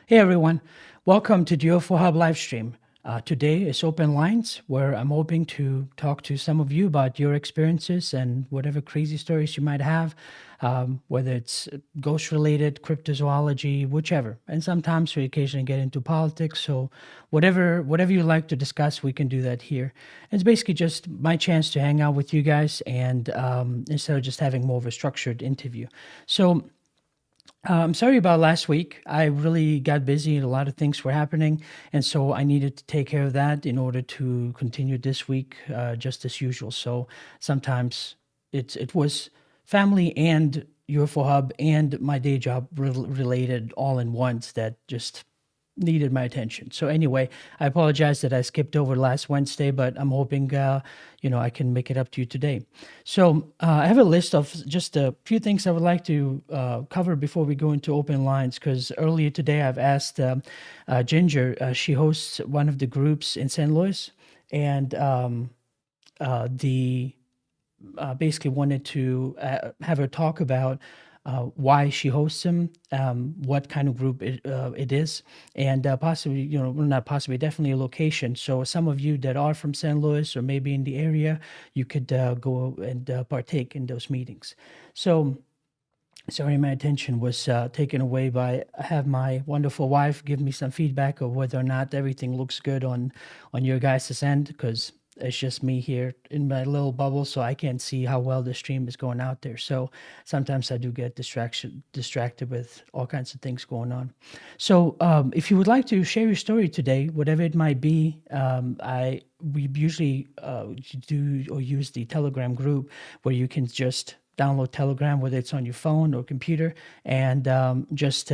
Hey everyone, welcome to the UFO Hub live stream. Today is open lines where I'm hoping to talk to some of you about your experiences and whatever crazy stories you might have, whether it's ghost related, cryptozoology, whichever. And sometimes we occasionally get into politics. So whatever you like to discuss, we can do that here. It's basically just my chance to hang out with you guys and instead of just having more of a structured interview. So I'm sorry about last week. I really got busy and a lot of things were happening. And so I needed to take care of that in order to continue this week just as usual. So sometimes it was family and UFO Hub and my day job related all in once that just needed my attention. So anyway, I apologize that I skipped over last Wednesday, but I'm hoping I can make it up to you today. So I have a list of just a few things I would like to cover before we go into open lines. Because earlier today I've asked Ginger. She hosts one of the groups in St. Louis, and the basically wanted to have her talk about why she hosts them, what kind of group it is, and possibly, well, not possibly, definitely a location. So some of you that are from St. Louis or maybe in the area, you could go and partake in those meetings. So sorry, my attention was taken away by I have my wonderful wife give me some feedback of whether or not everything looks good on your guys' end, because it's just me here in my little bubble, so I can't see how well the stream is going out there. So sometimes I do get distracted with all kinds of things going on. So if you would like to share your story today, whatever it might be, we usually do or use the Telegram group where you can just download Telegram, whether it's on your phone or computer, and just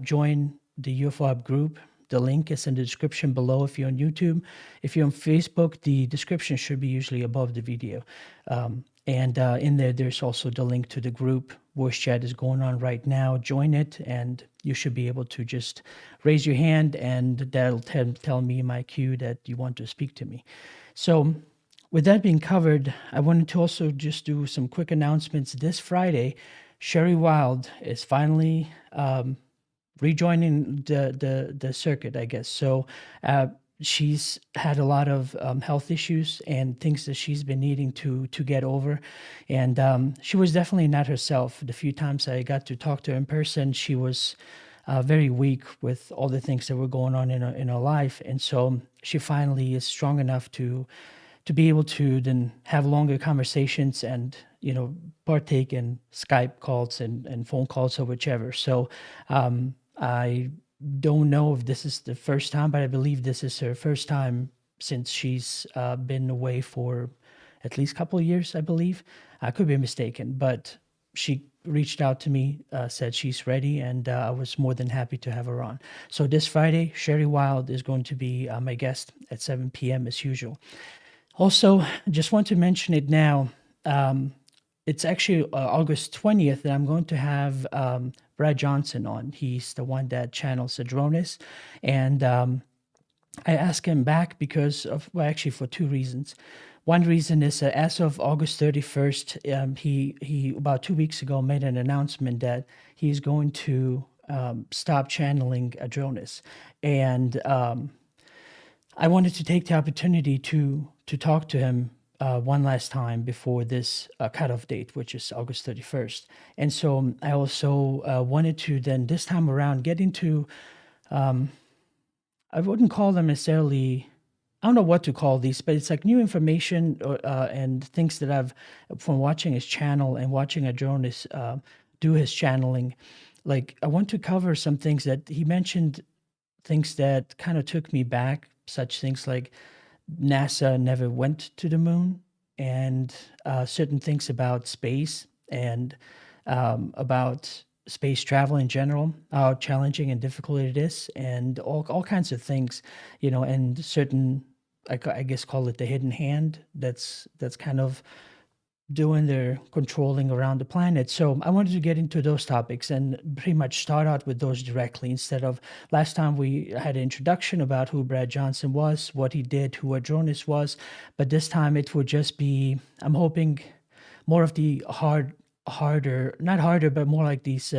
join the UFO Hub group. The link is in the description below if you're on YouTube. If you're on Facebook, the description should be usually above the video. And in there, there's also the link to the group. Voice chat is going on right now. Join it, and you should be able to just raise your hand, and that'll tell me in my queue that you want to speak to me. So with that being covered, I wanted to also just do some quick announcements. This Friday, Sherry Wild is finally rejoining the circuit, I guess. So she's had a lot of health issues and things that she's been needing to get over, and she was definitely not herself. The few times I got to talk to her in person, she was very weak with all the things that were going on in her life, and so she finally is strong enough to be able to then have longer conversations and partake in Skype calls and phone calls or whichever. So I don't know if this is the first time, but I believe this is her first time since she's been away for at least a couple of years, I believe. I could be mistaken, but she reached out to me, said she's ready, and I was more than happy to have her on. So this Friday, Sherry Wild is going to be my guest at 7 p.m. as usual. Also, just want to mention it now. It's actually August 20th that I'm going to have Brad Johnson on. He's the one that channels Adronis. And I asked him back because of, well, actually for two reasons. One reason is that as of August 31st, he about 2 weeks ago made an announcement that he's going to stop channeling Adronis. And I wanted to take the opportunity to talk to him one last time before this cutoff date, which is August 31st. And so I also wanted to then this time around get into, I wouldn't call them necessarily, I don't know what to call these, but it's like new information and things that I've, from watching his channel and watching Adronis do his channeling. Like I want to cover some things that he mentioned, things that kind of took me back, such things like NASA never went to the moon, and certain things about space and about space travel in general, how challenging and difficult it is, and all kinds of things, and certain, I guess, call it the hidden hand that's kind of doing their controlling around the planet. So I wanted to get into those topics and pretty much start out with those directly instead of last time we had an introduction about who Brad Johnson was, what he did, who Adronis was. But this time it would just be, I'm hoping, more of the hard harder, not harder, but more like these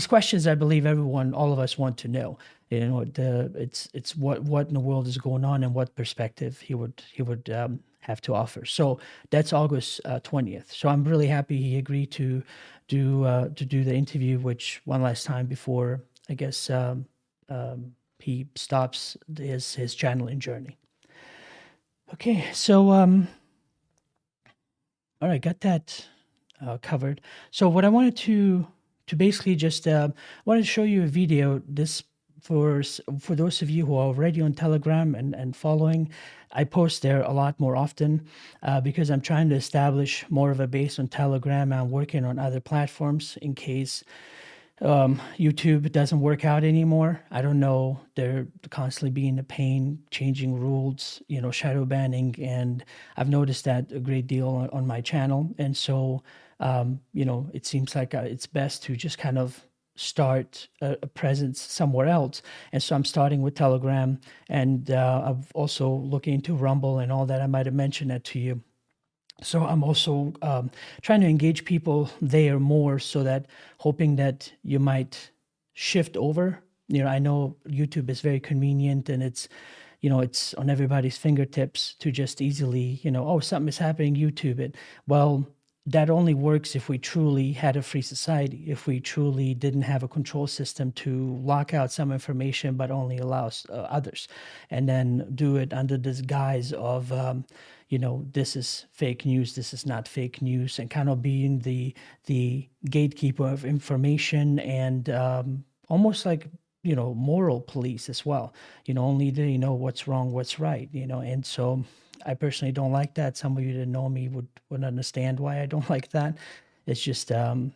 questions I believe all of us want to know. It's what in the world is going on and what perspective he would have to offer. So that's August 20th. So I'm really happy he agreed to do the interview, which one last time before I guess he stops his channeling journey. Okay, so all right, got that covered. So what I wanted to basically just wanted to show you a video. This for those of you who are already on Telegram and following, I post there a lot more often because I'm trying to establish more of a base on Telegram. I'm working on other platforms in case YouTube doesn't work out anymore. I don't know. They're constantly being a pain, changing rules, shadow banning, and I've noticed that a great deal on my channel. And so, it seems like it's best to just kind of start a presence somewhere else. And so I'm starting with Telegram, and I've also looking into Rumble and all that. I might have mentioned that to you. So I'm also trying to engage people there more, so that hoping that you might shift over. I know YouTube is very convenient, and it's on everybody's fingertips to just easily, oh, something is happening, YouTube it. Well, that only works if we truly had a free society, if we truly didn't have a control system to lock out some information but only allows others, and then do it under this guise of this is fake news, this is not fake news, and kind of being the gatekeeper of information, and almost like moral police as well. Only they know what's wrong, what's right. And so I personally don't like that. Some of you that know me would understand why I don't like that. It's just so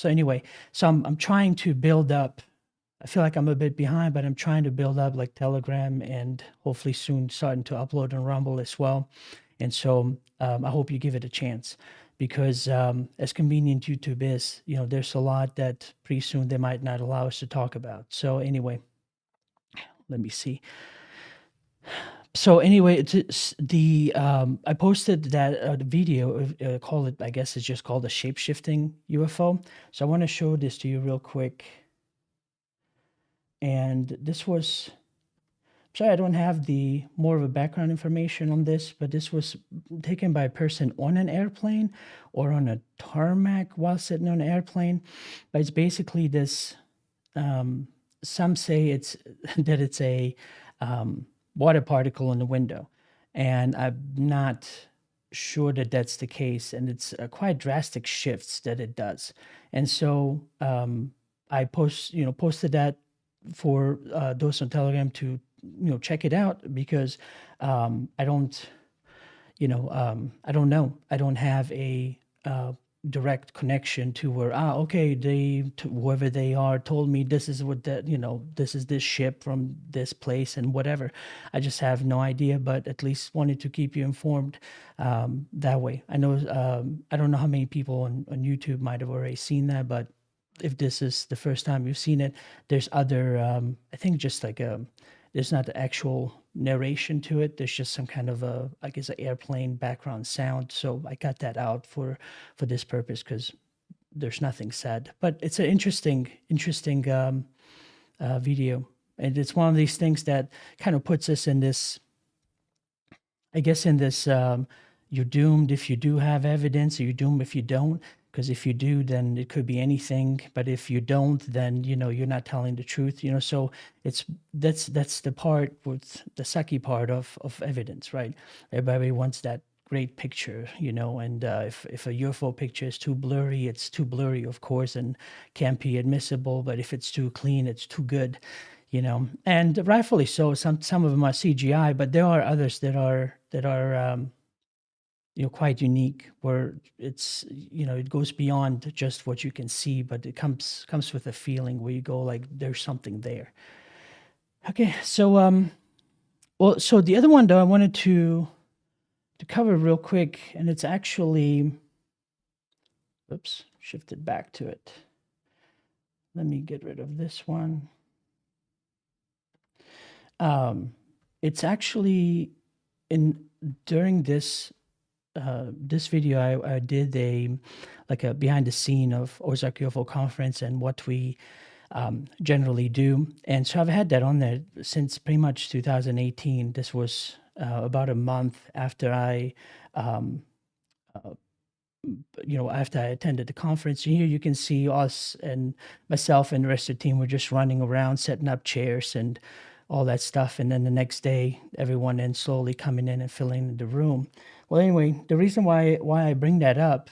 anyway. So I'm trying to build up. I feel like I'm a bit behind, but I'm trying to build up like Telegram, and hopefully soon starting to upload on Rumble as well. And so I hope you give it a chance, because as convenient YouTube is, there's a lot that pretty soon they might not allow us to talk about. So anyway, let me see. So anyway, I posted that video. Call it, I guess it's just called a shape-shifting UFO. So I want to show this to you real quick. And this was, sorry, I don't have the more of a background information on this, but this was taken by a person on an airplane or on a tarmac while sitting on an airplane. But it's basically this. Some say it's that it's a water particle in the window, and I'm not sure that that's the case. And it's quite drastic shifts that it does. And so I posted that for those on Telegram to check it out, because I don't I don't know. I don't have a direct connection to where okay, whoever they are told me this is what that this is this ship from this place and whatever. I just have no idea, but at least wanted to keep you informed that way. I know I don't know how many people on YouTube might have already seen that, but if this is the first time you've seen it, there's other I think just like there's not the actual narration to it. There's just some kind of I guess, an airplane background sound. So I got that out for this purpose, because there's nothing said. But it's an interesting video, and it's one of these things that kind of puts us in this, I guess, in this you're doomed if you do have evidence, or you're doomed if you don't. Because if you do, then it could be anything. But if you don't, then you're not telling the truth. So that's the part with the sucky part of evidence, right? Everybody wants that great picture, and if a UFO picture is too blurry, it's too blurry, of course, and can't be admissible. But if it's too clean, it's too good, and rightfully so. Some of them are CGI, but there are others that are quite unique, where it's it goes beyond just what you can see, but it comes with a feeling where you go like there's something there. Okay, so well, so the other one though I wanted to cover real quick, and it's actually, oops, shifted back to it. Let me get rid of this one. It's actually during this this video, I did like a behind the scene of Ozark UFO conference and what we generally do. And so I've had that on there since pretty much 2018. This was about a month after I, after I attended the conference. And here you can see us and myself and the rest of the team were just running around, setting up chairs and all that stuff. And then the next day, everyone then slowly coming in and filling the room. Well, anyway, the reason why I bring that up,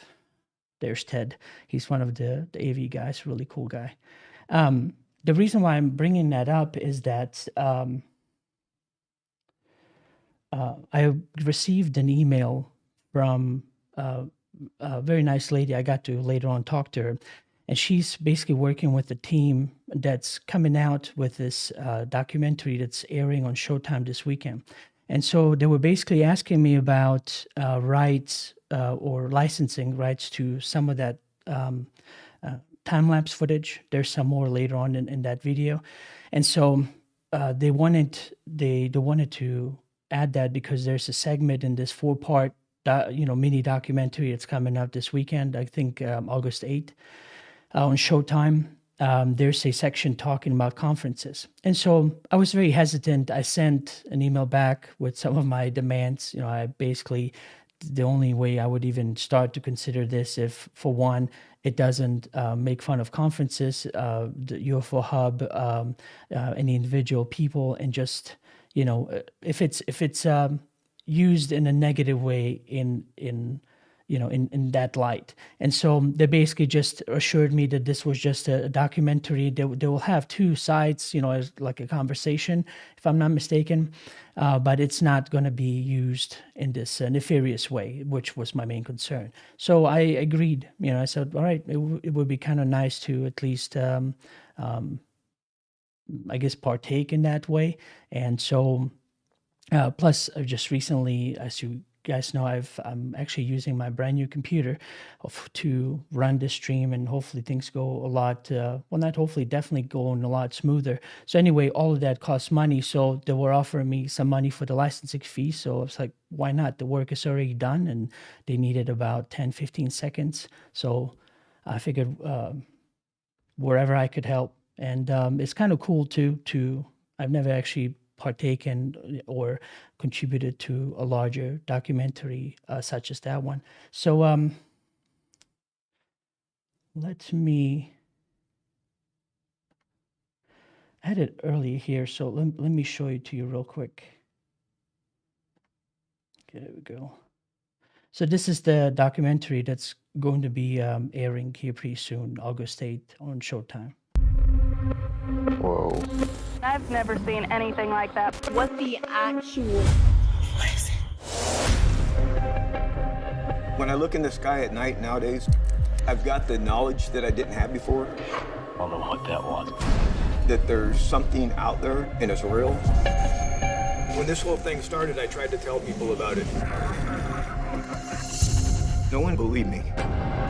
there's Ted. He's one of the AV guys, really cool guy. The reason why I'm bringing that up is that I received an email from a very nice lady. I got to later on talk to her, and she's basically working with a team that's coming out with this documentary that's airing on Showtime this weekend. And so they were basically asking me about rights or licensing rights to some of that time-lapse footage. There's some more later on in that video. And so they wanted to add that because there's a segment in this 4-part mini documentary that's coming out this weekend, I think August 8th, on Showtime. There's a section talking about conferences. And so I was very hesitant. I sent an email back with some of my demands. I basically, the only way I would even start to consider this if, for one, it doesn't make fun of conferences, the UFO Hub, any individual people, and just, if it's used in a negative way in that light. And so they basically just assured me that this was just a documentary. They will have two sides, as like a conversation, if I'm not mistaken, but it's not going to be used in this nefarious way, which was my main concern. So I agreed. I said, all right, it would be kind of nice to at least, I guess, partake in that way. And so, plus, just recently, as you guys know, I'm actually using my brand new computer to run this stream, and hopefully things go a lot, not hopefully, definitely going a lot smoother. So anyway, all of that costs money. So they were offering me some money for the licensing fee. So I was like, why not? The work is already done, and they needed about 10, 15 seconds. So I figured wherever I could help. And it's kind of cool to I've never actually partaken or contributed to a larger documentary such as that one. So let me, I had it earlier here, so let me show it to you real quick. Okay, there we go. So this is the documentary that's going to be airing here pretty soon, August 8th on Showtime. Whoa. I've never seen anything like that. What the actual... What is it? When I look in the sky at night nowadays, I've got the knowledge that I didn't have before. I don't know what that was. That there's something out there and it's real. When this whole thing started, I tried to tell people about it. No one believed me.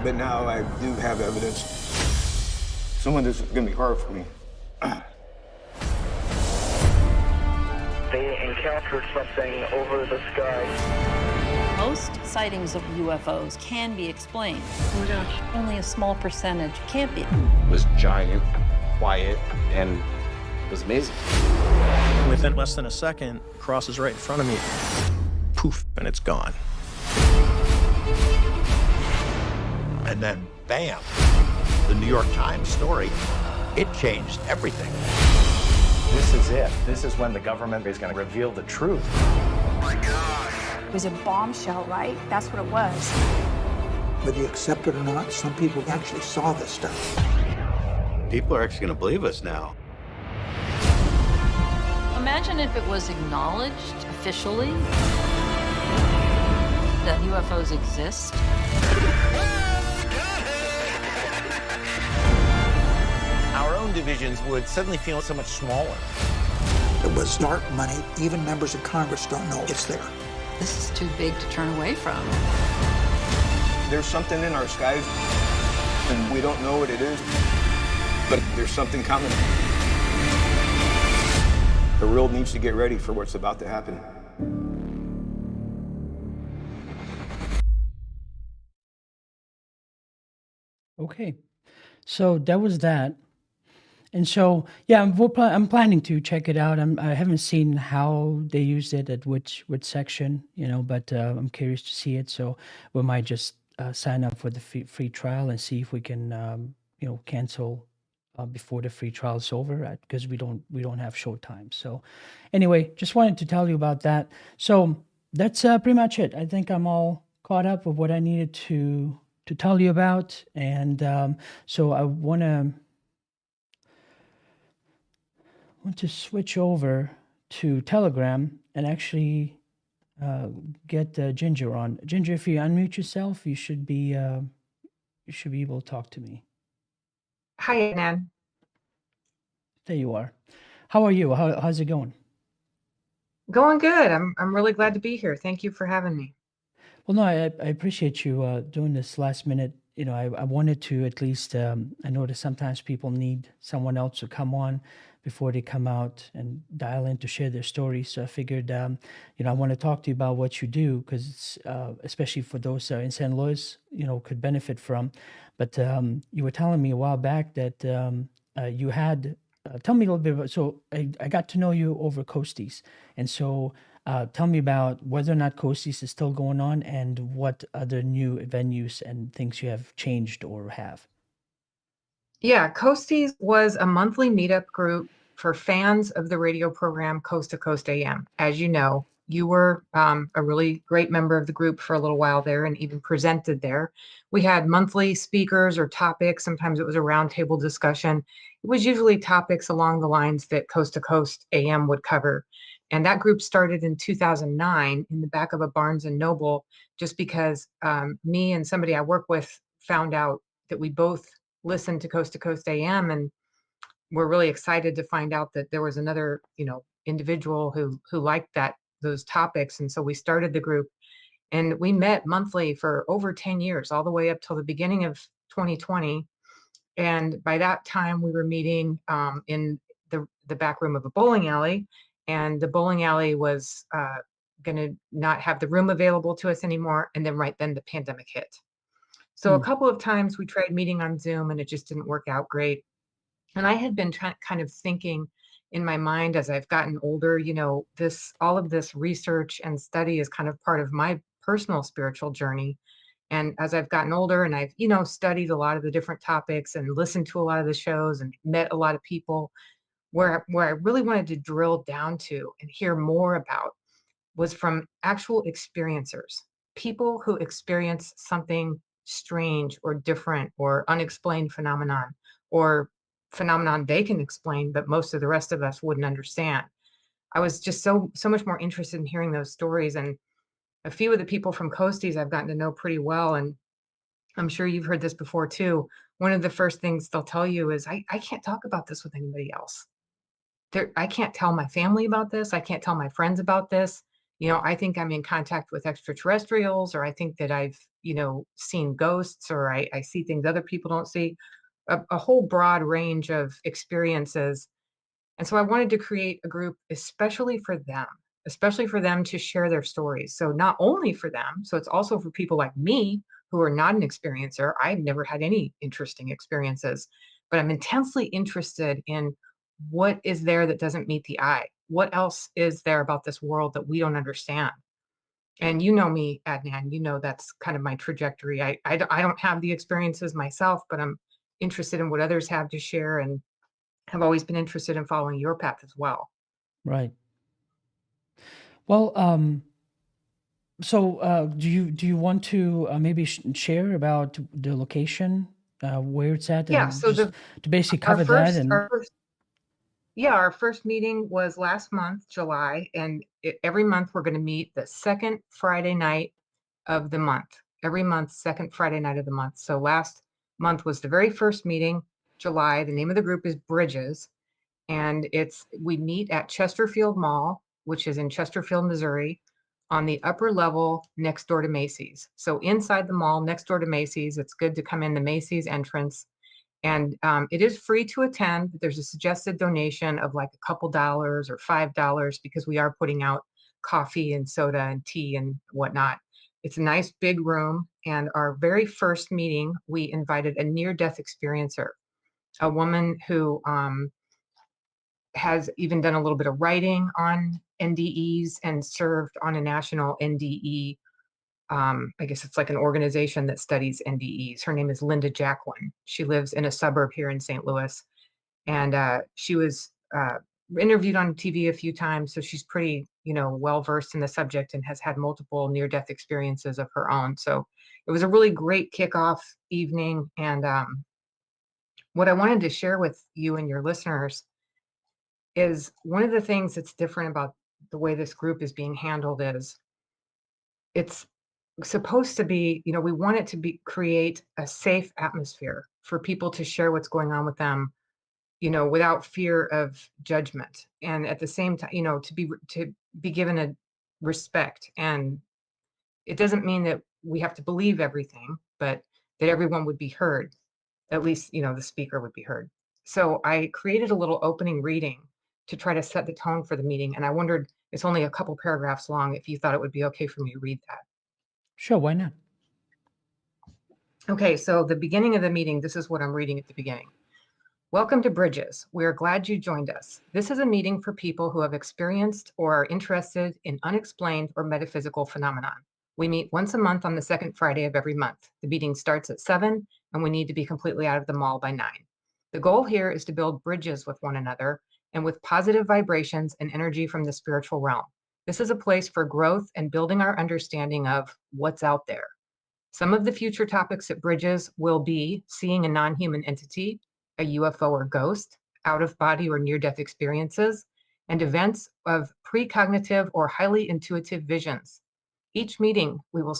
But now I do have evidence. Some of this is gonna be hard for me. They encountered something over the sky. Most sightings of UFOs can be explained. Oh my gosh. Only a small percentage can't be. It was giant, quiet, and it was amazing. Within less than a second, crosses right in front of me. Poof, and it's gone. And then, bam, the New York Times story, it changed everything. This is it. This is when the government is going to reveal the truth. Oh my God. It was a bombshell, right? That's what it was. Whether you accept it or not, some people actually saw this stuff. People are actually going to believe us now. Imagine if it was acknowledged officially that UFOs exist. Our own divisions would suddenly feel so much smaller. It was dark money. Even members of Congress don't know it's there. This is too big to turn away from. There's something in our skies, and we don't know what it is, but there's something coming. The world needs to get ready for what's about to happen. Okay. So that was that. And so, yeah, I'm planning to check it out. I haven't seen how they used it at which section, but I'm curious to see it. So we might just sign up for the free trial and see if we can, cancel before the free trial is over, because we don't have showtime. So anyway, just wanted to tell you about that. So that's pretty much it. I think I'm all caught up with what I needed to tell you about, and so I want to switch over to Telegram and actually get Ginger on. Ginger, if you unmute yourself, you should be able to talk to me. Hi, Nan. There you are. How are you? How's it going? Going good. I'm really glad to be here. Thank you for having me. Well, no, I appreciate you doing this last minute. I wanted to at least, I know that sometimes people need someone else to come on before they come out and dial in to share their story. So I figured, I want to talk to you about what you do, because it's, especially for those in St. Louis, could benefit from. But you were telling me a while back that you had, tell me a little bit about, so I got to know you over Coasties. And so tell me about whether or not Coasties is still going on, and what other new venues and things you have changed or have. Yeah, Coasties was a monthly meetup group for fans of the radio program Coast to Coast AM. As you know, you were a really great member of the group for a little while there, and even presented there. We had monthly speakers or topics. Sometimes it was a roundtable discussion. It was usually topics along the lines that Coast to Coast AM would cover. And that group started in 2009 in the back of a Barnes and Noble, just because me and somebody I work with found out that we both listened to Coast AM, and we're really excited to find out that there was another, individual who liked those topics. And so we started the group, and we met monthly for over 10 years, all the way up till the beginning of 2020. And by that time, we were meeting in the back room of a bowling alley, and the bowling alley was going to not have the room available to us anymore. And then right then the pandemic hit. So a couple of times we tried meeting on Zoom, and it just didn't work out great. And I had been kind of thinking in my mind as I've gotten older, all of this research and study is kind of part of my personal spiritual journey. And as I've gotten older, and I've, studied a lot of the different topics and listened to a lot of the shows and met a lot of people, where I really wanted to drill down to and hear more about was from actual experiencers, people who experience something strange or different or unexplained phenomenon they can explain, but most of the rest of us wouldn't understand. I was just so much more interested in hearing those stories. And a few of the people from Coasties I've gotten to know pretty well, and I'm sure you've heard this before too. One of the first things they'll tell you is, I can't talk about this with anybody else. I can't tell my family about this. I can't tell my friends about this. I think I'm in contact with extraterrestrials, or I think that I've, seen ghosts, or I see things other people don't see, a whole broad range of experiences. And so I wanted to create a group especially for them to share their stories. So not only for them, so it's also for people like me who are not an experiencer. I've never had any interesting experiences, but I'm intensely interested in what is there that doesn't meet the eye. What else is there about this world that we don't understand? And you know me, Adnan, that's kind of my trajectory. I don't have the experiences myself, but I'm interested in what others have to share, and have always been interested in following your path as well. Right. Well, so do you want to maybe share about the location, where it's at, Yeah, and so just to basically cover that? And our first meeting was last month, July, and every month we're going to meet the second Friday night of the month. Every month, second Friday night of the month. So last month was the very first meeting, July. The name of the group is Bridges, and we meet at Chesterfield Mall, which is in Chesterfield, Missouri, on the upper level next door to Macy's. So inside the mall, next door to Macy's, it's good to come in the Macy's entrance. And it is free to attend, but there's a suggested donation of like a couple dollars or $5, because we are putting out coffee and soda and tea and whatnot. It's a nice big room. And our very first meeting, we invited a near-death experiencer, a woman who has even done a little bit of writing on NDEs and served on a national NDE. I guess it's like an organization that studies NDEs. Her name is Linda Jacqueline. She lives in a suburb here in St. Louis. And she was interviewed on TV a few times. So she's pretty, well-versed in the subject and has had multiple near-death experiences of her own. So it was a really great kickoff evening. And what I wanted to share with you and your listeners is one of the things that's different about the way this group is being handled is it's supposed to be, we want it to create a safe atmosphere for people to share what's going on with them, without fear of judgment. And at the same time, to be given a respect. And it doesn't mean that we have to believe everything, but that everyone would be heard. At least, the speaker would be heard. So I created a little opening reading to try to set the tone for the meeting. And I wondered, it's only a couple paragraphs long, if you thought it would be okay for me to read that. Sure, why not? Okay, so the beginning of the meeting, this is what I'm reading at the beginning. Welcome to Bridges. We are glad you joined us. This is a meeting for people who have experienced or are interested in unexplained or metaphysical phenomenon. We meet once a month on the second Friday of every month. The meeting starts at 7, and we need to be completely out of the mall by 9. The goal here is to build bridges with one another and with positive vibrations and energy from the spiritual realm. This is a place for growth and building our understanding of what's out there. Some of the future topics at Bridges will be seeing a non-human entity, a UFO or ghost, out-of-body or near-death experiences, and events of precognitive or highly intuitive visions. Each meeting, we will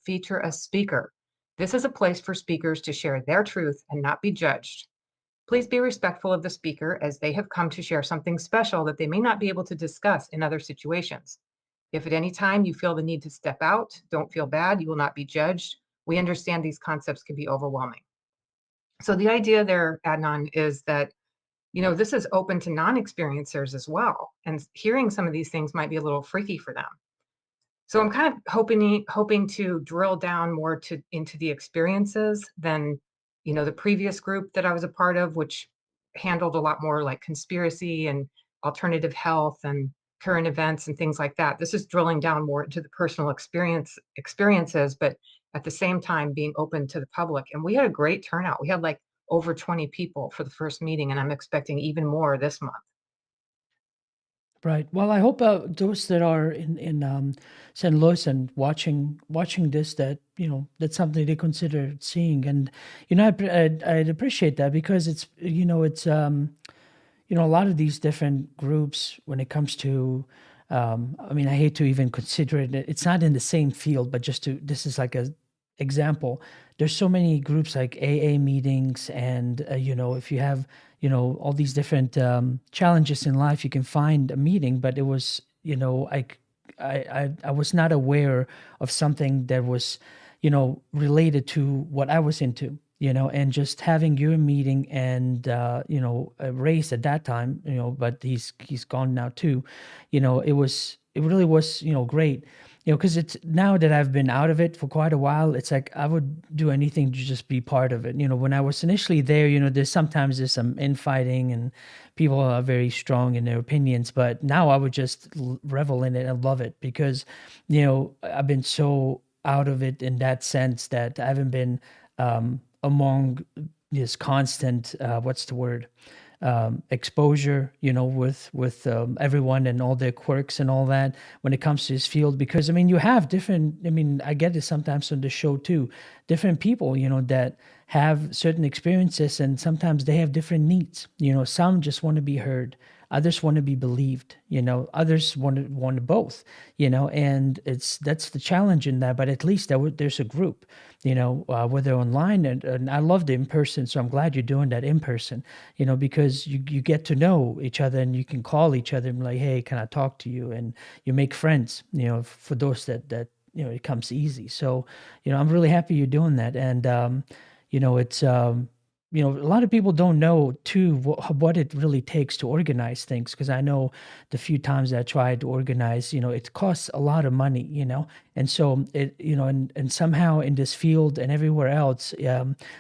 feature a speaker. This is a place for speakers to share their truth and not be judged. Please be respectful of the speaker as they have come to share something special that they may not be able to discuss in other situations. If at any time you feel the need to step out, don't feel bad, you will not be judged. We understand these concepts can be overwhelming. So the idea there, Adnan, is that, this is open to non-experiencers as well. And hearing some of these things might be a little freaky for them. So I'm kind of hoping to drill down more into the experiences than, the previous group that I was a part of, which handled a lot more like conspiracy and alternative health and current events and things like that. This is drilling down more into the personal experiences, but at the same time being open to the public. And we had a great turnout. We had like over 20 people for the first meeting, and I'm expecting even more this month. Right. Well, I hope those that are in St. Louis and watching this, that that's something they consider seeing, and I'd appreciate that, because it's a lot of these different groups, when it comes to I hate to even consider it. It's not in the same field, but this is like a example. There's so many groups like AA meetings, and if you have all these different challenges in life, you can find a meeting. But it was I was not aware of something that was related to what I was into, and just having your meeting and Ray's at that time, but he's gone now too. It really was great. Because it's now that I've been out of it for quite a while, it's like I would do anything to just be part of it. When I was initially there, there's some infighting and people are very strong in their opinions, but now I would just revel in it and love it, because, I've been so out of it in that sense that I haven't been among this constant, what's the word? Exposure, with everyone and all their quirks and all that when it comes to this field. Because you have different, I get it sometimes on the show too, different people, that have certain experiences, and sometimes they have different needs. Some just want to be heard, others want to be believed, others want both, and that's the challenge in that. But at least there's a group, whether online, and I love the in-person, so I'm glad you're doing that in person, because you get to know each other, and you can call each other and be like, hey, can I talk to you? And you make friends, for those that it comes easy. So I'm really happy you're doing that. And it's a lot of people don't know too what it really takes to organize things. Because I know the few times I tried to organize, it costs a lot of money, and so and somehow in this field and everywhere else,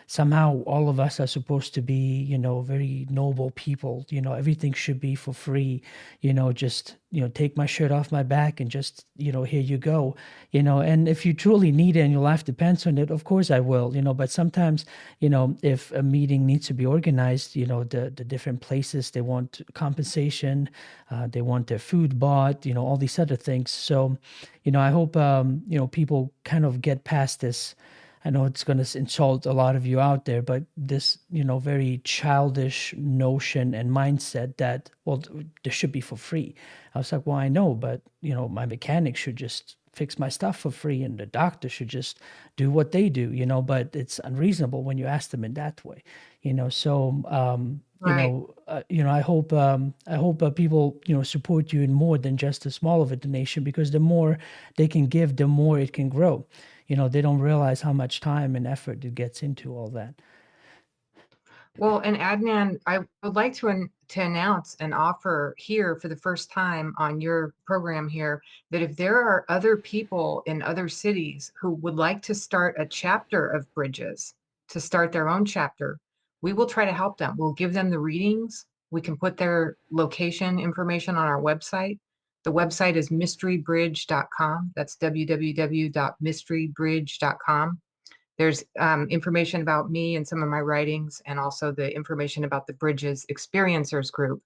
somehow all of us are supposed to be, very noble people. Everything should be for free. Just take my shirt off my back and just here you go. And if you truly need it and your life depends on it, of course I will. But sometimes, if a meeting needs to be organized, the different places, they want compensation, they want their food bought, all these other things. So, I hope people kind of get past this. I know it's going to insult a lot of you out there, but this, very childish notion and mindset that, well, this should be for free. I was like, well, I know, but, my mechanic should just fix my stuff for free and the doctor should just do what they do, but it's unreasonable when you ask them in that way, so, Right. I hope people, support you in more than just a small of a donation, because the more they can give, the more it can grow. They don't realize how much time and effort it gets into all that. Well, and Adnan, I would like to announce and offer here for the first time on your program here that if there are other people in other cities who would like to start a chapter of Bridges, to start their own chapter, we will try to help them. We'll give them the readings. We can put their location information on our website. The website is mysterybridge.com. That's www.mysterybridge.com. There's information about me and some of my writings, and also the information about the Bridges Experiencers group.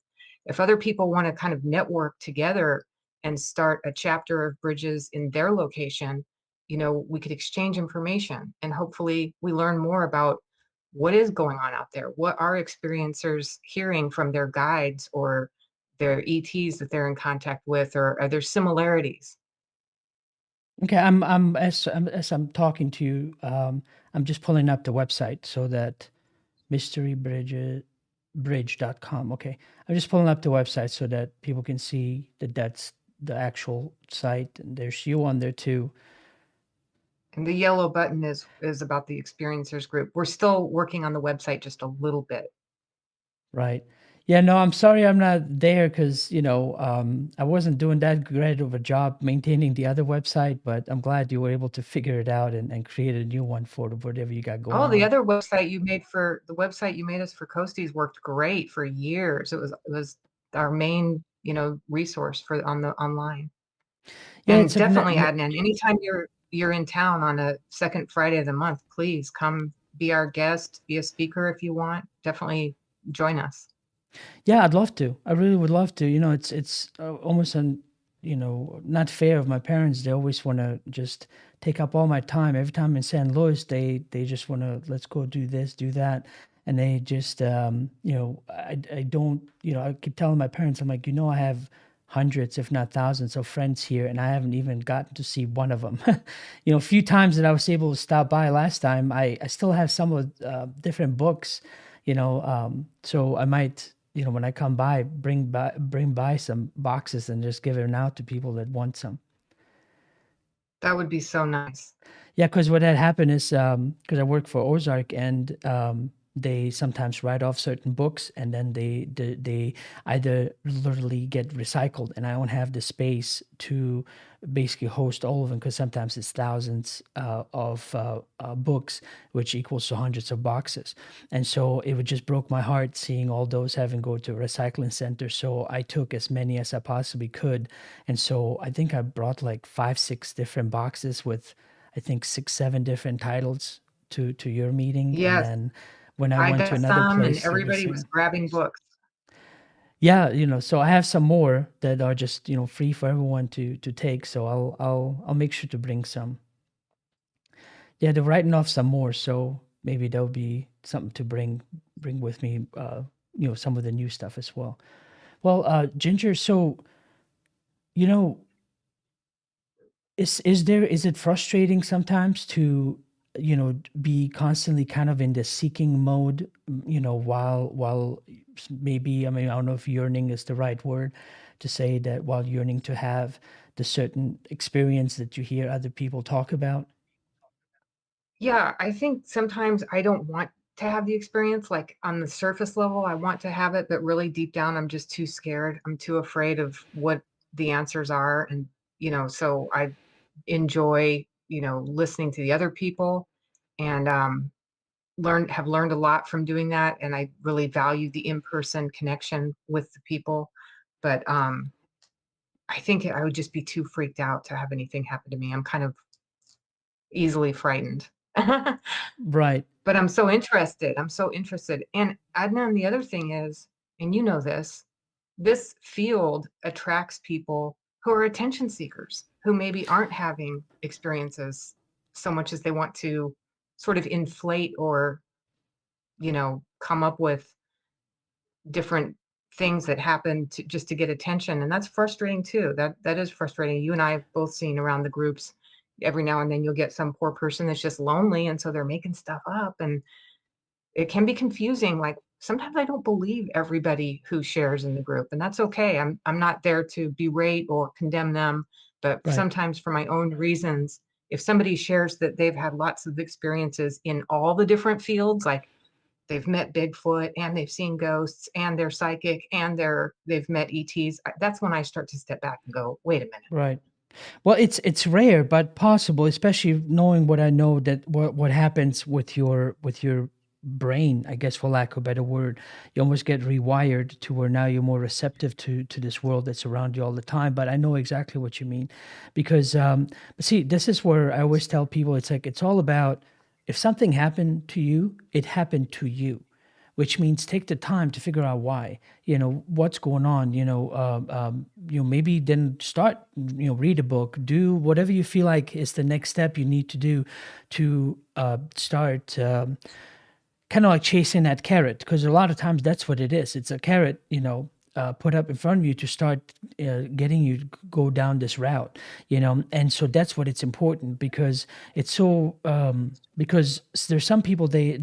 If other people want to kind of network together and start a chapter of Bridges in their location, we could exchange information and hopefully we learn more about what is going on out there. What are experiencers hearing from their guides or their ETs that they're in contact with, or are there similarities? Okay, as I'm talking to you, I'm just pulling up the website so that mysterybridge.com. Okay, I'm just pulling up the website so that people can see that that's the actual site, and there's you on there too. And the yellow button is about the experiencers group. We're still working on the website just a little bit. Right. Yeah, no, I'm sorry I'm not there because, I wasn't doing that great of a job maintaining the other website, but I'm glad you were able to figure it out and create a new one for whatever you got going Oh, the on. other website you made for the website you made us for Coasties worked great for years. It was our main, resource for on the online. Yeah, And it's a definitely, Adnan, anytime you're in town on a second Friday of the month, please come be our guest, be a speaker if you want. Definitely join us. Yeah, I'd love to. I really would love to. It's almost not fair of my parents. They always want to just take up all my time. Every time in San Luis, they just want to, let's go do this, do that, and they just I don't, I keep telling my parents, I'm like, I have hundreds, if not thousands, of friends here, and I haven't even gotten to see one of them. A few times that I was able to stop by last time, I still have some of different books, so I might, when I come by, bring by some boxes and just give it out to people that want some. That would be so nice. Yeah, because what had happened is, because I work for Ozark, and they sometimes write off certain books, and then they either literally get recycled, and I don't have the space to basically host all of them, because sometimes it's thousands of books, which equals to hundreds of boxes. And so it would just broke my heart seeing all those having go to a recycling center. So I took as many as I possibly could. And so I think I brought like 5, 6 different boxes with, I think, 6, 7 different titles to your meeting. And Yes, then when I I went to got another some and place, it was everybody was grabbing books. yeah, so I have some more that are just, free for everyone to take. So I'll make sure to bring some. Yeah, they're writing off some more, so maybe there'll be something to bring with me, some of the new stuff as well. Well, Ginger, so, you know, is it frustrating sometimes to, be constantly kind of in the seeking mode, while maybe, I mean, I don't know if yearning is the right word to say that, while yearning to have the certain experience that you hear other people talk about? Yeah, I think sometimes I don't want to have the experience. Like on the surface level, I want to have it, but really deep down, I'm just too scared. I'm too afraid of what the answers are. And, so I enjoy, listening to the other people and have learned a lot from doing that. And I really value the in-person connection with the people. But I think I would just be too freaked out to have anything happen to me. I'm kind of easily frightened. Right. But I'm so interested. I'm so interested. And Adnan, the other thing is, and you know this field attracts people who are attention seekers, who maybe aren't having experiences so much as they want to sort of inflate or, come up with different things that happen to just to get attention. And that's frustrating too. That is frustrating. You and I have both seen around the groups, every now and then you'll get some poor person that's just lonely, and so they're making stuff up, and it can be confusing. Like sometimes I don't believe everybody who shares in the group, and that's okay. I'm not there to berate or condemn them, but Right. sometimes for my own reasons, if somebody shares that they've had lots of experiences in all the different fields, like they've met Bigfoot and they've seen ghosts and they're psychic and they've met ETs, that's when I start to step back and go, wait a minute. Right. Well, it's rare, but possible, especially knowing what I know, that what happens with your brain, I guess, for lack of a better word. You almost get rewired to where now you're more receptive to this world that's around you all the time. But I know exactly what you mean, because but see, this is where I always tell people, it's like, it's all about, if something happened to you, it happened to you, which means take the time to figure out why, what's going on, maybe then start, read a book, do whatever you feel like is the next step you need to do to start kind of like chasing that carrot. Because a lot of times that's what it is. It's a carrot, put up in front of you to start getting you to go down this route, and so that's what it's important, because it's so because there's some people they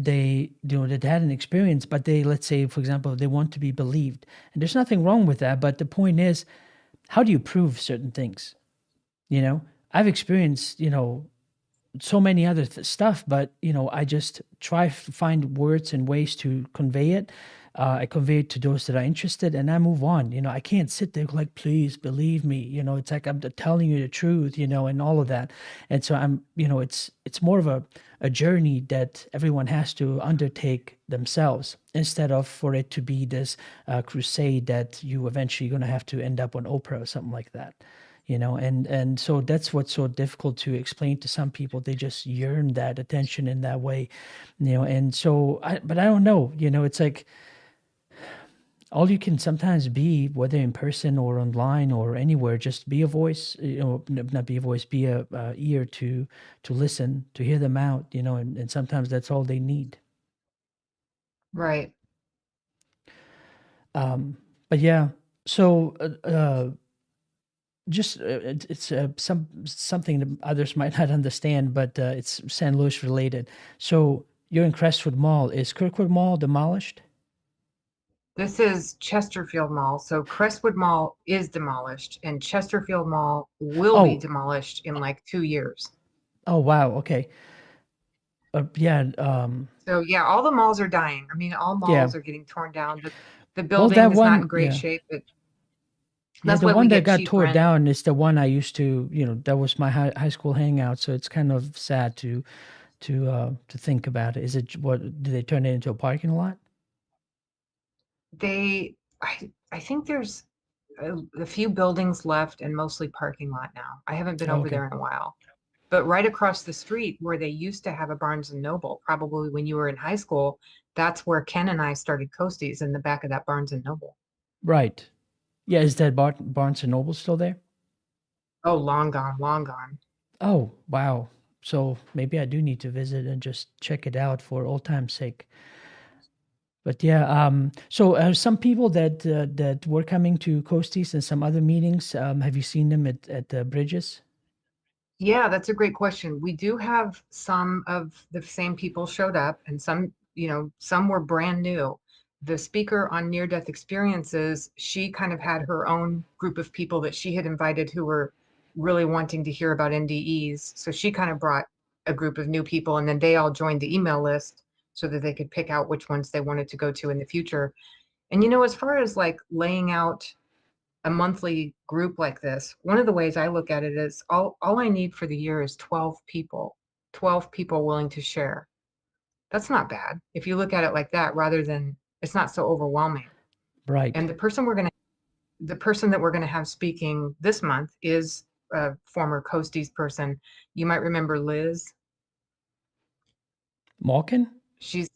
that had an experience, but they, let's say for example, they want to be believed, and there's nothing wrong with that, but the point is, how do you prove certain things? I've experienced so many other stuff, but I just try to find words and ways to convey it. I convey it to those that are interested, and I move on. I can't sit there like, please believe me. It's like I'm telling you the truth, and all of that. And so I'm, it's more of a journey that everyone has to undertake themselves, instead of for it to be this crusade that you eventually going to have to end up on Oprah or something like that. And so that's what's so difficult to explain to some people. They just yearn that attention in that way, and so but I don't know, it's like, all you can sometimes be, whether in person or online or anywhere, just be a voice, not be a voice, be a ear to listen, to hear them out, and sometimes that's all they need. Right. But yeah, so just it's something that others might not understand, but it's St. Louis related. So you're in Crestwood Mall. Is Kirkwood Mall demolished? This is Chesterfield Mall. So Crestwood Mall is demolished, and Chesterfield Mall will be demolished in like 2 years. Oh, wow. Okay. Yeah. So yeah, all the malls are dying. I mean, all malls are getting torn down. The Well, building that is not in one, great yeah. shape, but Yeah, that's the why we one that get got cheap tore rent. down is the one I used to, that was my high school hangout. So it's kind of sad to think about it. Is it, what, did they turn it into a parking lot? I think there's a few buildings left and mostly parking lot now. I haven't been over Okay. there in a while. But right across the street where they used to have a Barnes and Noble, probably when you were in high school, that's where Ken and I started Coasties, in the back of that Barnes and Noble. Right. Yeah. Is that Barnes and Noble still there? Oh, long gone, long gone. Oh, wow. So maybe I do need to visit and just check it out for old time's sake. But yeah, so some people that were coming to Coasties and some other meetings, have you seen them at the bridges? Yeah, that's a great question. We do have some of the same people showed up, and some, some were brand new. The speaker on near-death experiences, she kind of had her own group of people that she had invited who were really wanting to hear about NDEs. So she kind of brought a group of new people, and then they all joined the email list. so that they could pick out which ones they wanted to go to in the future. And as far as like laying out a monthly group like this, one of the ways I look at it is all I need for the year is 12 people willing to share. That's not bad if you look at it like that, rather than it's not so overwhelming. Right. And the person that we're gonna have speaking this month is a former Coasties person. You might remember Liz. Malkin? She's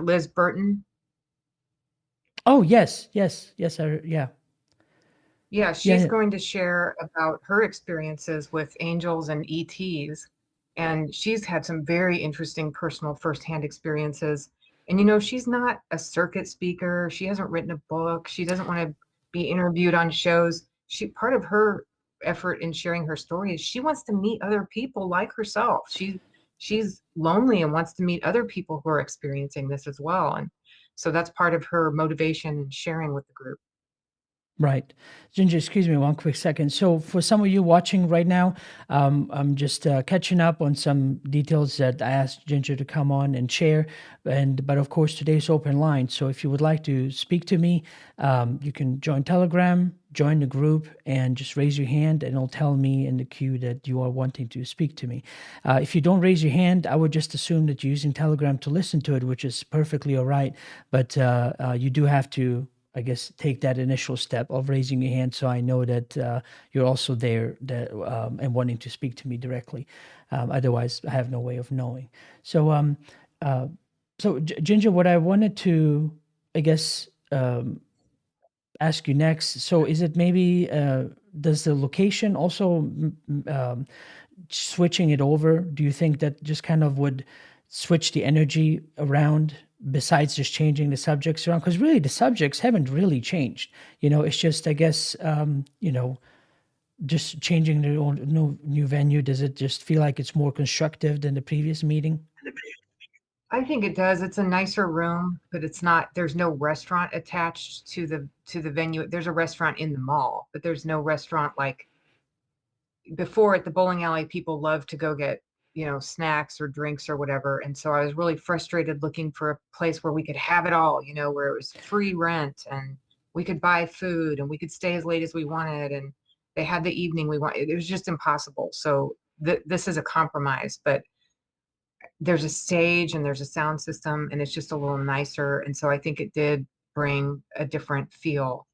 Liz Burton. Oh, yes. Yeah. Yeah, she's going to share about her experiences with angels and ETs. And she's had some very interesting personal firsthand experiences. And she's not a circuit speaker. She hasn't written a book. She doesn't want to be interviewed on shows. Part of her effort in sharing her story is she wants to meet other people like herself. She's lonely and wants to meet other people who are experiencing this as well. And so that's part of her motivation in sharing with the group. Right. Ginger, excuse me one quick second. So for some of you watching right now, I'm just catching up on some details that I asked Ginger to come on and share. But of course, today's open line. So if you would like to speak to me, you can join Telegram, join the group, and just raise your hand, and it'll tell me in the queue that you are wanting to speak to me. If you don't raise your hand, I would just assume that you're using Telegram to listen to it, which is perfectly all right. But you do have to, I guess, take that initial step of raising your hand, so I know that you're also there and wanting to speak to me directly. Otherwise, I have no way of knowing. So, Ginger, what I wanted to, I guess, ask you next. So, is it maybe does the location also switching it over? Do you think that just kind of would switch the energy around, besides just changing the subjects around? Because really the subjects haven't really changed. It's just, I guess, just changing the new venue. Does it just feel like it's more constructive than the previous meeting? I think it does. It's a nicer room, but it's not, there's no restaurant attached to the venue. There's a restaurant in the mall, but there's no restaurant like before. At the bowling alley, people love to go get snacks or drinks or whatever. And so I was really frustrated looking for a place where we could have it all, where it was free rent and we could buy food and we could stay as late as we wanted. And they had the evening we wanted. It was just impossible. So this is a compromise, but there's a stage and there's a sound system and it's just a little nicer. And so I think it did bring a different feel.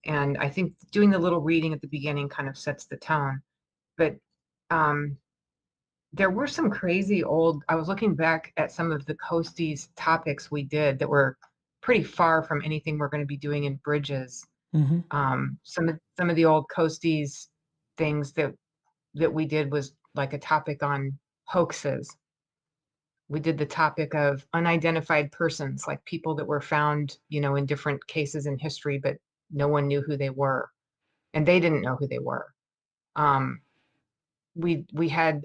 And I think doing the little reading at the beginning kind of sets the tone. But there were some crazy I was looking back at some of the Coasties topics we did that were pretty far from anything we're going to be doing in Bridges. Mm-hmm. Some of the old Coasties things that we did was like a topic on hoaxes. We did the topic of unidentified persons, like people that were found, in different cases in history, but no one knew who they were, and they didn't know who they were. We had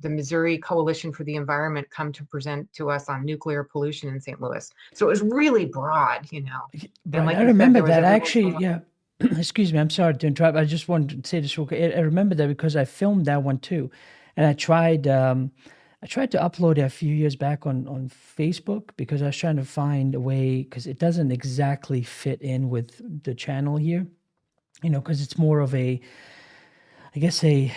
the Missouri Coalition for the Environment come to present to us on nuclear pollution in St. Louis. So it was really broad, Right. And like I remember that actually. Yeah. Excuse me. I'm sorry to interrupt. I just wanted to say this real quick. I remember that because I filmed that one too, and I tried to upload it a few years back on Facebook because I was trying to find a way, because it doesn't exactly fit in with the channel here, because it's more of a, I guess, a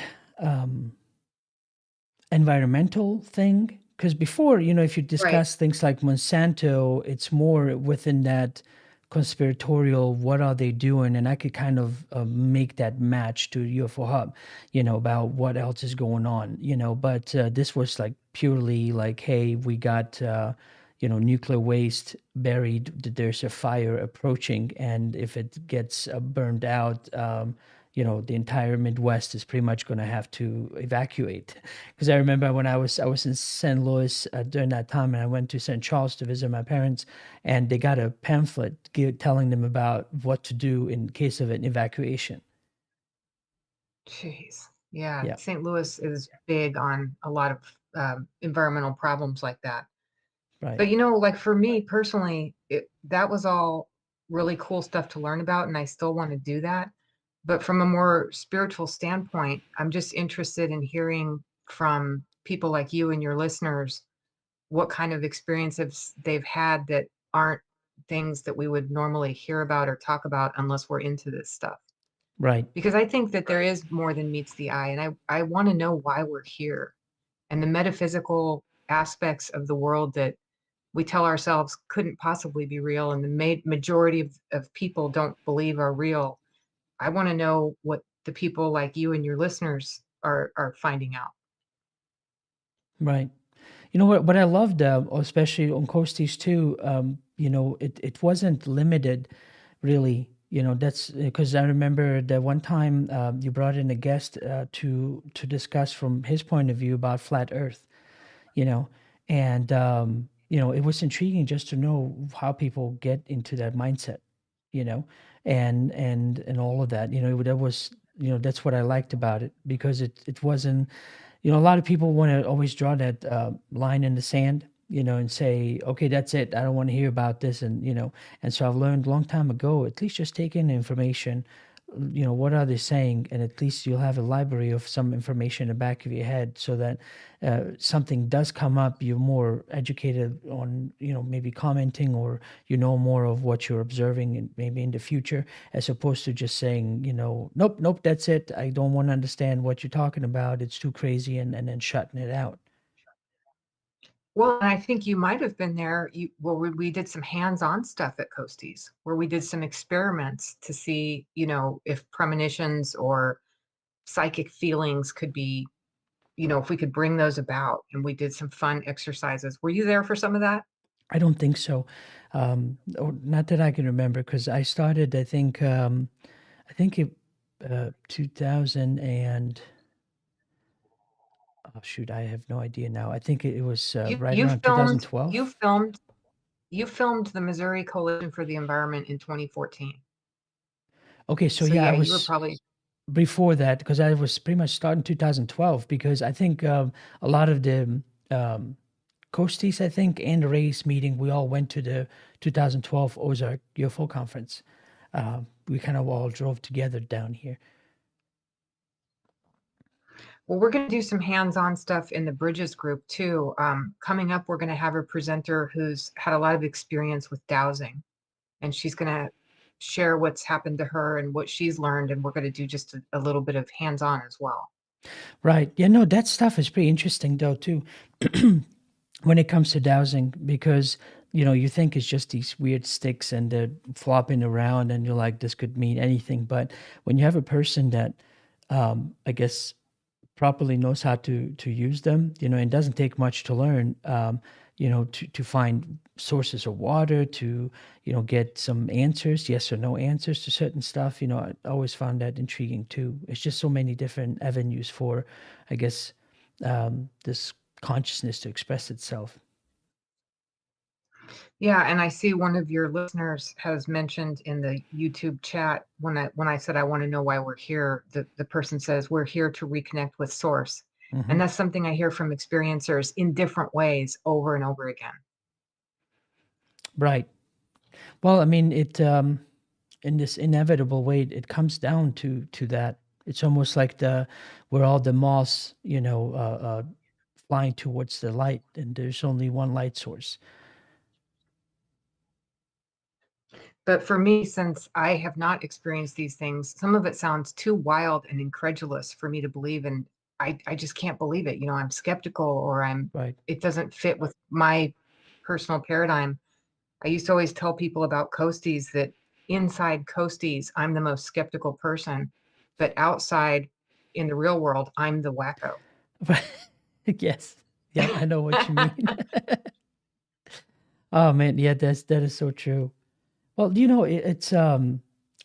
environmental thing. Because before, if you discuss things like Monsanto, it's more within that conspiratorial, what are they doing? And I could kind of make that match to UFO Hub, about what else is going on, but this was like purely like, hey, we got, nuclear waste buried, there's a fire approaching, and if it gets burned out, the entire Midwest is pretty much going to have to evacuate. Because I remember when I was in St. Louis during that time, and I went to St. Charles to visit my parents, and they got a pamphlet telling them about what to do in case of an evacuation. Jeez. Yeah. St. Louis is big on a lot of environmental problems like that. Right. But, like for me personally, that was all really cool stuff to learn about, and I still want to do that. But from a more spiritual standpoint, I'm just interested in hearing from people like you and your listeners what kind of experiences they've had that aren't things that we would normally hear about or talk about unless we're into this stuff. Right. Because I think that there is more than meets the eye, and I want to know why we're here and the metaphysical aspects of the world that we tell ourselves couldn't possibly be real, and the majority of people don't believe are real. I want to know what the people like you and your listeners are finding out. Right. You know what I loved, especially on Coasties too, it wasn't limited really. That's because I remember that one time you brought in a guest to discuss from his point of view about flat Earth, you know, and it was intriguing just to know how people get into that mindset, you know, and all of that. That was that's what I liked about it because it wasn't. A lot of people want to always draw that line in the sand, and say, okay, that's it. I don't want to hear about this. And so I've learned a long time ago, at least just take in information, what are they saying? And at least you'll have a library of some information in the back of your head so that something does come up, you're more educated on, maybe commenting or, more of what you're observing and maybe in the future, as opposed to just saying, nope, that's it. I don't want to understand what you're talking about. It's too crazy and then shutting it out. Well, I think you might have been there where we did some hands-on stuff at Coasties, where we did some experiments to see, if premonitions or psychic feelings could be, if we could bring those about. And we did some fun exercises. Were you there for some of that? I don't think so. Or not that I can remember, because I started, I think it 2000 and oh shoot, I have no idea now. I think it was right You around filmed 2012. you filmed the Missouri Coalition for the Environment in 2014. Okay, so So yeah, I yeah, you were was probably before that because I was pretty much starting 2012 because I think a lot of the Coasties, I think, and the Race meeting, we all went to the 2012 Ozark UFO conference. We kind of all drove together down here. Well, we're going to do some hands-on stuff in the Bridges group too. Coming up, we're going to have a presenter who's had a lot of experience with dowsing, and she's going to share what's happened to her and what she's learned, and we're going to do just a little bit of hands-on as well. Right. Yeah, no, that stuff is pretty interesting though too. When it comes to dowsing, because you think it's just these weird sticks and they're flopping around and you're like, this could mean anything. But when you have a person that I guess properly knows how to use them, it doesn't take much to learn, to find sources of water, to, get some answers, yes or no answers to certain stuff. I always found that intriguing too. It's just so many different avenues for, I guess, this consciousness to express itself. Yeah, and I see one of your listeners has mentioned in the YouTube chat when I said I want to know why we're here, the person says we're here to reconnect with source. Mm-hmm. And that's something I hear from experiencers in different ways over and over again. Right. Well, I mean, it in this inevitable way, it comes down to that. It's almost like we're all the moths, flying towards the light, and there's only one light source. But for me, since I have not experienced these things, some of it sounds too wild and incredulous for me to believe, and I just can't believe it. I'm skeptical, or Right. it doesn't fit with my personal paradigm. I used to always tell people about Coasties that inside Coasties, I'm the most skeptical person, but outside in the real world, I'm the wacko. Yes. Yeah, I know what you mean. Oh man, yeah, that is so true. Well, it's I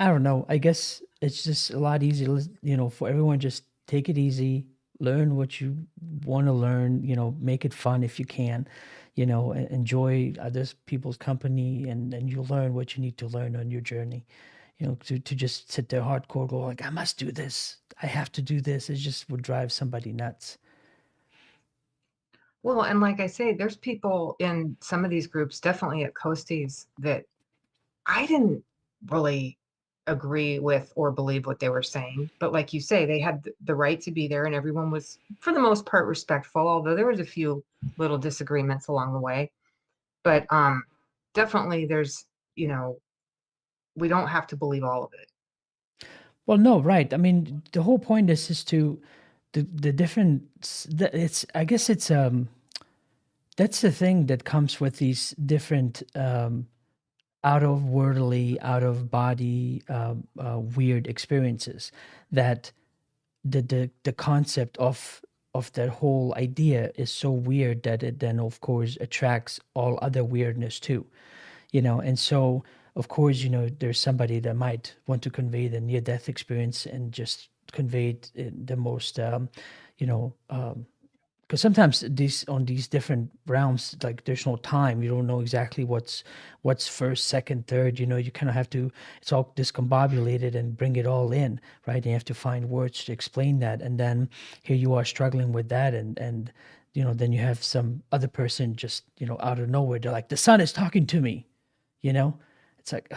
don't know. I guess it's just a lot easier, for everyone. Just take it easy, learn what you want to learn. Make it fun if you can. Enjoy other people's company, and you'll learn what you need to learn on your journey. To just sit there hardcore, go like, I must do this. I have to do this. It just would drive somebody nuts. Well, and like I say, there's people in some of these groups, definitely at Coasties, that I didn't really agree with or believe what they were saying. But like you say, they had the right to be there, and everyone was, for the most part, respectful, although there was a few little disagreements along the way. But definitely there's, we don't have to believe all of it. Well, no, right. I mean, the whole point is to the different. It's I guess it's that's the thing that comes with these different out of worldly, out of body, weird experiences. That the concept of that whole idea is so weird that it then of course attracts all other weirdness too, and so of course there's somebody that might want to convey the near death experience and just convey it in the most you know because sometimes these different realms, like there's no time, you don't know exactly what's first, second, third, you kind of have to, it's all discombobulated and bring it all in, right? And you have to find words to explain that, and then here you are struggling with that, and then you have some other person just out of nowhere, they're like, the sun is talking to me, it's like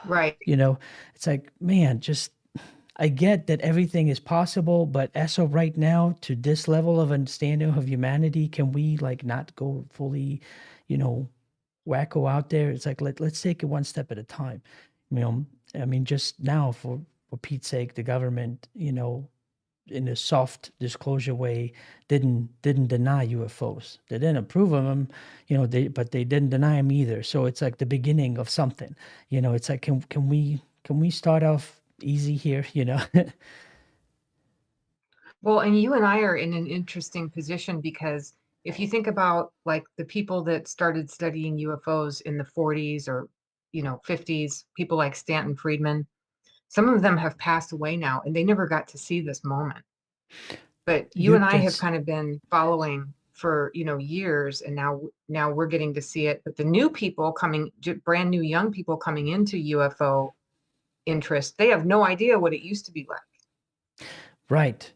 Right. it's like, man, just, I get that everything is possible, but as of right now, to this level of understanding of humanity, can we like not go fully, wacko out there? It's like let's take it one step at a time. I mean, just now, for Pete's sake, the government, in a soft disclosure way, didn't deny UFOs. They didn't approve of them, but they didn't deny them either. So it's like the beginning of something. It's like can we start off easy here? Well, and you and I are in an interesting position because if you think about like the people that started studying UFOs in the 40s or 50s, people like Stanton Friedman, some of them have passed away now and they never got to see this moment. But you and I have kind of been following for years, and now we're getting to see it. But the new people coming, brand new young people coming into UFO interest, they have no idea what it used to be like. Right.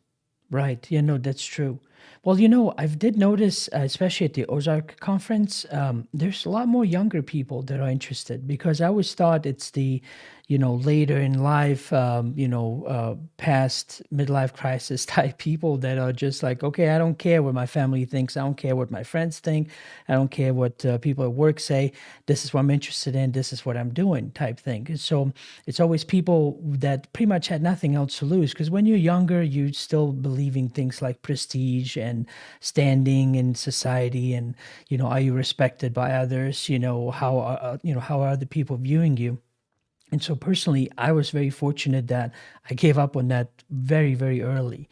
That's true. Well, I did notice, especially at the Ozark conference, there's a lot more younger people that are interested, because I always thought it's the, later in life, past midlife crisis type people that are just like, okay, I don't care what my family thinks. I don't care what my friends think. I don't care what people at work say. This is what I'm interested in. This is what I'm doing type thing. And so it's always people that pretty much had nothing else to lose, because when you're younger, you're still believing things like prestige and standing in society, and are you respected by others? How are other people viewing you? And so personally, I was very fortunate that I gave up on that very, very early,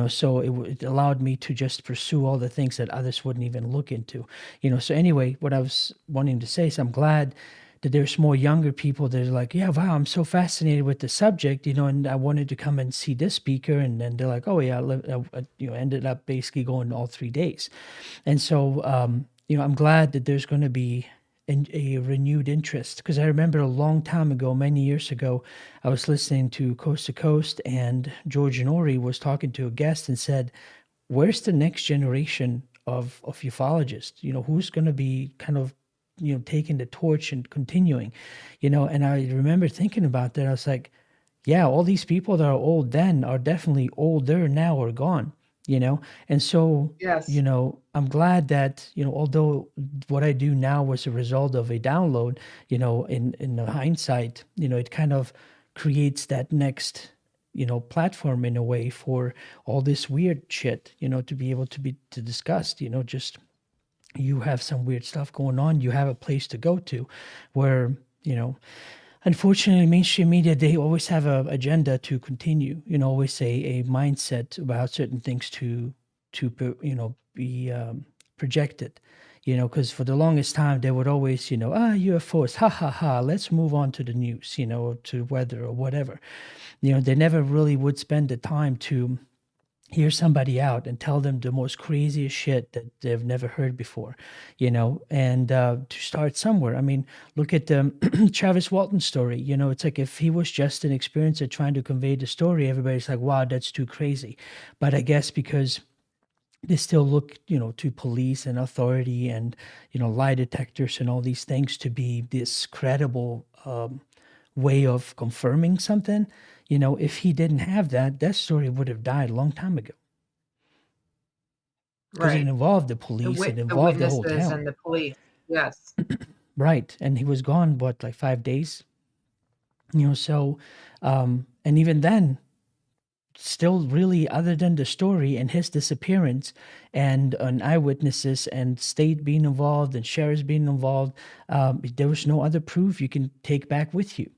so it allowed me to just pursue all the things that others wouldn't even look into, So anyway, what I was wanting to say is I'm glad that there's more younger people that are like, yeah, wow, I'm so fascinated with the subject, and I wanted to come and see this speaker. And then they're like, oh yeah, ended up basically going all 3 days. And so, I'm glad that there's going to be a renewed interest, because I remember a long time ago, many years ago, I was listening to Coast to Coast, and George Nori was talking to a guest and said, where's the next generation of ufologists? Who's going to be kind of taking the torch and continuing, and I remember thinking about that. I was like, yeah, all these people that are old then are definitely older now or gone, and so, Yes. I'm glad that, although what I do now was a result of a download, in the hindsight, it kind of creates that next, platform in a way for all this weird shit, to be able to be to discussed, just you have some weird stuff going on, you have a place to go to where, unfortunately, mainstream media, they always have a agenda to continue, always say a mindset about certain things to be projected, because for the longest time, they would always, UFOs, ha, ha, ha, let's move on to the news, to weather or whatever. They never really would spend the time to hear somebody out and tell them the most craziest shit that they've never heard before, and to start somewhere. I mean, look at the Travis Walton story. It's like if he was just an experiencer trying to convey the story, everybody's like, wow, that's too crazy. But I guess because they still look, to police and authority and, lie detectors and all these things to be this credible way of confirming something, if he didn't have that, that story would have died a long time ago. Because it Right. involved the police, it The involved the whole witnesses town. and the police. Yes. Right. And he was gone, what, like 5 days? So, and even then, still really, other than the story and his disappearance and eyewitnesses and state being involved and sheriffs being involved, there was no other proof you can take back with you,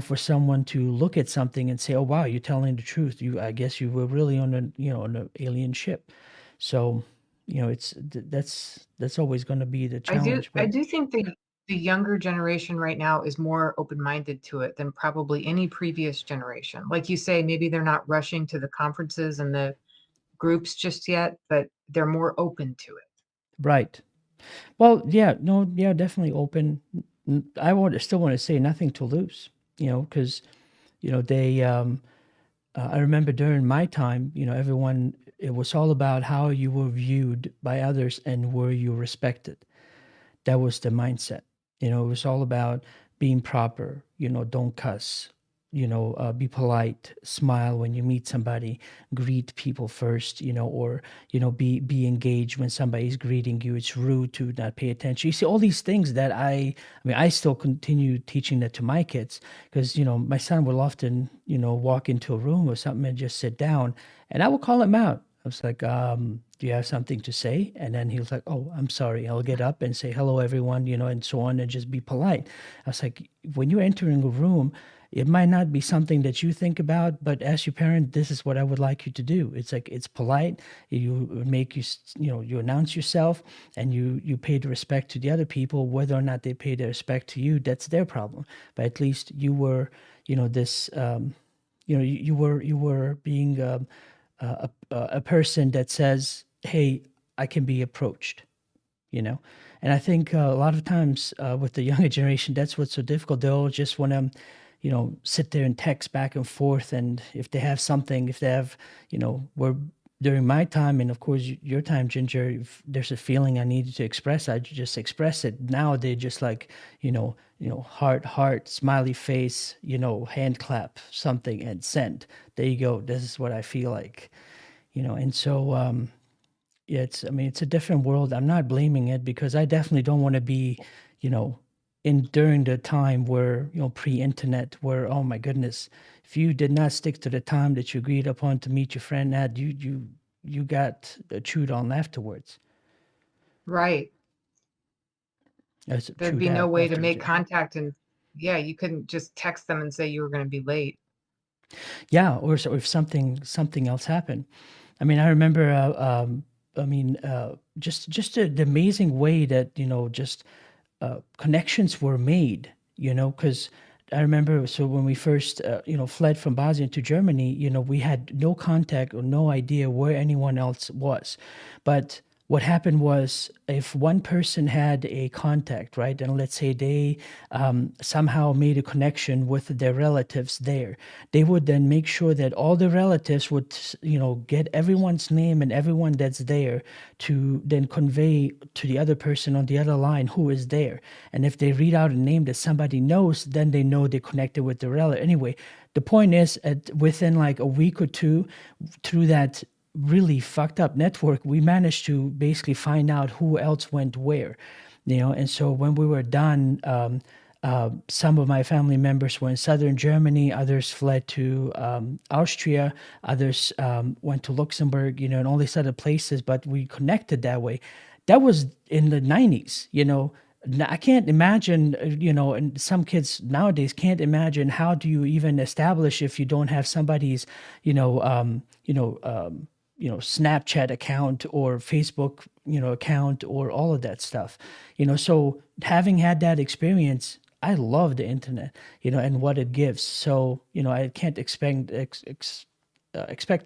for someone to look at something and say, oh, wow, you're telling the truth. I guess you were really on on an alien ship. So, that's always going to be the challenge. I But do think the younger generation right now is more open-minded to it than probably any previous generation. Like you say, maybe they're not rushing to the conferences and the groups just yet, but they're more open to it. right. Well, yeah, no, yeah, definitely open. Still want to say nothing to lose, because they. I remember during my time, everyone. It was all about how you were viewed by others and were you respected. That was the mindset. It was all about being proper. Don't cuss. Be polite. Smile when you meet somebody. Greet people first. Or be engaged when somebody's greeting you. It's rude to not pay attention. You see all these things that I mean, I still continue teaching that to my kids because my son will often walk into a room or something and just sit down, and I will call him out. I was like, do you have something to say? And then he was like, oh, I'm sorry. I'll get up and say, hello, everyone, and so on, and just be polite. I was like, when you're entering a room, it might not be something that you think about, but as your parent, this is what I would like you to do. It's like, it's polite. You you announce yourself and you pay the respect to the other people, whether or not they pay the respect to you, that's their problem. But at least you were, this, you were being, a person that says, hey, I can be approached, and I think a lot of times with the younger generation, that's what's so difficult. They'll just want to sit there and text back and forth, and if they have something, if they have where during my time, and of course your time, Ginger, if there's a feeling I needed to express, I just express it. Now they just like heart, smiley face, hand clap something and send. There you go, this is what I feel like. And so yeah, it's a different world. I'm not blaming it because I definitely don't want to be in during the time where pre-internet, where, oh my goodness, if you did not stick to the time that you agreed upon to meet your friend at, you got chewed on afterwards. Right. There'd be no way to make contact, and yeah, you couldn't just text them and say you were going to be late. Yeah, or so if something else happened. I mean, I remember just the amazing way that just connections were made, because I remember, so when we first fled from Bosnia to Germany, we had no contact or no idea where anyone else was. But what happened was, if one person had a contact, right, and let's say they somehow made a connection with their relatives there, they would then make sure that all the relatives would, get everyone's name and everyone that's there to then convey to the other person on the other line who is there. And if they read out a name that somebody knows, then they know they connected with the relative. Anyway, the point is, within like a week or two, through that really fucked up network, we managed to basically find out who else went where, and so when we were done, some of my family members were in southern Germany, others fled to Austria, others went to Luxembourg, and all these other places, but we connected that way. That was in the 90s. I can't imagine, and some kids nowadays can't imagine, how do you even establish if you don't have somebody's, Snapchat account or Facebook, account, or all of that stuff. So having had that experience, I love the internet, and what it gives. So, I can't expect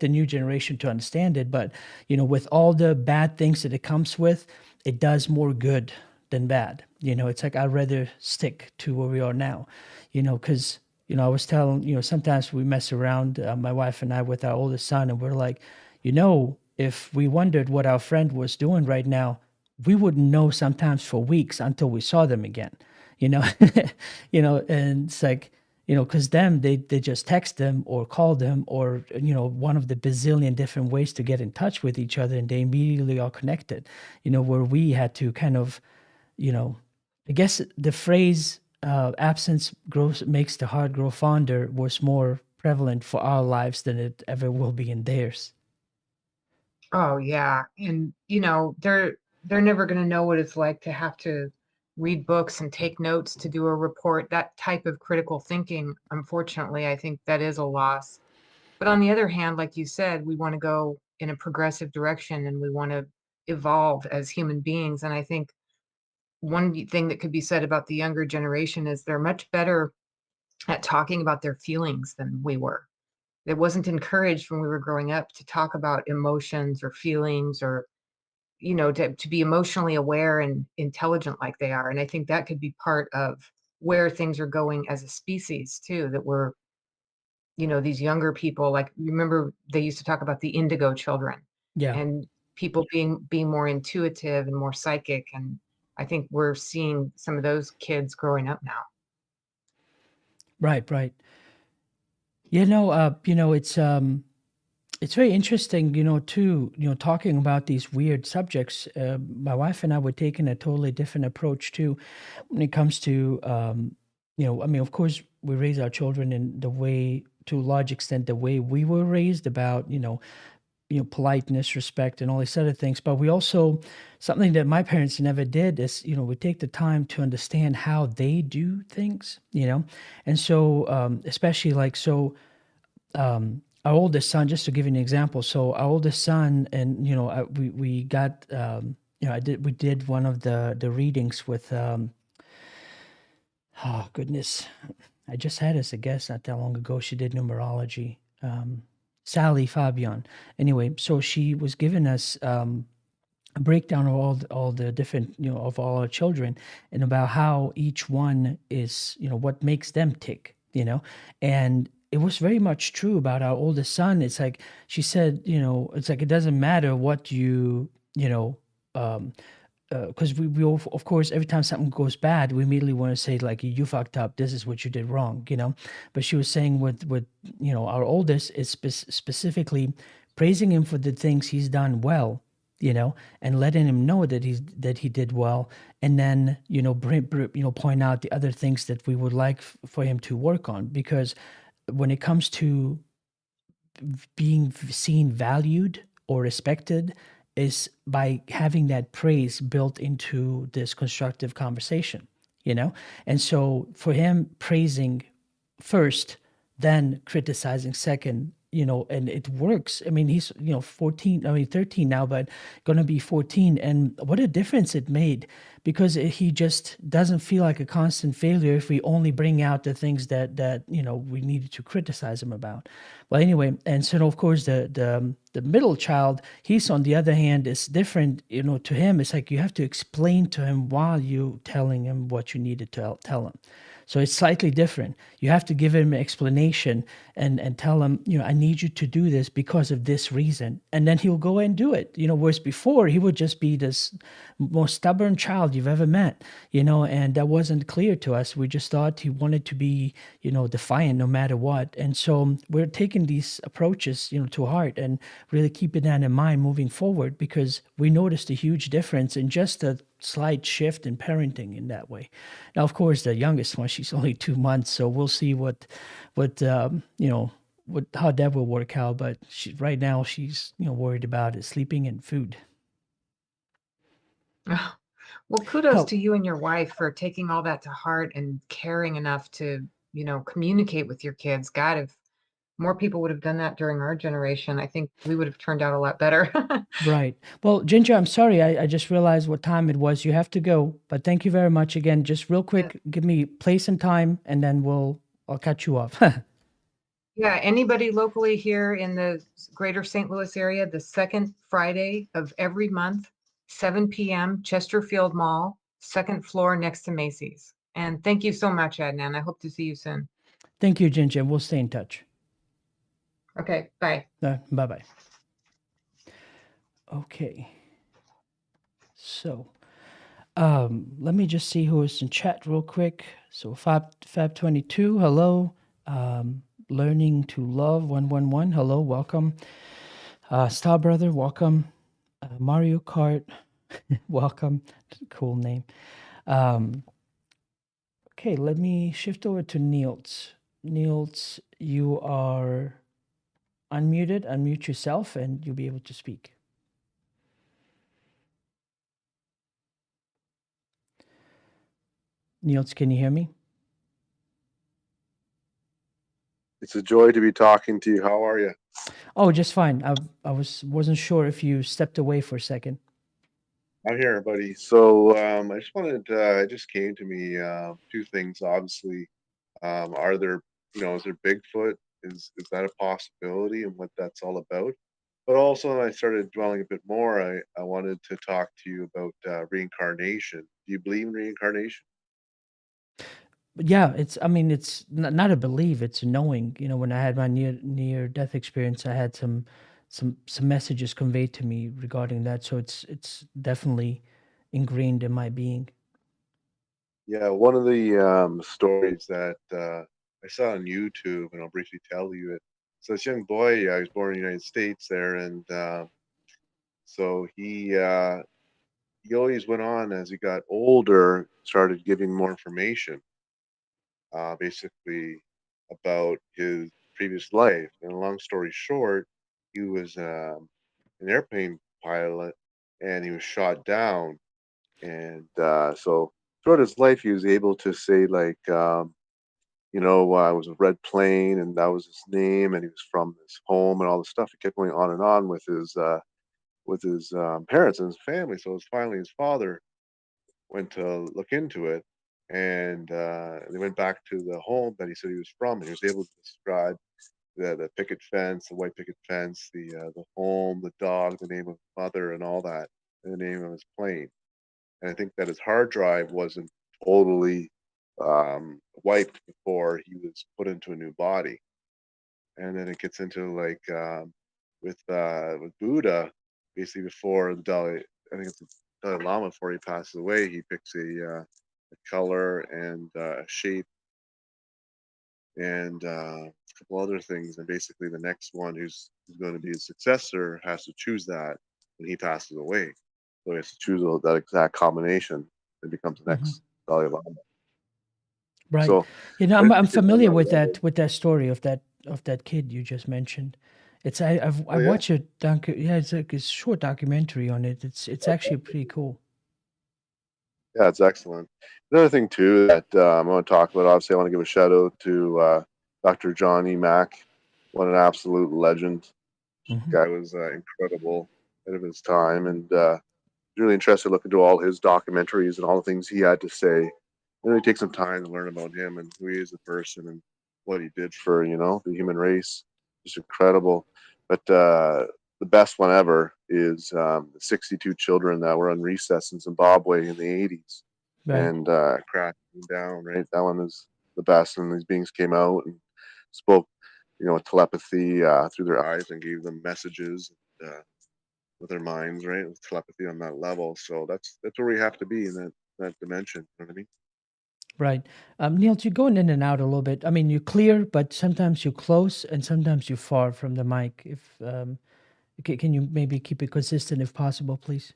the new generation to understand it, but, with all the bad things that it comes with, it does more good than bad. It's like, I'd rather stick to where we are now, because, I was telling, sometimes we mess around, my wife and I, with our oldest son, and we're like, if we wondered what our friend was doing right now, we wouldn't know sometimes for weeks until we saw them again, and it's like, because they just text them or call them or, one of the bazillion different ways to get in touch with each other, and they immediately are connected, where we had to kind of, I guess the phrase absence grows makes the heart grow fonder was more prevalent for our lives than it ever will be in theirs. Oh yeah. And they're never going to know what it's like to have to read books and take notes to do a report. That type of critical thinking, unfortunately, I think that is a loss. But on the other hand, like you said, we want to go in a progressive direction and we want to evolve as human beings. And I think one thing that could be said about the younger generation is they're much better at talking about their feelings than we were. It wasn't encouraged when we were growing up to talk about emotions or feelings or, to be emotionally aware and intelligent like they are. And I think that could be part of where things are going as a species too, that we're, these younger people, like remember they used to talk about the indigo children Yeah. and people being more intuitive and more psychic. And I think we're seeing some of those kids growing up now. Right, right. It's very interesting, too, talking about these weird subjects. My wife and I were taking a totally different approach too when it comes to, I mean, of course, we raise our children in the way, to a large extent, the way we were raised about, politeness, respect, and all these other things. But we also, something that my parents never did is, we take the time to understand how they do things, and so, especially like so. Our oldest son, just to give you an example, so our oldest son, and we got, we did one of the readings with, oh goodness, I just had as a guest not that long ago. She did numerology, Sally Fabian. Anyway, so she was giving us a breakdown of all the different, of all our children, and about how each one is, what makes them tick, and it was very much true about our oldest son. It's like she said, it's like it doesn't matter what because we of course, every time something goes bad, we immediately want to say like, you fucked up. This is what you did wrong, But she was saying with our oldest is specifically praising him for the things he's done well, and letting him know that he did well, and then point out the other things that we would like for him to work on, because when it comes to being seen valued or respected is by having that praise built into this constructive conversation, and so for him, praising first, then criticizing second, and it works. I mean, he's 14, 13 now, but gonna be 14, and what a difference it made, because he just doesn't feel like a constant failure if we only bring out the things that we needed to criticize him about. Well, anyway, and so of course the middle child, he's on the other hand is different. To him, it's like you have to explain to him while you telling him what you need to tell him. So it's slightly different. You have to give him an explanation and tell him, I need you to do this because of this reason. And then he'll go and do it. Whereas before he would just be this most stubborn child you've ever met, and that wasn't clear to us. We just thought he wanted to be, defiant no matter what. And so we're taking these approaches, to heart and really keeping that in mind moving forward, because we noticed a huge difference in just a slight shift in parenting in that way. Now, of course, the youngest one, she's only 2 months, so we'll see what how that will work out. But right now, she's worried about is sleeping and food. Well, kudos to you and your wife for taking all that to heart and caring enough to, communicate with your kids. God, if more people would have done that during our generation, I think we would have turned out a lot better. Right. Well, Ginger, I'm sorry. I just realized what time it was. You have to go, but thank you very much again. Just real quick, give me place and time, and then I'll cut you off. Yeah, anybody locally here in the greater St. Louis area, the second Friday of every month, 7 p.m., Chesterfield Mall, second floor next to Macy's. And thank you so much, Adnan. I hope to see you soon. Thank you, Ginger. We'll stay in touch. Okay, bye. Bye-bye. Okay. So, let me just see who is in chat real quick. So Fab22, hello. Learning to Love 111. Hello, welcome. Star Brother, welcome. Mario Kart, welcome. Cool name. Um, okay, let me shift over to Niels. Niels, you are unmuted. Unmute yourself and you'll be able to speak. Niels, can you hear me? It's a joy to be talking to you. How are you? Oh, just fine. I wasn't sure if you stepped away for a second. I'm here, buddy. So I just wanted, it just came to me, two things. Obviously, are there, is there Bigfoot? Is that a possibility and what that's all about? But also, I started dwelling a bit more. I wanted to talk to you about reincarnation. Do you believe in reincarnation? But yeah, I mean, it's not a belief, it's a knowing. When I had my near death experience, I had some messages conveyed to me regarding that. So it's definitely ingrained in my being. Yeah, one of the stories that I saw on YouTube, and I'll briefly tell you it. So this young boy, he was born in the United States there, and so he always went on as he got older, started giving more information, basically about his previous life. And long story short, he was an airplane pilot, and he was shot down. And so throughout his life, he was able to say like, it was a red plane, and that was his name, and he was from this home, and all this stuff. He kept going on and on with his parents and his family. So it was finally his father went to look into it, and they went back to the home that he said he was from, and he was able to describe the picket fence, the white picket fence, the home, the dog, the name of his mother, and all that, and the name of his plane. And I think that his hard drive wasn't totally wiped before he was put into a new body. And then it gets into like with Buddha, basically before the Dalai, I think it's the Dalai Lama before he passes away, he picks a color and a shape and a couple other things, and basically the next one who's going to be his successor has to choose that when he passes away. So he has to choose that exact combination and becomes the Hmm. next Dalai Lama. Right. So I I'm think it's on familiar that level. with that story of that kid you just mentioned. I Oh yeah. watched yeah, it's like a short documentary on it. It's actually pretty cool. Yeah, it's excellent. Another thing too that I want to talk about, obviously, I want to give a shout out to Dr. John E. Mack. What an absolute legend! Hmm. Guy was incredible, ahead of his time, and really interested to look into all his documentaries and all the things he had to say. Really take some time to learn about him and who he is as a person and what he did for the human race. Just incredible. But the best one ever is the 62 children that were on recess in Zimbabwe in the 80s Right. and crashing down. Right, that one is the best. And these beings came out and spoke, with telepathy through their eyes and gave them messages. With their minds, right? With telepathy on that level. So that's where we have to be in that dimension. You know what I mean? Right. Niels, you're going in and out a little bit. I mean, you're clear, but sometimes you're close and sometimes you're far from the mic. If can you maybe keep it consistent if possible, please?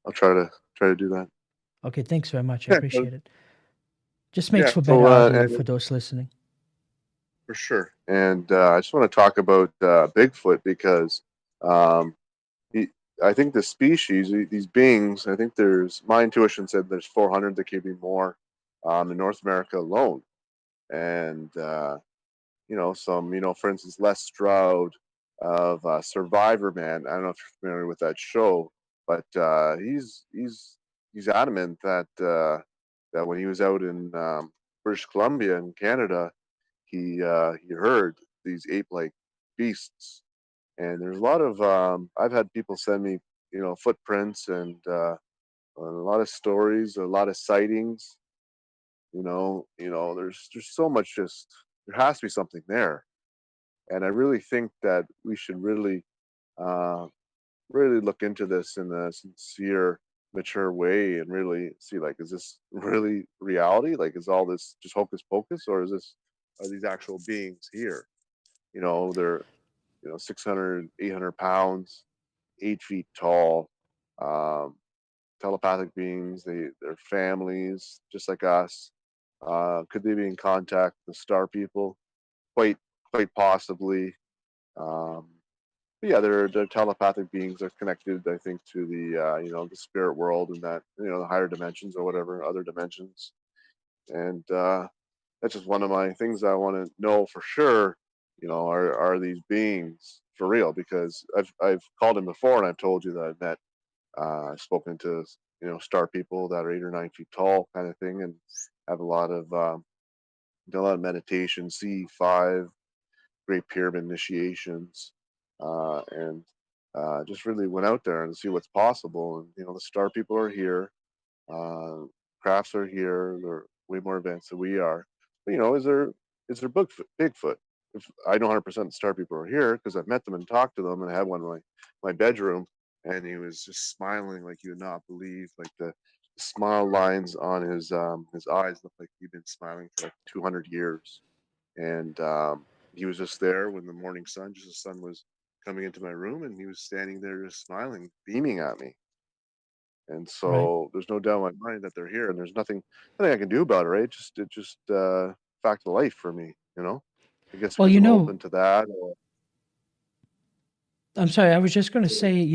I'll try to do that. Okay, thanks very much. I Yeah, appreciate it. Just makes yeah. for better So audio and for those listening. for sure. And I just want to talk about Bigfoot because um, he, I think the species, these beings, I think my intuition said there's 400. There could be more in North America alone. And some, for instance, Les Stroud of Survivor Man. I don't know if you're familiar with that show, but he's adamant that when he was out in British Columbia in Canada, he heard these ape-like beasts. And there's a lot of I've had people send me footprints and a lot of stories, a lot of sightings. There's so much. Just there has to be something there. And I really think that we should uh, really look into this in a sincere, mature way and really see, like, is this really reality? Like, is all this just hocus pocus, or is this are these actual beings here. They're 600, 800 pounds, 8 feet tall, um, telepathic beings. They're families just like us. Could they be in contact with star people? Quite quite possibly. Um, but yeah, they're telepathic beings. They're connected, I think, to the spirit world and that the higher dimensions or whatever other dimensions. And that's just one of my things I want to know for sure. Are these beings for real? Because I've called him before and I've told you that I've met, I've spoken to star people that are 8 or 9 feet tall, kind of thing, and have done a lot of meditation, C5, Great Pyramid initiations, and just really went out there and see what's possible. And the star people are here, crafts are here. They're way more advanced than we are. But is there Bigfoot? If I know 100% star people are here because I've met them and talked to them, and I had one in my bedroom, and he was just smiling like you would not believe. Like the smile lines on his eyes looked like he'd been smiling for like 200 years, and he was just there when the morning sun, just the sun was coming into my room, and he was standing there just smiling, beaming at me. And Right. so there's no doubt in my mind that they're here, and there's nothing I can do about it, right? It just fact of life for me, I guess Well, because I'm open to that. Or I'm sorry. I was just going to say,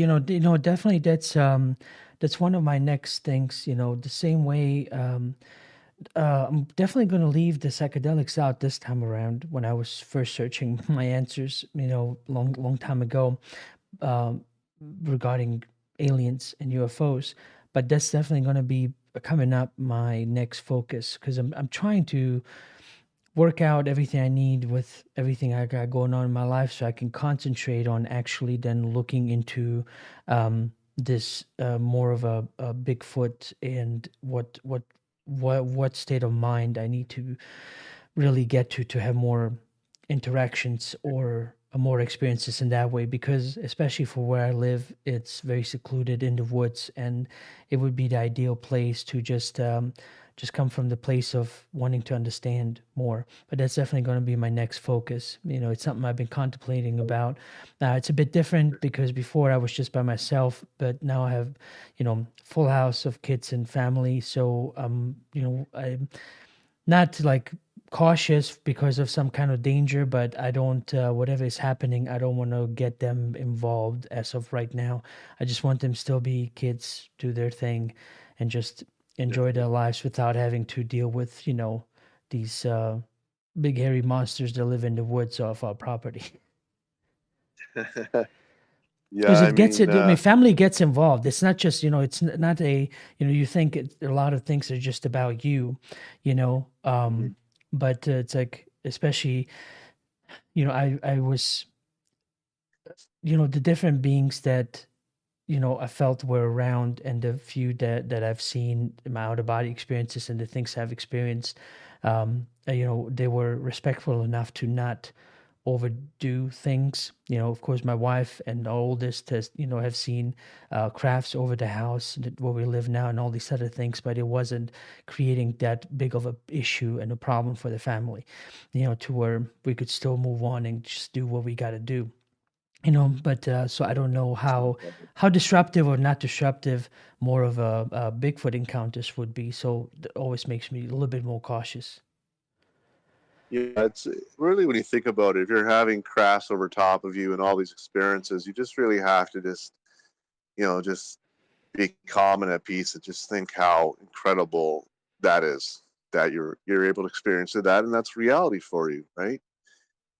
definitely that's one of my next things. The same way. I'm definitely going to leave the psychedelics out this time around. When I was first searching my answers, long time ago, um, regarding aliens and UFOs, but that's definitely going to be coming up my next focus because I'm trying to work out everything I need with everything I got going on in my life so I can concentrate on actually then looking into this more of a Bigfoot and what state of mind I need to really get to have more interactions or more experiences in that way because especially for where I live it's very secluded in the woods and it would be the ideal place to just come from the place of wanting to understand more. But that's definitely going to be my next focus. It's something I've been contemplating about. It's a bit different because before I was just by myself, but now I have full house of kids and family, so I'm not like cautious because of some kind of danger, but I don't whatever is happening, I don't want to get them involved as of right now. I just want them still be kids, do their thing, and just enjoy their lives without having to deal with these big hairy monsters that live in the woods off our property. yeah, Because I it gets mean, it. I mean, family gets involved. It's not just it's not a you think a lot of things are just about you, you know. mhm. But it's like especially I was the different beings that I felt were around, and the few that I've seen in my out of body experiences and the things I've experienced, they were respectful enough to not overdo things. Of course, my wife and our oldest has, have seen crafts over the house where we live now and all these other things, but it wasn't creating that big of a issue and a problem for the family, to where we could still move on and just do what we got to do. But so I don't know how disruptive or not disruptive more of a Bigfoot encounters would be. So that always makes me a little bit more cautious. Yeah, it's really when you think about it, if you're having crafts over top of you and all these experiences, you just really have to just be calm and at peace and just think how incredible that is that you're able to experience that, and that's reality for you, right?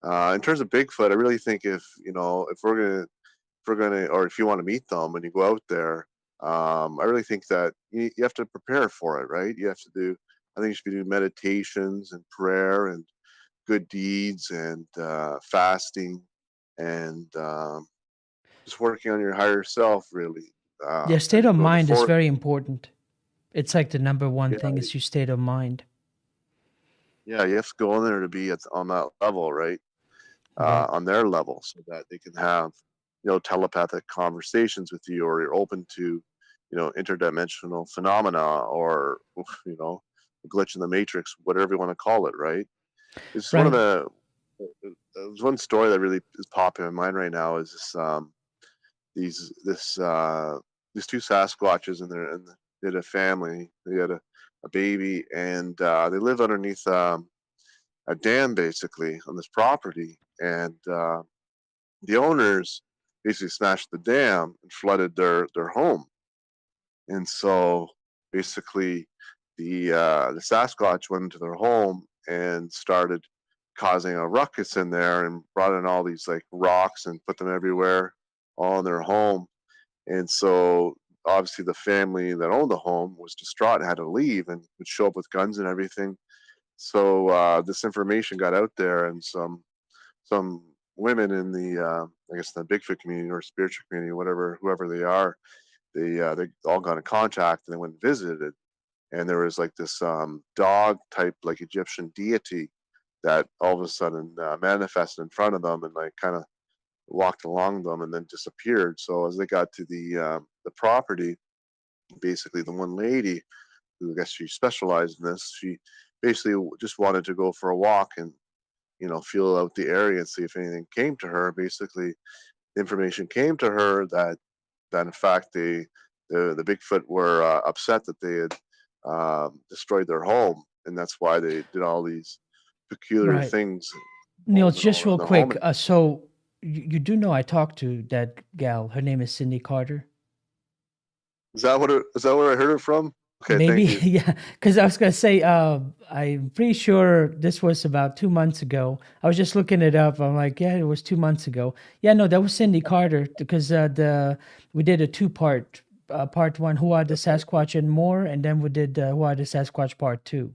In terms of Bigfoot, I really think if we're gonna or if you want to meet them when you go out there, I really think that you have to prepare for it, right? You have to do. I think you should be doing meditations and prayer and good deeds and fasting and just working on your higher self, really. Their state And of mind is before, very important. It's like the number one yeah, thing is your state of mind. yeah, you have to go in there to be on that level, right? Right. On their level, so that they can have telepathic conversations with you, or you're open to interdimensional phenomena, or a glitch in the matrix, whatever you want to call it, right? It's one of Right. the there's one story that really is popping in my mind right now is these this these two Sasquatches and they had a family. They had a baby, and they live underneath a dam basically on this property, and the owners basically smashed the dam and flooded their home, and so basically the Sasquatch went into their home and started causing a ruckus in there and brought in all these like rocks and put them everywhere, all in their home. And so obviously the family that owned the home was distraught and had to leave and would show up with guns and everything. So this information got out there, and some women in the I guess the Bigfoot community or spiritual community, whatever, whoever they are, they all got in contact and they went and visited. And there was like this dog type like Egyptian deity that all of a sudden manifested in front of them and like kind of walked along them and then disappeared. So as they got to the property, basically the one lady who I guess she specialized in this, she basically just wanted to go for a walk and feel out the area and see if anything came to her. Basically, information came to her that in fact the Bigfoot were upset that they had destroyed their home, and that's why they did all these peculiar Right. things Neil, all just real around the home. quick. So you do know I talked to that gal. Her name is Cindy Carter. Is that where I heard it from? Okay, Maybe, thank you. yeah. Because I was gonna say, I'm pretty sure this was about 2 months ago. I was just looking it up. I'm like, yeah, it was 2 months ago. Yeah, no, that was Cindy Carter because we did a two-part, part one, Who Are the Sasquatch and More, and then we did Who Are the Sasquatch Part Two.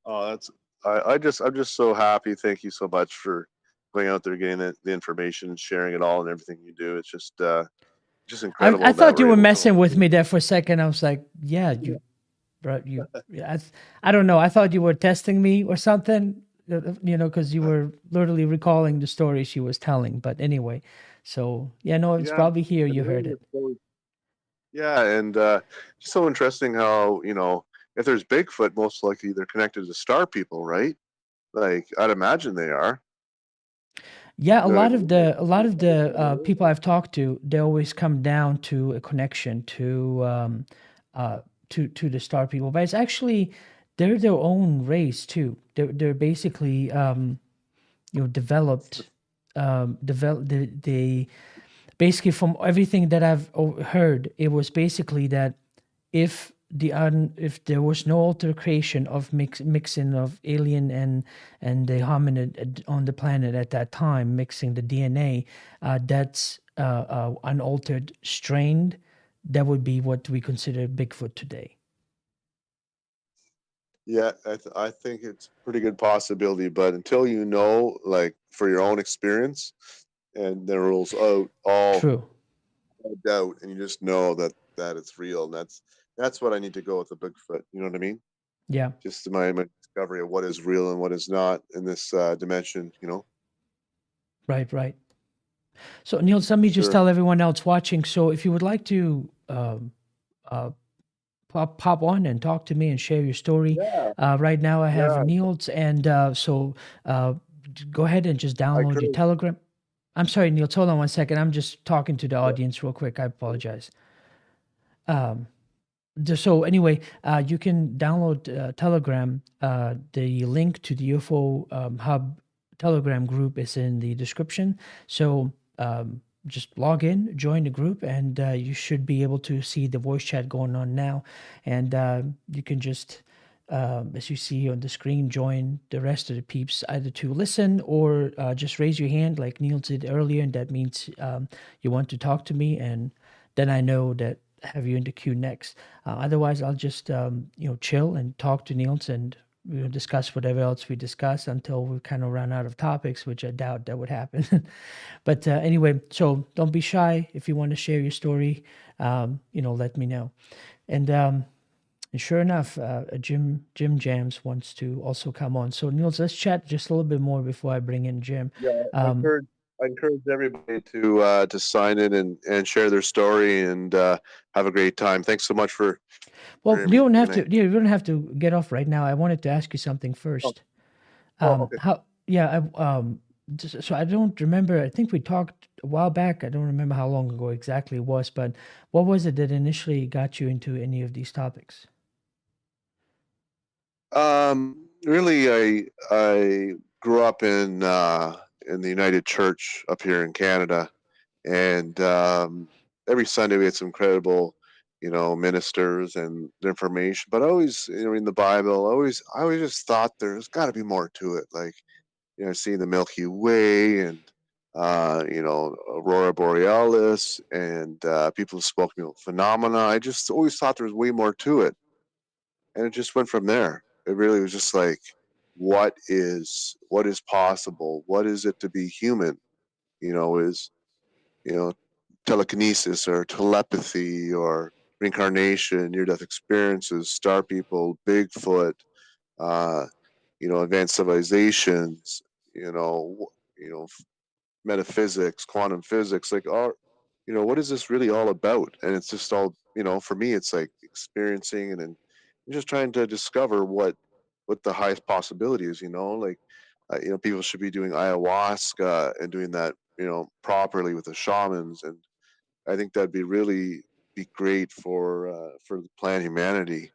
Oh, I'm just so happy. Thank you so much for going out there, getting the information, sharing it all, and everything you do. It's just incredible. I that thought you we're were able messing to. with me there for a second. I was like, yeah, bro, yeah, I don't know. I thought you were testing me or something, because you were literally recalling the story she was telling. But anyway, so yeah, no, it's Yeah, probably here and you really heard it. it's always- yeah, and just so interesting how if there's Bigfoot, most likely they're connected to star people, right? Like I'd imagine they are. Yeah, You know what I mean? a lot of the people I've talked to, they always come down to a connection to the star people, but it's actually they're their own race too. They're basically developed they basically from everything that I've heard, it was basically that if if there was no altercation of mixing of alien and the hominid on the planet at that time, mixing the DNA, that's unaltered strain, that would be what we consider Bigfoot today. Yeah, I think it's a pretty good possibility, but until like for your own experience, and the rules out all True. doubt, and you just know that it's real, and that's what I need to go with the Bigfoot. You know what I mean? Yeah. Just my discovery of what is real and what is not in this dimension. Right. So Neil, let me just Sure. tell everyone else watching. So if you would like to uh, pop on and talk to me and share your story, Yeah. right now I have Yeah. Neil's, and so go ahead and just download your could. Telegram. I'm sorry, Neil. Hold on one second. I'm just talking to the audience real quick. I apologize. So anyway, you can download Telegram. The link to the UFO Hub Telegram group is in the description. So just log in, join the group, and you should be able to see the voice chat going on now. And you can just, as you see on the screen, join the rest of the peeps either to listen or just raise your hand like Neil did earlier. And that means you want to talk to me, and then I know that have you in the queue next. Otherwise, I'll just chill and talk to Niels, and we'll discuss whatever else we discuss until we kind of run out of topics, which I doubt that would happen. But anyway, so don't be shy. If you want to share your story, let me know. And sure enough, Jim Jams wants to also come on. So Niels, let's chat just a little bit more before I bring in Jim. Yeah, I encourage everybody to sign in and share their story and have a great time. Thanks so much for. Well, you don't have to. You don't have to get off right now. I wanted to ask you something first. Okay. How? Yeah. So I don't remember. I think we talked a while back. I don't remember how long ago exactly it was, but what was it that initially got you into any of these topics? Really, I grew up in the United Church up here in Canada, and every Sunday we had some incredible, ministers and information. But I always, in the Bible, I always just thought there's got to be more to it. Like, seeing the Milky Way and Aurora Borealis and people spoke phenomena. I just always thought there was way more to it, and it just went from there. It really was just like, what is possible? What is it to be human? Is you know telekinesis or telepathy or reincarnation, near-death experiences, star people, Bigfoot, uh, advanced civilizations, you know, metaphysics, quantum physics, like all, what is this really all about? And it's just all, for me, it's like experiencing and just trying to discover what the highest possibility is, like, people should be doing ayahuasca and doing that, properly with the shamans. And I think that'd be great for the planet humanity.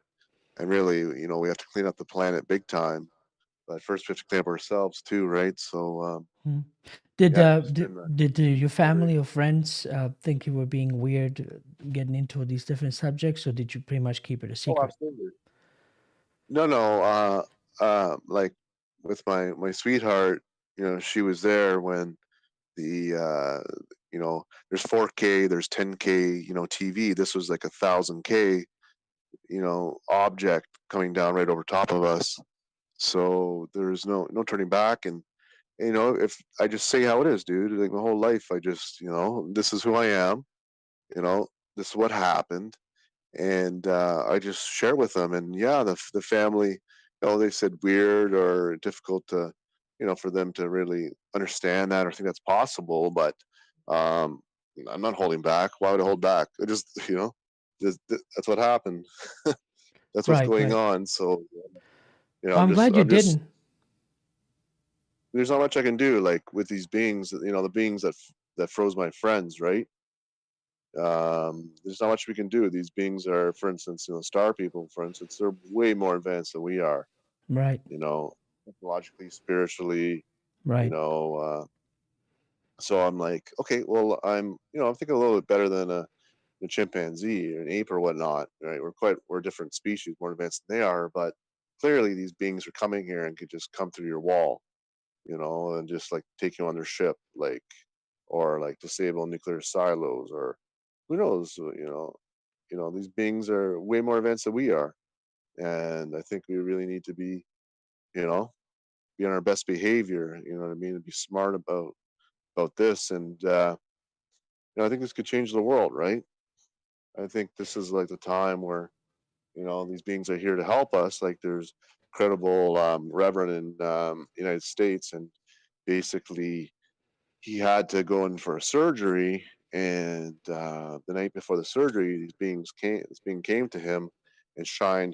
And really, we have to clean up the planet big time. But first, we have to clean up ourselves too, right? So, Hmm. Did yeah, it's been your very. family or friends think you were being weird, getting into these different subjects, or did you pretty much keep it a Oh, secret? absolutely. No, no. Like with my sweetheart, she was there when the there's 4K, there's 10K, TV. This was like 1,000K, object coming down right over top of us. So there's no turning back. And if I just say how it is, dude, like my whole life, I just, this is who I am. You know, this is what happened, and I just share with them. And yeah, the family, they said weird or difficult to, for them to really understand that or think that's possible. But um, I'm not holding back. Why would I hold back? I just, that's what happened. That's what's Right, going right. on. So, Well, I'm glad you I'm just. didn't. There's not much I can do, like with these beings. The beings that froze my friends, right? There's not much we can do. These beings are, for instance, star people, for instance, they're way more advanced than we are, Right, psychologically, spiritually, you right, know. So I'm like, okay, well, I'm thinking a little bit better than a chimpanzee or an ape or whatnot, right? We're a different species, more advanced than they are, but clearly these beings are coming here and could just come through your wall, and just like take you on their ship, like, or like disable nuclear silos, or who knows, these beings are way more advanced than we are. And I think we really need to you know, be on our best behavior, you know what I mean, and be smart about this. And I think this could change the world, right? I think this is like the time where, these beings are here to help us. Like there's credible reverend in United States, and basically he had to go in for a surgery, and the night before the surgery, this being came to him and shined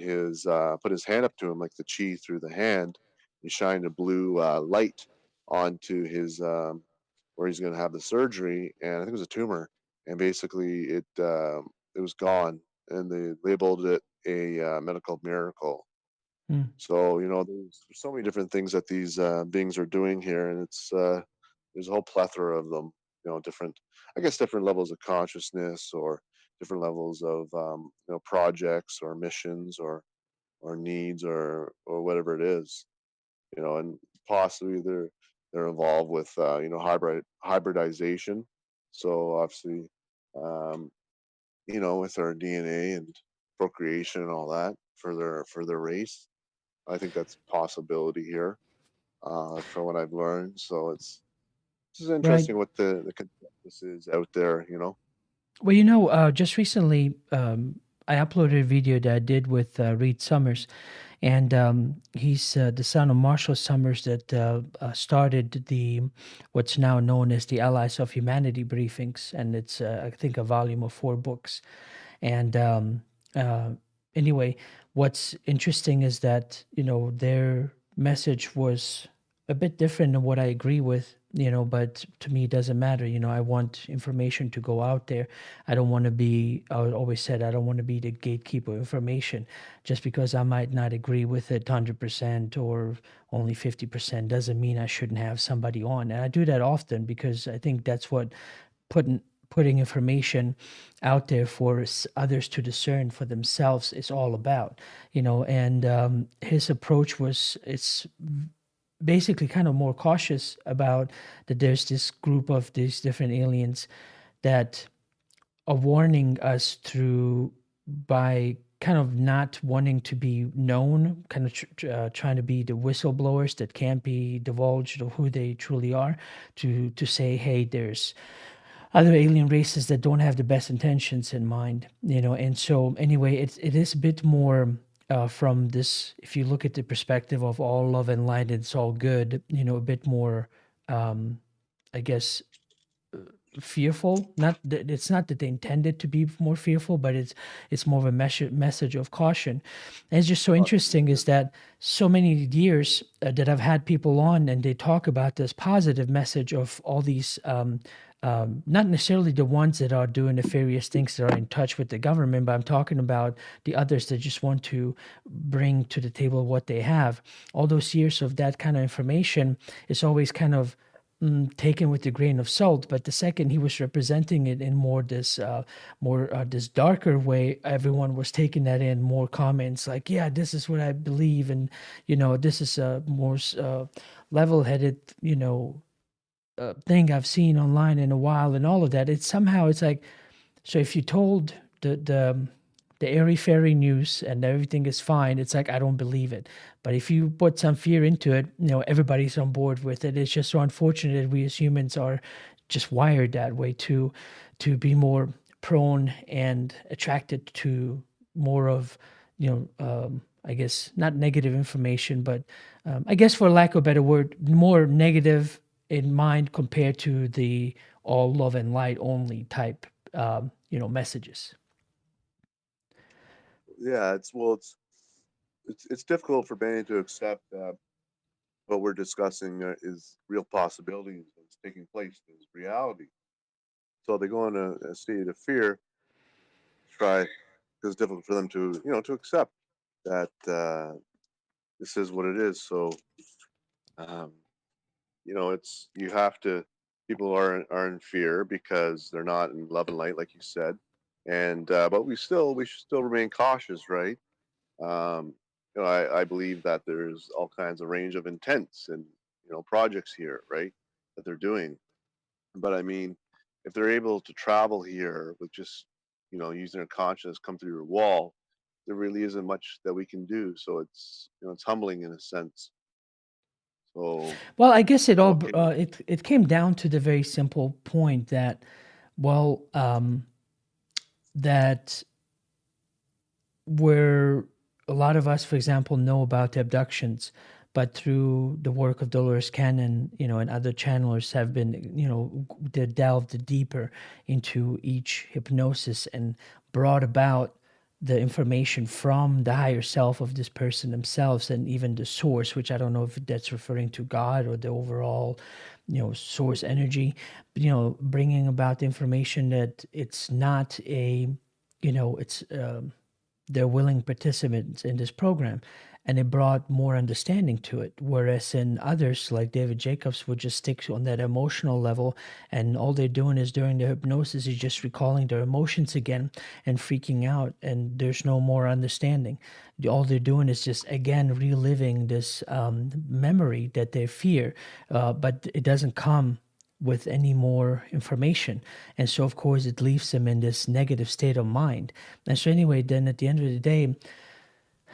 put his hand up to him like the chi through the hand, and shined a blue light onto his where he's going to have the surgery, and I think it was a tumor, and basically it was gone, and they labeled it a medical miracle. Mm. So there's so many different things that these beings are doing here, and there's a whole plethora of them. Different, I guess, different levels of consciousness, or different levels of projects or missions, or needs, or whatever it is. And possibly they're involved with hybridization. So obviously, um, with our DNA and procreation and all that for their race. I think that's a possibility here, from what I've learned. So it's just Right. interesting what the consensus is out there. Well, just recently, I uploaded a video that I did with Reed Summers, and he's the son of Marshall Summers that started what's now known as the Allies of Humanity briefings, and it's I think a volume of 4 books. And uh, anyway, what's interesting is that their message was a bit different than what I agree with, but to me, it doesn't matter. I want information to go out there. I don't want to be, I always said, I don't want to be the gatekeeper of information. Just because I might not agree with it 100% or only 50% doesn't mean I shouldn't have somebody on. And I do that often because I think that's what putting information out there for others to discern for themselves is all about, and his approach was, it's basically kind of more cautious about that there's this group of these different aliens that are warning us through by kind of not wanting to be known, kind of trying to be the whistleblowers that can't be divulged of who they truly are, to say, hey, there's other alien races that don't have the best intentions in mind, and so anyway, it is a bit more from this, if you look at the perspective of all love and light, it's all good, a bit more, I guess, fearful. Not that it's not that they intended to be more fearful, but it's more of a message of caution. And it's just so interesting is that so many years that I've had people on and they talk about this positive message of all these not necessarily the ones that are doing nefarious things that are in touch with the government, but I'm talking about the others that just want to bring to the table what they have. All those years of that kind of information is always kind of taken with a grain of salt. But the second he was representing it in more this darker way, everyone was taking that in. More comments like, "Yeah, this is what I believe," and this is a more level-headed, thing I've seen online in a while, and all of that. It's like, so if you told the airy fairy news and everything is fine, it's like I don't believe it. But if you put some fear into it, everybody's on board with it. It's just so unfortunate that we as humans are just wired that way to be more prone and attracted to more of I guess not negative information, but I guess for lack of a better word, more negative in mind compared to the all love and light only type, messages. Yeah, it's difficult for Benny to accept that what we're discussing is real possibilities that's taking place, is reality. So they go in a state of fear, because it's difficult for them to to accept that this is what it is. So um, it's you have to. People are in fear because they're not in love and light, like you said, and but we should still remain cautious, right? Um, I believe that there's all kinds of range of intents and projects here, right, that they're doing. But I mean, if they're able to travel here with just using their consciousness, come through your wall, there really isn't much that we can do. So it's it's humbling in a sense. So Well, I guess what can it came down to the very simple point that, well, that where a lot of us, for example, know about the abductions, but through the work of Dolores Cannon, and other channelers have been, they delved deeper into each hypnosis and brought about the information from the higher self of this person themselves and even the source, which I don't know if that's referring to God or the overall, source energy, bringing about the information that it's not a, it's, they're willing participants in this program, and it brought more understanding to it, whereas in others like David Jacobs would just stick on that emotional level, and all they're doing is during the hypnosis is just recalling their emotions again and freaking out, and there's no more understanding. All they're doing is just again reliving this memory that they fear, but it doesn't come with any more information. And so, of course, it leaves them in this negative state of mind. And so, anyway, then at the end of the day,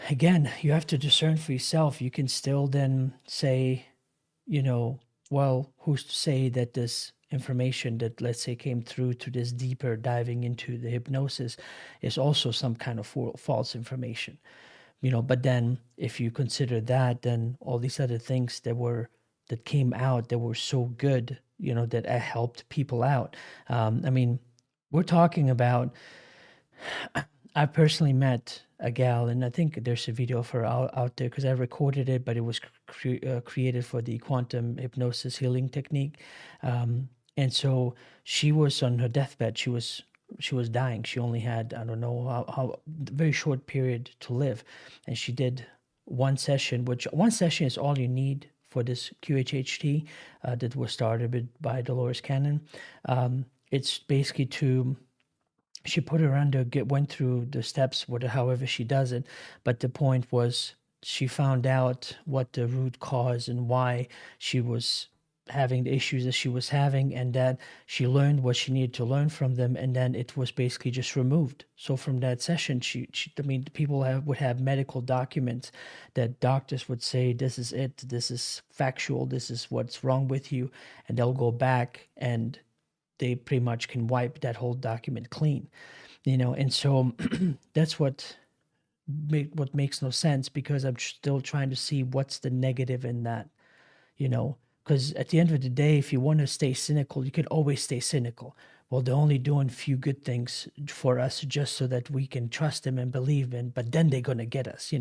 again, you have to discern for yourself. You can still then say, well, who's to say that this information that, let's say, came through to this deeper diving into the hypnosis is also some kind of false information? But then if you consider that, then all these other things that came out that were so good, that helped people out. I mean, we're talking about I personally met a gal, and I think there's a video of her out there because I recorded it, but it was created for the quantum hypnosis healing technique. And so she was on her deathbed. She was dying. She only had, I don't know how very short period to live, and she did one session, which one session is all you need for this QHHT that was started by Dolores Cannon. It's basically to she put her under, went through the steps, however she does it. But the point was, she found out what the root cause and why she was having the issues that she was having, and that she learned what she needed to learn from them, and then it was basically just removed. So from that session, I mean, people would have medical documents that doctors would say, this is it, this is factual, this is what's wrong with you, and they'll go back and they pretty much can wipe that whole document clean, and so that's what makes no sense, because I'm still trying to see what's the negative in that, because at the end of the day, if you want to stay cynical, you can always stay cynical. Well, they're only doing few good things for us just so that we can trust them and believe in, but then they're going to get us,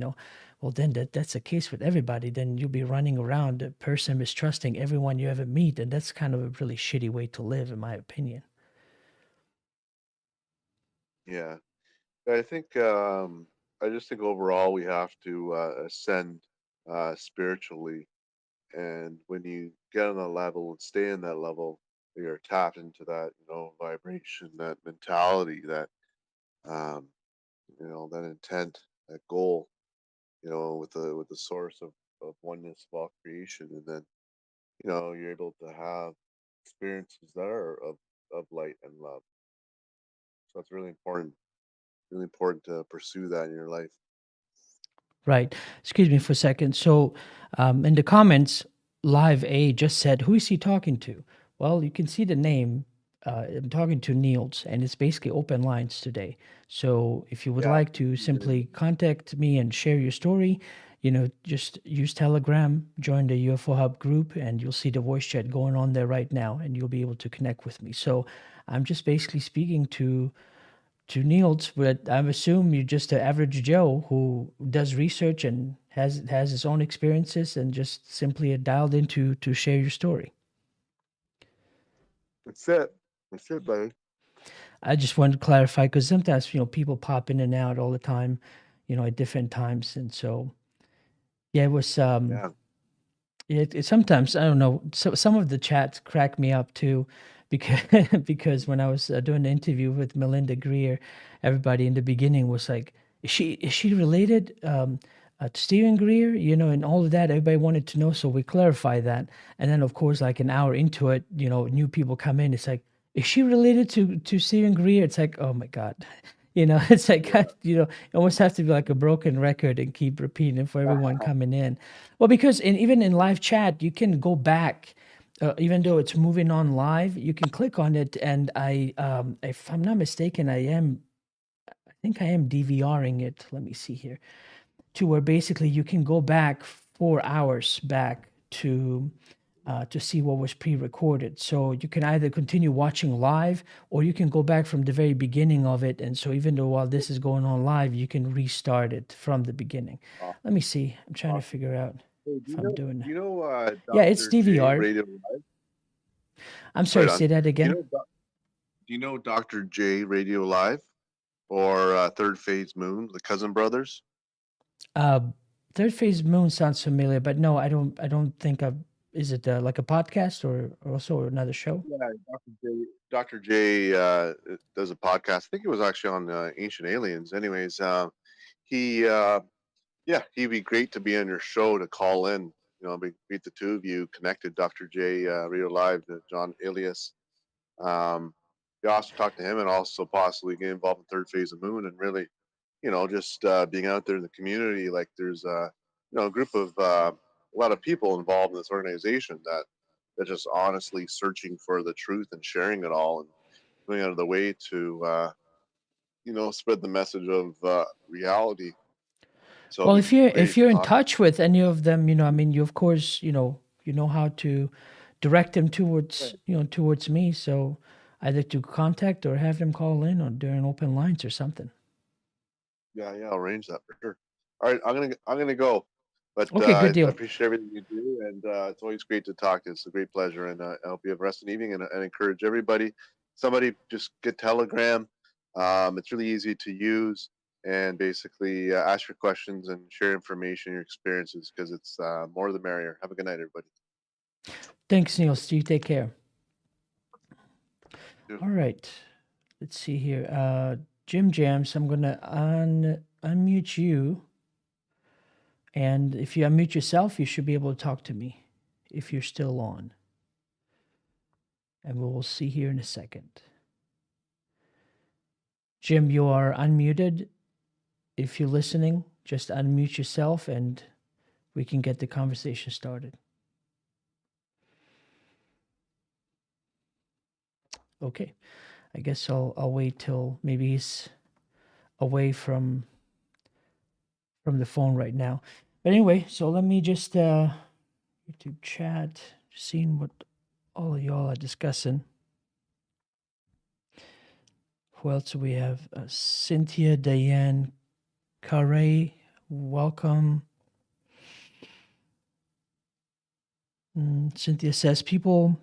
well, then that's the case with everybody. Then you'll be running around a person mistrusting everyone you ever meet, and that's kind of a really shitty way to live, in my opinion. Yeah. I think I just think overall we have to ascend spiritually, and when you get on that level and stay in that level, you're tapped into that vibration, that mentality, that um, that intent, that goal, with the source of oneness of all creation, and then you're able to have experiences that are of light and love. So it's really important to pursue that in your life. Right. Excuse me for a second. So, in the comments, Live A just said, "Who is he talking to?" Well, you can see the name. I'm talking to Niels, and it's basically open lines today. So, if you would Yeah. like to simply contact me and share your story, just use Telegram, join the UFO Hub group, and you'll see the voice chat going on there right now, and you'll be able to connect with me. So, I'm just basically speaking to Niels, but I assume you're just an average Joe who does research and has his own experiences and just simply dialed in to share your story. That's it. That's it, buddy. I just wanted to clarify because sometimes people pop in and out all the time, at different times, and so yeah, it was Yeah. it sometimes I don't know. So some of the chats crack me up too, because because when I was doing the interview with Melinda Greer, everybody in the beginning was like, "Is she related to Stephen Greer?" And all of that. Everybody wanted to know, so we clarify that. And then, of course, like an hour into it, new people come in. It's like, "Is she related to Stephen Greer?" It's like, oh my god. It's like, you almost have to be like a broken record and keep repeating it for everyone coming in. Well, because even in live chat, you can go back, even though it's moving on live, you can click on it. And if I'm not mistaken, I think I am DVRing it. Let me see here, to where basically you can go back 4 hours back to see what was pre-recorded. So you can either continue watching live, or you can go back from the very beginning of it. And so even though while this is going on live, you can restart it from the beginning. Let me see. I'm trying to figure out Hey, if I'm doing that. Dr. Yeah, it's J DVR. Radio Live? I'm sorry, Right on. say that again. Do you know Dr. J Radio Live or Third Phase Moon, the Cousin Brothers? Third Phase Moon sounds familiar, but no, I don't think I've. Is it like a podcast or also another show? Yeah, Dr. J does a podcast. I think it was actually on Ancient Aliens. Anyways, he'd be great to be on your show to call in. Meet the two of you connected, Dr. J Radio Live, to John Alias. You also talk to him and also possibly get involved in Third Phase of Moon, and really, just being out there in the community. Like there's a group of a lot of people involved in this organization that just honestly searching for the truth and sharing it all and going out of the way to spread the message of reality. So Well, it'd be great if you're to in talk. touch with any of them, I mean, you of course, you know how to direct them towards me. So either to contact or have them call in or during open lines or something. Yeah, I'll arrange that for sure. All right, I'm gonna go, but Okay, good I deal. appreciate everything you do, and it's always great to talk. It's a great pleasure, and I hope you have a rest of the evening, and encourage everybody. Somebody just get Telegram. It's really easy to use, and basically ask your questions and share information, your experiences, because it's more the merrier. Have a good night, everybody. Thanks, Neil. Steve, take care. Yeah. All right. Let's see here. Jim Jams, I'm going to unmute you. And if you unmute yourself, you should be able to talk to me if you're still on. And we'll see here in a second. Jim, you are unmuted. If you're listening, just unmute yourself and we can get the conversation started. Okay. I guess I'll wait till maybe he's away from the phone right now. But anyway, so let me just YouTube chat, just seeing what all of y'all are discussing. Who else do we have? Cynthia, Diane, Carre, welcome. Cynthia says people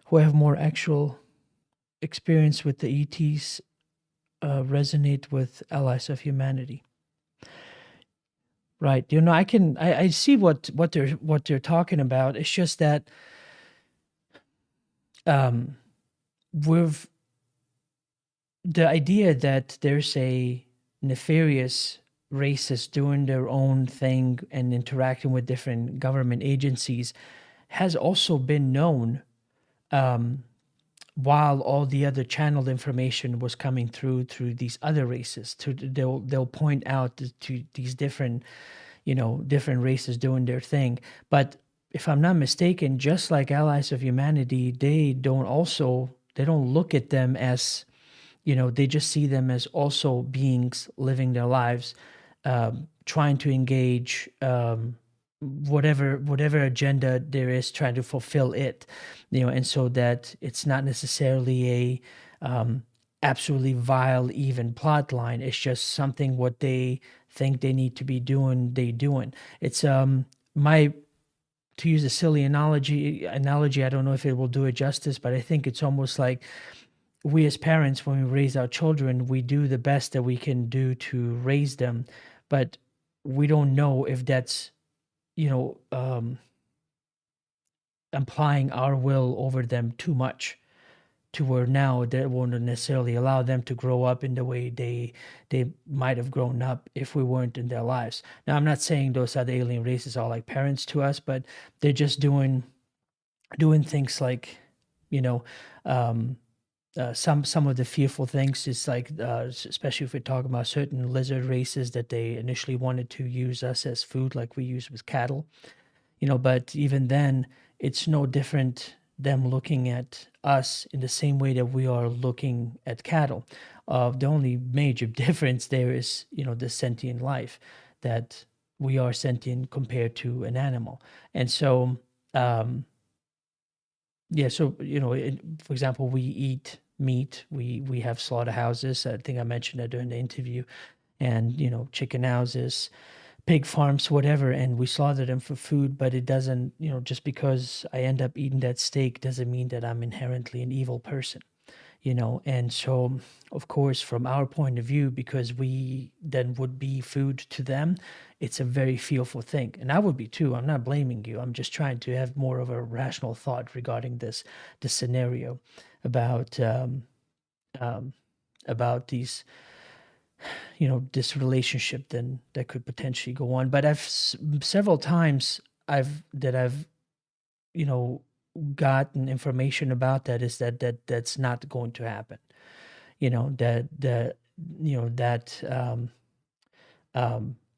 who have more actual experience with the ETs resonate with allies of humanity. Right. You know, I see what they're talking about. It's just that with the idea that there's a nefarious racist doing their own thing and interacting with different government agencies has also been known while all the other channeled information was coming through these other races. They'll point out to these different races doing their thing. But if I'm not mistaken, just like allies of humanity, they don't look at them as, they just see them as also beings living their lives, trying to engage whatever agenda there is, trying to fulfill it, and so that it's not necessarily a absolutely vile, even plot line. It's just something what they think they need to be doing, they doing. It's to use a silly analogy, I don't know if it will do it justice, but I think it's almost like we as parents, when we raise our children, we do the best that we can do to raise them, but we don't know if that's, implying our will over them too much, to where now that won't necessarily allow them to grow up in the way they might have grown up if we weren't in their lives. Now, I'm not saying those other alien races are like parents to us, but they're just doing things like, some of the fearful things is like, especially if we're talking about certain lizard races that they initially wanted to use us as food, like we use with cattle, but even then it's no different them looking at us in the same way that we are looking at cattle. The only major difference there is, the sentient life, that we are sentient compared to an animal. And so, for example, we eat meat, we have slaughterhouses. I think I mentioned that during the interview, and, chicken houses, pig farms, whatever, and we slaughter them for food, but it doesn't, just because I end up eating that steak doesn't mean that I'm inherently an evil person, and so, of course, from our point of view, because we then would be food to them, it's a very fearful thing, and I would be too. I'm not blaming you. I'm just trying to have more of a rational thought regarding this scenario about these, this relationship then that could potentially go on. But several times I've gotten information about that is that's not going to happen.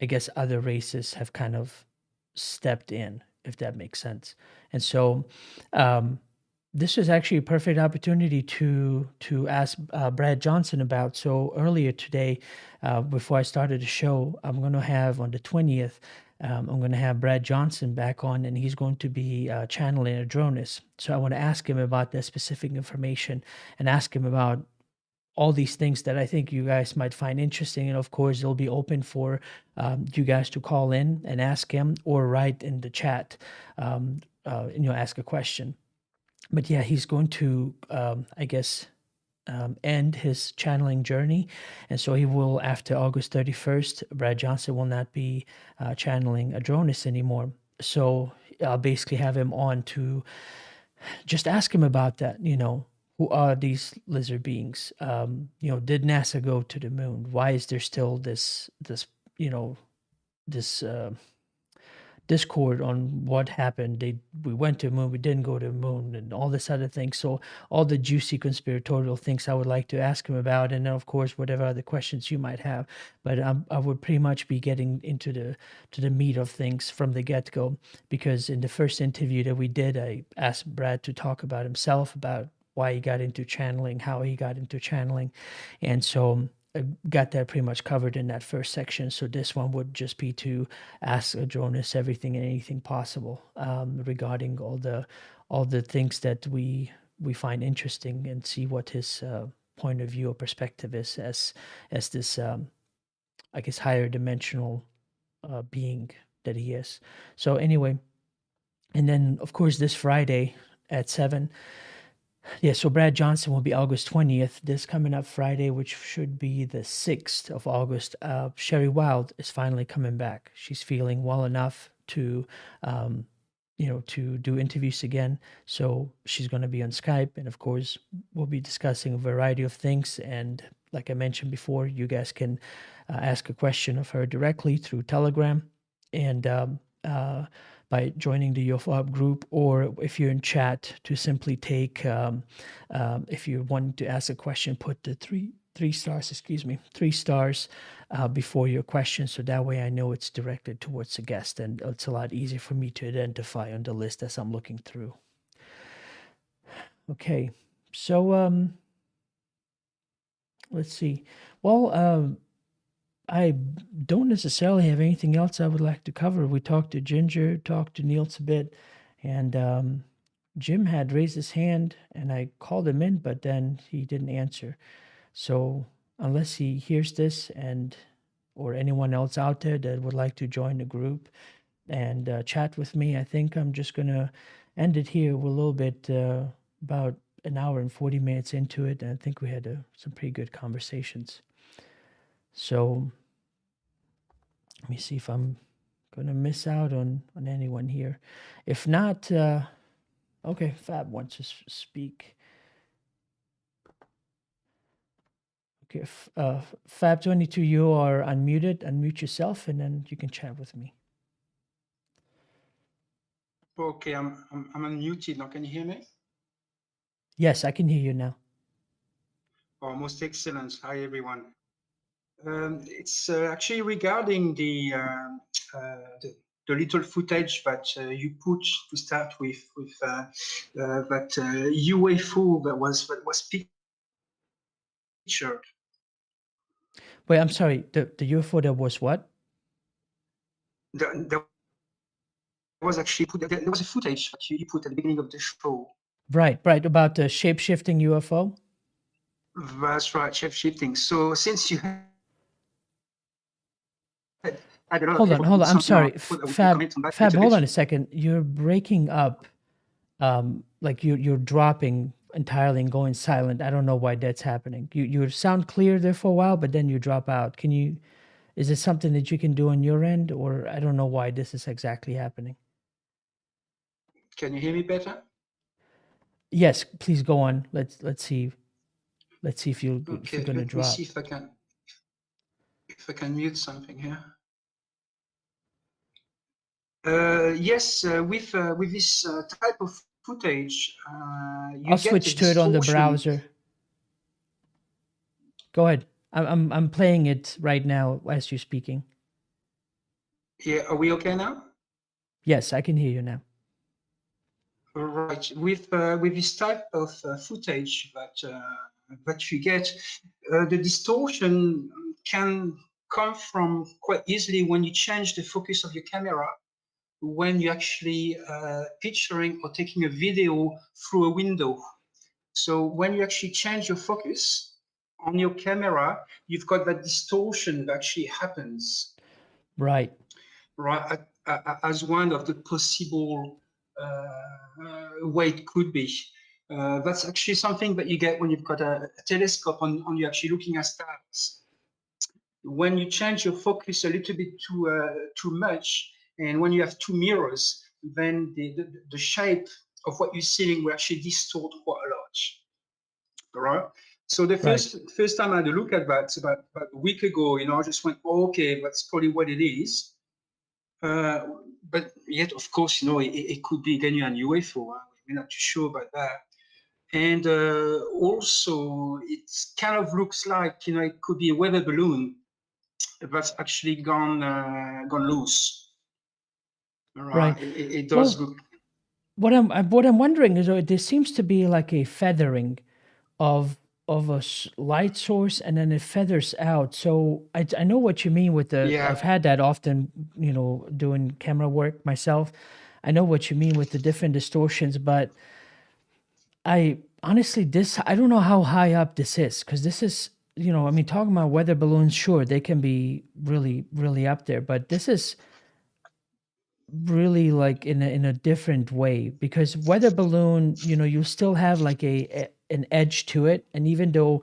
I guess other races have kind of stepped in, if that makes sense. And so this is actually a perfect opportunity to ask Brad Johnson about. So earlier today, before I started the show, I'm going to have on the 20th, I'm going to have Brad Johnson back on, and he's going to be channeling a dronist. So I want to ask him about that specific information and ask him about all these things that I think you guys might find interesting. And of course, it'll be open for you guys to call in and ask him or write in the chat, and ask a question. But yeah, he's going to, I guess, end his channeling journey. And so he will, after August 31st, Brad Johnson will not be channeling Adronis anymore. So I'll basically have him on to just ask him about that, who are these lizard beings? Did NASA go to the moon? Why is there still this this discord on what happened? We went to the moon, we didn't go to the moon, and all this other thing. So all the juicy conspiratorial things I would like to ask him about, and then of course whatever other questions you might have. But I would pretty much be getting into the meat of things from the get-go, because in the first interview that we did, I asked Brad to talk about himself, about why he got into channeling, how he got into channeling, and so I got that pretty much covered in that first section. So this one would just be to ask Adronis everything and anything possible regarding all the things that we find interesting, and see what his point of view or perspective is as this I guess higher dimensional being that he is. So anyway, and then of course this Friday at 7. Yeah, so Brad Johnson will be August 20th. This coming up Friday, which should be the 6th of August, Sherry Wild is finally coming back. She's feeling well enough to, to do interviews again. So she's going to be on Skype. And of course, we'll be discussing a variety of things. And like I mentioned before, you guys can ask a question of her directly through Telegram. And by joining the UFO Hub group, or if you're in chat, to simply take, if you want to ask a question, put the three stars before your question, so that way I know it's directed towards the guest, and it's a lot easier for me to identify on the list as I'm looking through. Okay, so let's see. Well, I don't necessarily have anything else I would like to cover. We talked to Ginger, talked to Niels a bit, and Jim had raised his hand, and I called him in, but then he didn't answer. So unless he hears this, or anyone else out there that would like to join the group and chat with me, I think I'm just going to end it here. We're a little bit about an hour and 40 minutes into it, and I think we had some pretty good conversations. So let me see if I'm going to miss out on anyone here. If not, okay, Fab wants to speak. Okay, Fab22, you are unmuted. Unmute yourself, and then you can chat with me. Okay, I'm unmuted now. Can you hear me? Yes, I can hear you now. Oh, most excellent. Hi, everyone. It's actually regarding the little footage that you put to start with that UFO that was pictured. Wait, I'm sorry. The UFO that was what? There was actually there was a footage that you put at the beginning of the show. Right, about the shape-shifting UFO. That's right, shape-shifting. So since you had hold on. I'm sorry, Fab, hold on a second. You're breaking up, like you're dropping entirely and going silent. I don't know why that's happening. You sound clear there for a while, but then you drop out. Is it something that you can do on your end, or I don't know why this is exactly happening? Can you hear me better? Yes, please go on. Let's see. Let's see if you're going to drop. Let me see if I can mute something here. Yes, with this type of footage, I'll switch to it on the browser. Go ahead. I'm playing it right now as you're speaking. Yeah, are we okay now? Yes, I can hear you now. Right. With this type of footage that you get, the distortion can come from quite easily when you change the focus of your camera, when you're actually picturing or taking a video through a window. So when you actually change your focus on your camera, you've got that distortion that actually happens, Right. right, as one of the possible way it could be. That's actually something that you get when you've got a telescope on you actually looking at stars. When you change your focus a little bit too much, and when you have two mirrors, then the shape of what you're seeing will actually distort quite a lot. All right. So the first time I had a look at that, about a week ago, I just went, oh, okay, that's probably what it is. But yet, of course, it could be again an UFO. We're not too sure about that. And also, it kind of looks like it could be a weather balloon that's actually gone loose. Right. It does Well, look. what I'm wondering is, there seems to be like a feathering of a light source, and then it feathers out. So I know what you mean with the. Yeah. I've had that often, doing camera work myself. I know what you mean with the different distortions, but I honestly, I don't know how high up this is, because this is, I mean, talking about weather balloons, sure, they can be really, really up there, but this is really like in a different way, because weather balloon, you still have like an edge to it, and even though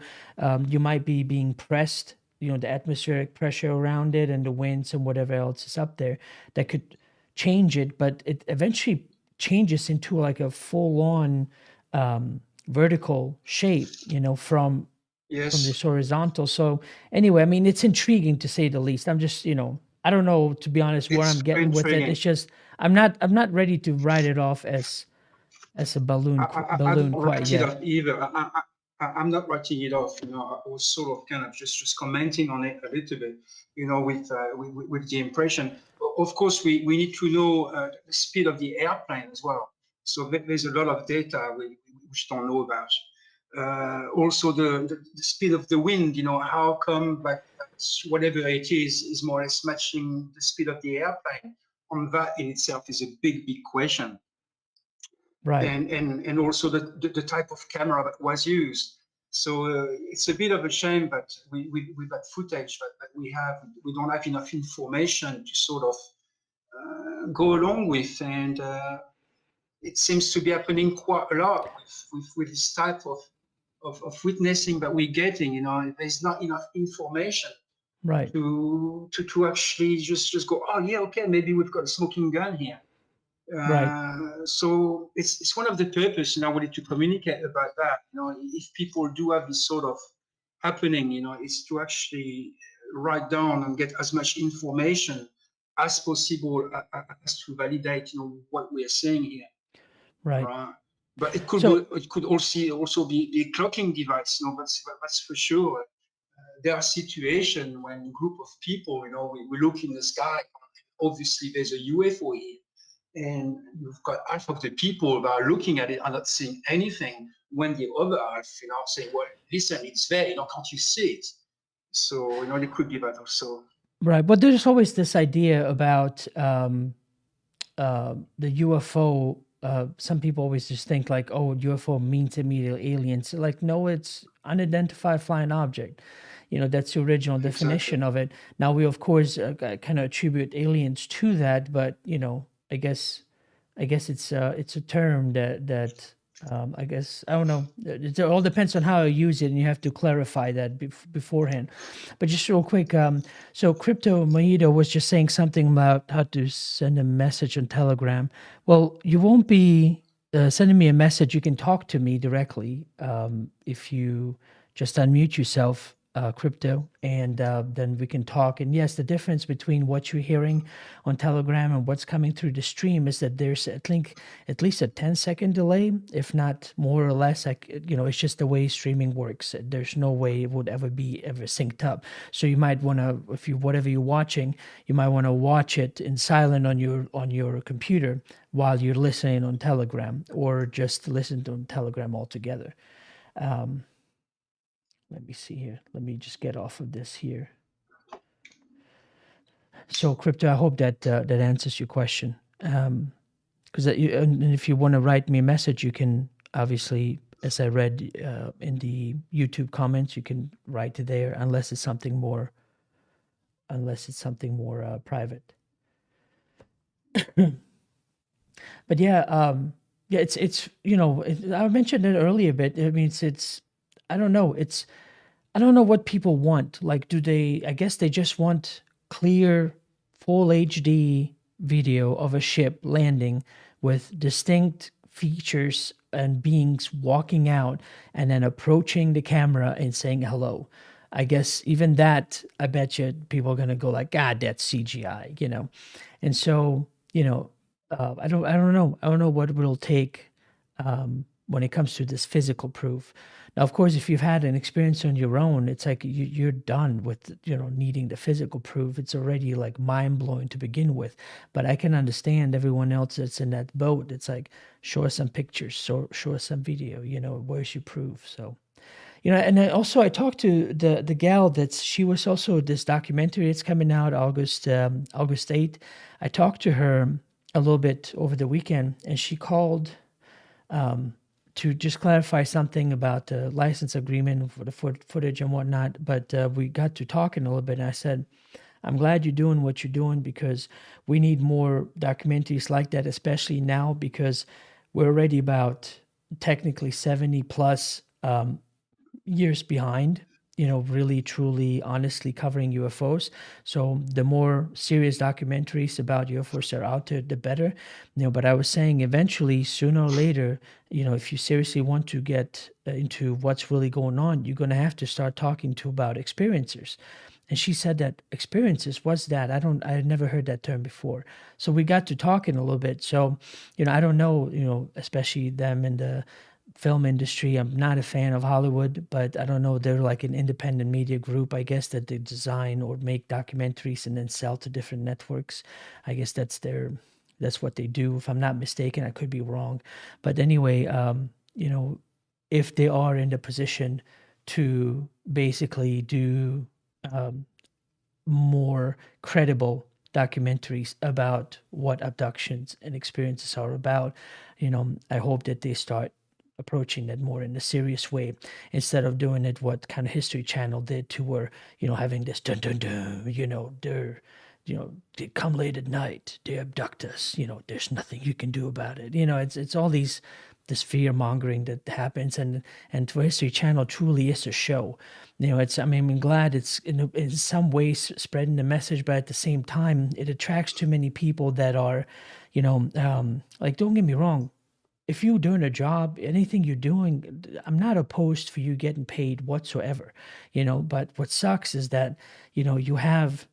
you might be being pressed, the atmospheric pressure around it and the winds and whatever else is up there, that could change it, but it eventually changes into like a full-on vertical shape, from this horizontal. So anyway, I mean, it's intriguing to say the least. I'm just, I don't know, to be honest, where I'm getting with it. It's just I'm not ready to write it off as a balloon I balloon don't quite write it yet. off either. I'm not writing it off. I was sort of kind of just commenting on it a little bit, with the impression. Of course, we need to know the speed of the airplane as well. So there's a lot of data which don't know about. Also, the speed of the wind. How come that whatever it is more or less matching the speed of the airplane? On that in itself is a big question. Right. And also the type of camera that was used. So it's a bit of a shame that with that footage that we don't have enough information to sort of go along with, and it seems to be happening quite a lot with this type of witnessing that we're getting. There's not enough information Right. to actually just go, oh yeah, okay, maybe we've got a smoking gun here. Right. So it's one of the purpose, I wanted to communicate about that. If people do have this sort of happening, is to actually write down and get as much information as possible as to validate, what we are saying here. Right. But it could also be a clocking device. That's for sure. There are situations when a group of people, we look in the sky. Obviously, there's a UFO here. And you've got half of the people that are looking at it are not seeing anything, when the other half, saying, well, listen, it's there, can't you see it? So, it could be that also. Right. But there's always this idea about the UFO. Some people always just think like, oh, UFO means immediately aliens. Like, no, it's unidentified flying object. That's the original definition of it. Now we, of course, kind of attribute aliens to that, but I guess it's a term that I guess, I don't know. It all depends on how you use it, and you have to clarify that beforehand. But just real quick, so Crypto Mojito was just saying something about how to send a message on Telegram. Well, you won't be sending me a message. You can talk to me directly if you just unmute yourself, Crypto, and then we can talk. And yes, the difference between what you're hearing on Telegram and what's coming through the stream is that there's, I think, at least a 10-second delay, if not more or less. It's just the way streaming works. There's no way it would ever be synced up. So you might want to, whatever you're watching, you might want to watch it in silent on your computer while you're listening on Telegram, or just listen to Telegram altogether. Let me see here. Let me just get off of this here. So, Crypto, I hope that that answers your question. Because and if you want to write me a message, you can obviously as I read in the YouTube comments, you can write it there unless it's something more private. But yeah, it's I mentioned it earlier, but I mean it's I don't know, I don't know what people want. Like, do they? I guess they just want clear, full HD video of a ship landing with distinct features and beings walking out and then approaching the camera and saying hello. I guess even that, I bet you people are gonna go like, God, that's CGI, And so, I don't know. I don't know what it'll take when it comes to this physical proof. Now, of course, if you've had an experience on your own, it's like you're done with needing the physical proof. It's already like mind blowing to begin with. But I can understand everyone else that's in that boat. It's like, show us some pictures, show us some video. Where's your proof? So. And then also I talked to the gal she was also this documentary that's coming out August 8th. I talked to her a little bit over the weekend, and she called to just clarify something about the license agreement for the footage and whatnot. But we got to talking a little bit, and I said, I'm glad you're doing what you're doing, because we need more documentaries like that, especially now, because we're already about technically 70 plus years behind, really, truly, honestly covering UFOs. So the more serious documentaries about UFOs are out there, the better. But I was saying eventually, sooner or later, if you seriously want to get into what's really going on, you're going to have to start talking about experiencers. And she said that experiences, what's that? I had never heard that term before. So we got to talking a little bit. So, I don't know, especially them in the film industry. I'm not a fan of Hollywood, but I don't know, they're like an independent media group, I guess, that they design or make documentaries and then sell to different networks. I guess that's what they do. If I'm not mistaken, I could be wrong. But anyway, if they are in the position to basically do more credible documentaries about what abductions and experiences are about, I hope that they start approaching it more in a serious way, instead of doing it what kind of History Channel did, to where having this dun dun dun, they come late at night, they abduct us, there's nothing you can do about it. It's all this fear mongering that happens, and for History Channel truly is a show. I'm glad it's in some ways spreading the message, but at the same time, it attracts too many people that are, like, don't get me wrong. If you're doing a job, anything you're doing, I'm not opposed for you getting paid whatsoever, but what sucks is that, you have,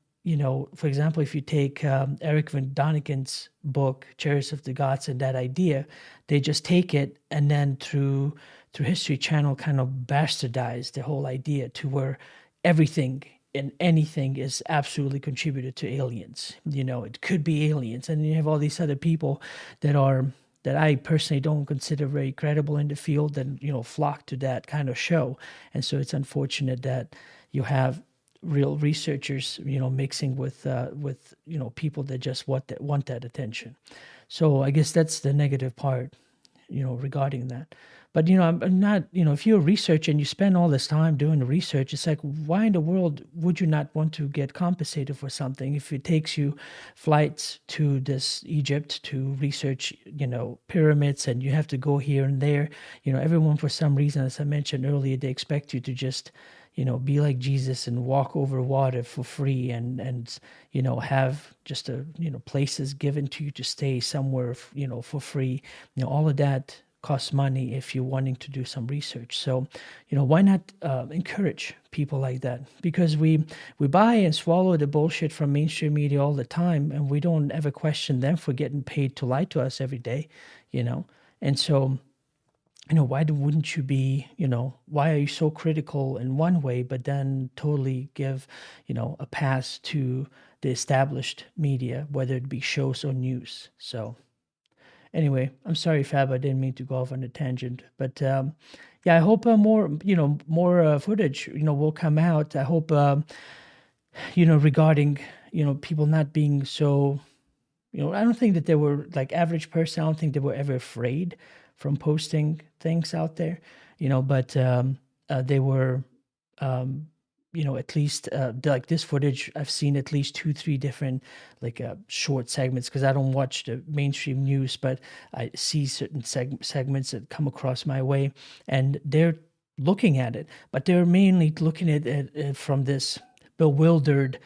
for example, if you take Eric von Daniken's book, Chariots of the Gods, and that idea, they just take it and then through History Channel kind of bastardize the whole idea to where everything and anything is absolutely contributed to aliens. It could be aliens. And you have all these other people that I personally don't consider very credible in the field, and flock to that kind of show. And so it's unfortunate that you have real researchers mixing with people that just want that attention. So I guess that's the negative part regarding that. But I'm not, if you're a researcher and you spend all this time doing the research, it's like, why in the world would you not want to get compensated for something? If it takes you flights to this Egypt to research, pyramids, and you have to go here and there, everyone, for some reason, as I mentioned earlier, they expect you to just, be like Jesus and walk over water for free, and have just places given to you to stay somewhere, for free. All of that costs money if you're wanting to do some research. So, why not encourage people like that? Because we buy and swallow the bullshit from mainstream media all the time, and we don't ever question them for getting paid to lie to us every day, And so, why wouldn't you be, why are you so critical in one way, but then totally give, a pass to the established media, whether it be shows or news? So anyway, I'm sorry, Fab, I didn't mean to go off on a tangent, but yeah, I hope more footage, will come out. I hope, regarding, people not being so, I don't think that they were, like, average person, I don't think they were ever afraid from posting things out there, but they were, at least like this footage, I've seen at least 2-3 different like short segments, because I don't watch the mainstream news, but I see certain segments that come across my way, and they're looking at it, but they're mainly looking at it from this bewildered,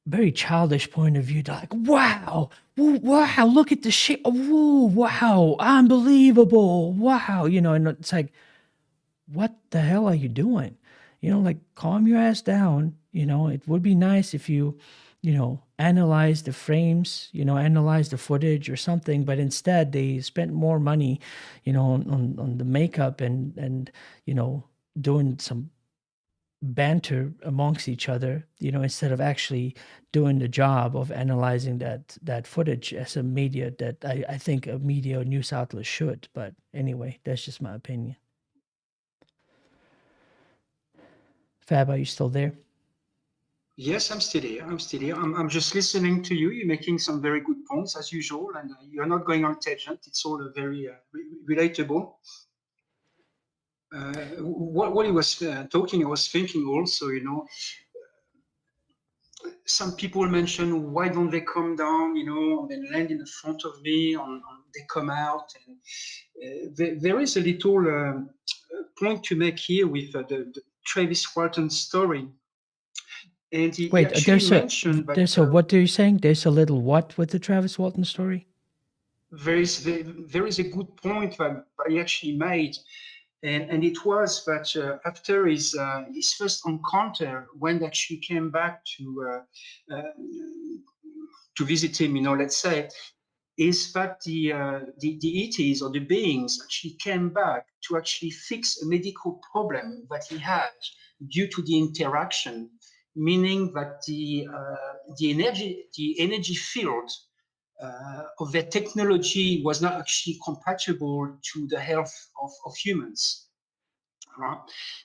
very childish point of view. They're like, wow, wow, look at the shit. Oh, wow, unbelievable. Wow. And it's like, what the hell are you doing? Like, calm your ass down. It would be nice if you, analyze the frames, analyze the footage or something, but instead they spent more money, on the makeup and, doing some banter amongst each other, instead of actually doing the job of analyzing that footage as a media that I think a media or news outlet should. But anyway, that's just my opinion. Fab, are you still there? Yes, I'm still here. I'm just listening to you. You're making some very good points as usual, and you're not going on tangent. It's all very relatable. What he was talking, I was thinking also, some people mention, why don't they come down, and then land in the front of me, they come out. And there is a little point to make here with the Travis Walton story. And he Wait, actually mentioned there's a what are you saying? There's a little what with the Travis Walton story? There is a good point that he actually made. And it was that after his first encounter, when actually came back to visit him, let's say, is that the ETs or the beings actually came back to actually fix a medical problem that he had due to the interaction, meaning that the energy field of their technology was not actually compatible to the health of humans. Right?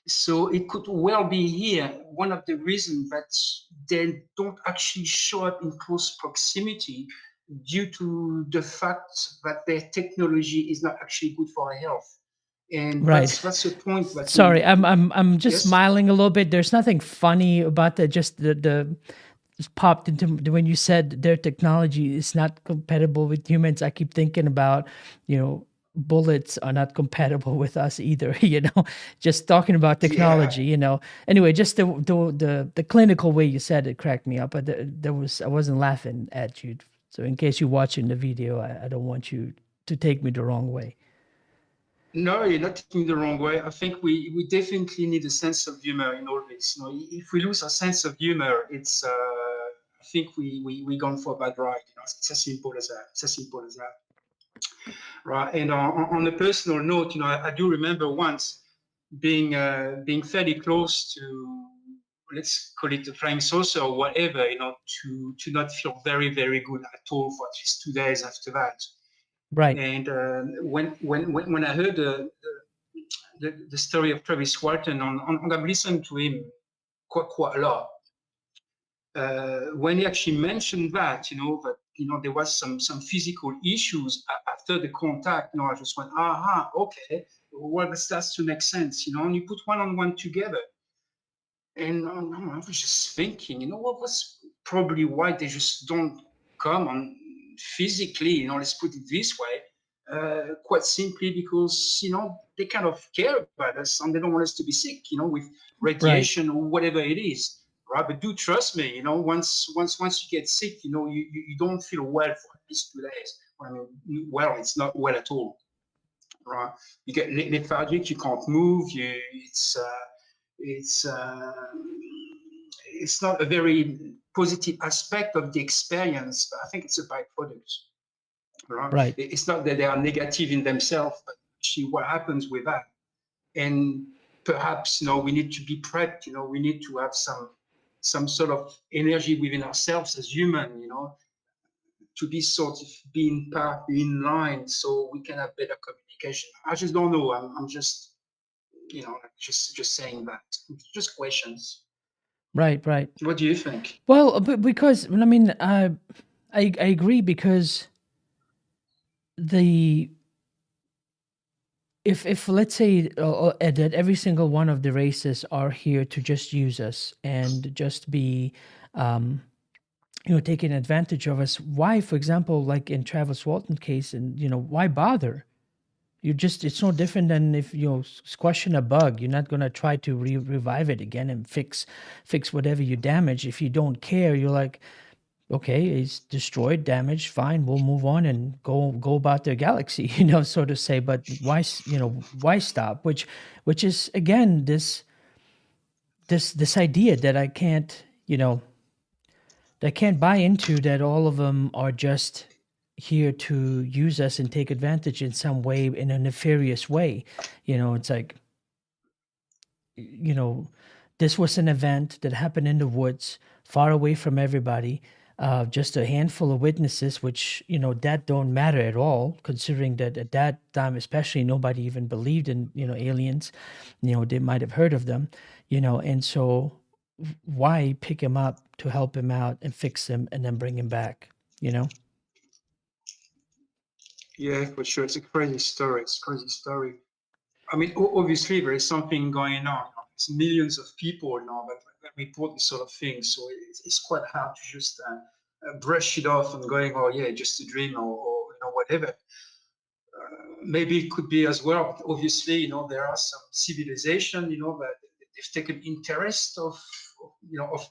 So it could well be here one of the reasons that they don't actually show up in close proximity due to the fact that their technology is not actually good for our health. And right. That's a point that sorry, I'm just yes? smiling a little bit. There's nothing funny about that. Just the popped into when you said their technology is not compatible with humans. I keep thinking about, bullets are not compatible with us either. Just talking about technology. Anyway, just the clinical way you said it cracked me up. But I wasn't laughing at you. So in case you're watching the video, I don't want you to take me the wrong way. No, you're not taking the wrong way. I think we definitely need a sense of humor in all this. If we lose our sense of humor, it's I think we gone for a bad ride. It's as simple as that. It's as simple as that. Right. And on a personal note, I do remember once being fairly close to, let's call it a flying saucer or whatever, to not feel very, very good at all for at least 2 days after that. Right. And when I heard the story of Travis Walton, I've listened to him quite a lot. When he actually mentioned that, that there was some physical issues after the contact, I just went, okay, well, that starts to make sense, and you put one on one together. And I was just thinking, what was probably why they just don't come on physically, let's put it this way, quite simply because, they kind of care about us and they don't want us to be sick, with radiation or whatever it is. Right, but do trust me, once you get sick, you don't feel well for at least 2 days. I mean, well, it's not well at all. Right, you get lethargic, you can't move. It's not a very positive aspect of the experience. But I think it's a byproduct. Right. It's not that they are negative in themselves, but actually what happens with that. And perhaps we need to be prepped. We need to have some sort of energy within ourselves as human, to be sort of being in line so we can have better communication. I just don't know. I'm just, just saying that. Just questions. Right. What do you think? Well, because I mean, I agree because the if let's say that every single one of the races are here to just use us and just be taking advantage of us, why, for example, like in Travis Walton case, and why bother? It's no different than if squashing a bug. You're not going to try to revive it again and fix whatever you damage. If you don't care, you're like, okay, it's destroyed, damaged, fine, we'll move on and go about the galaxy, so to say. But why stop? Which is again this idea that I can't buy into, that all of them are just here to use us and take advantage in some way, in a nefarious way. It's like, this was an event that happened in the woods, far away from everybody. Just a handful of witnesses, which, that don't matter at all, considering that at that time, especially, nobody even believed in, aliens. They might have heard of them, and so why pick him up to help him out and fix him and then bring him back, Yeah, for sure. It's a crazy story. It's a crazy story. I mean, obviously, there is something going on. It's millions of people now that report this sort of thing. So it's quite hard to just brush it off and going, oh, yeah, just a dream or whatever. Maybe it could be as well. Obviously, there are some civilization, that they've taken interest of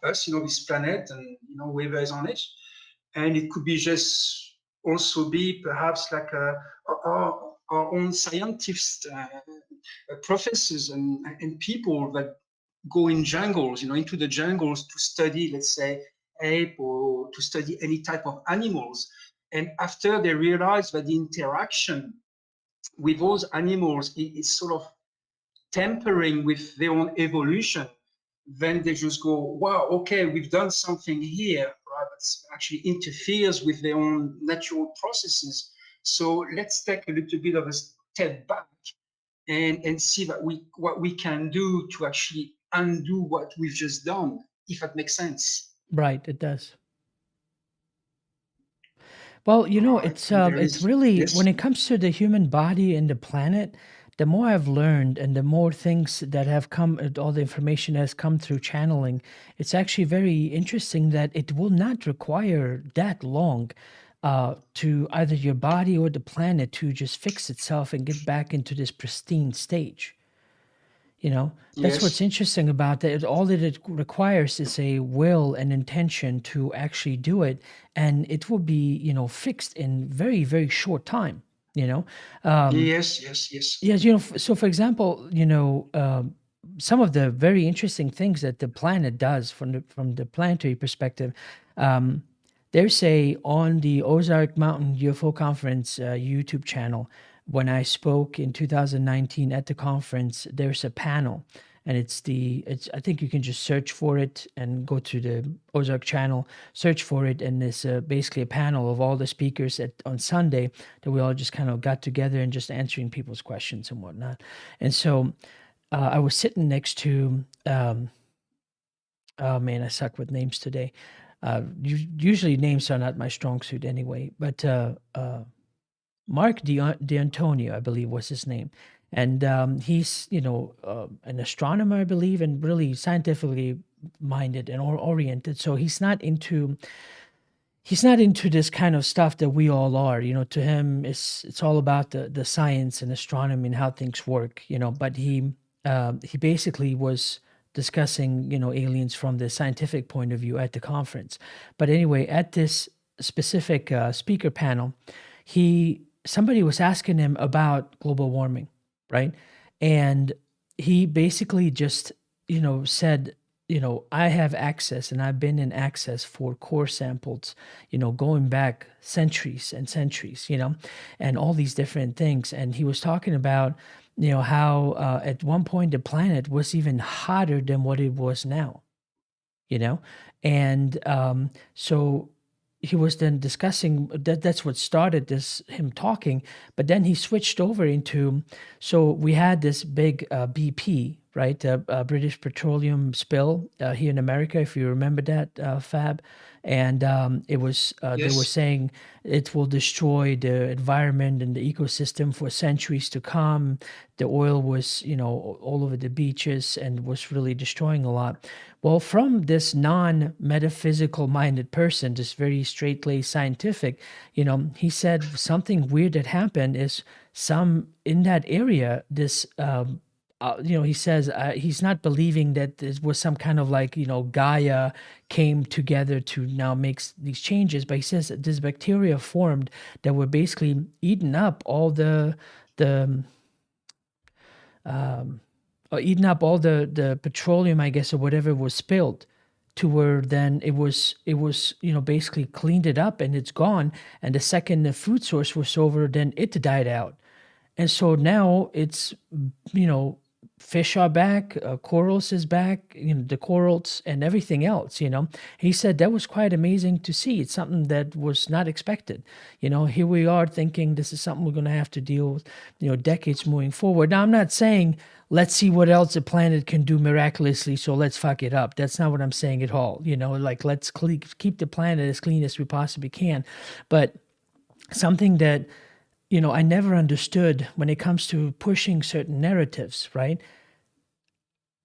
us, this planet and, whoever is on it. And it could be just also be perhaps like our own scientists, professors and people that go in jungles, into the jungles to study, let's say, ape or to study any type of animals. And after they realize that the interaction with those animals is sort of tampering with their own evolution, then they just go, wow, okay, we've done something here, right, that actually interferes with their own natural processes. So let's take a little bit of a step back and see what we can do to actually undo what we've just done, if that makes sense. Right, it does. Well, it's really, when it comes to the human body and the planet, the more I've learned and the more things that have come, all the information has come through channeling, it's actually very interesting that it will not require that long to either your body or the planet to just fix itself and get back into this pristine stage. That's what's interesting about that. All that it requires is a will and intention to actually do it, and it will be, fixed in very, very short time. Yes. Yes. So for example, some of the very interesting things that the planet does from the planetary perspective. There's on the Ozark Mountain UFO Conference YouTube channel. When I spoke in 2019 at the conference, there's a panel, and it's I think you can just search for it and go to the Ozark channel, search for it, and it's basically a panel of all the speakers on Sunday that we all just kind of got together and just answering people's questions and whatnot. And so I was sitting next to, oh man, I suck with names today. Usually names are not my strong suit anyway, but Mark D'Antonio, I believe was his name. And he's, an astronomer, I believe, and really scientifically minded and oriented. So he's not into this kind of stuff that we all are. To him, it's all about the science and astronomy and how things work. But he basically was discussing, aliens from the scientific point of view at the conference. But anyway, at this specific speaker panel, somebody was asking him about global warming, right? And he basically just, said, I have access, and I've been in access for core samples, going back centuries and centuries, and all these different things. And he was talking about, how at one point the planet was even hotter than what it was now, and so he was then discussing that's what started him talking, but then he switched over into, so we had this big BP, right? British petroleum spill here in America, if you remember that, Fab. And it was they were Yes. saying it will destroy the environment and the ecosystem for centuries to come. The oil was, all over the beaches and was really destroying a lot. Well, from this non-metaphysical minded person, this very straight-laced scientific, he said something weird that happened is some in that area, this he says he's not believing that there was some kind of like, Gaia came together to now make these changes, but he says that this bacteria formed that were basically eating up all eating up all the petroleum, I guess, or whatever was spilled, to where then it was basically cleaned it up and it's gone. And the second the food source was over, then it died out. And so now it's, fish are back, corals is back, the corals and everything else, He said that was quite amazing to see. It's something that was not expected. Here we are thinking this is something we're going to have to deal with, decades moving forward. Now, I'm not saying let's see what else the planet can do miraculously, so let's fuck it up. That's not what I'm saying at all. Like let's keep the planet as clean as we possibly can. But something that I never understood when it comes to pushing certain narratives, right?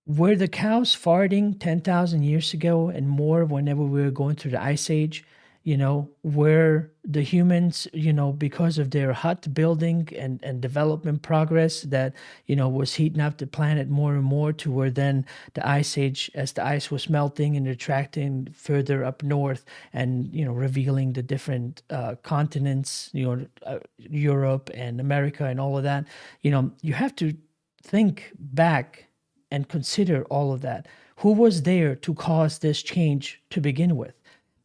Were the cows farting 10,000 years ago and more whenever we were going through the ice age? Were the humans, because of their hut building and development progress that, was heating up the planet more and more to where then the ice age, as the ice was melting and retracting further up north and, revealing the different continents, Europe and America and all of that, you have to think back and consider all of that. Who was there to cause this change to begin with?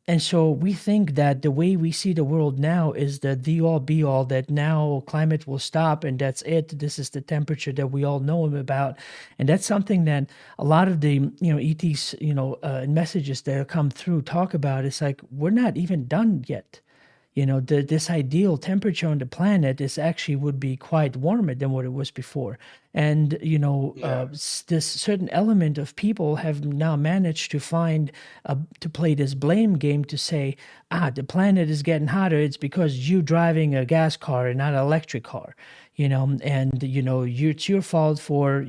And so we think that the way we see the world now is the all be all, that now climate will stop and that's it. This is the temperature that we all know about. And that's something that a lot of the, ETs, messages that come through talk about. It's like, we're not even done yet. This ideal temperature on the planet is actually would be quite warmer than what it was before. And, this certain element of people have now managed to find, to play this blame game to say, the planet is getting hotter. It's because you driving a gas car and not an electric car, and, it's your fault for,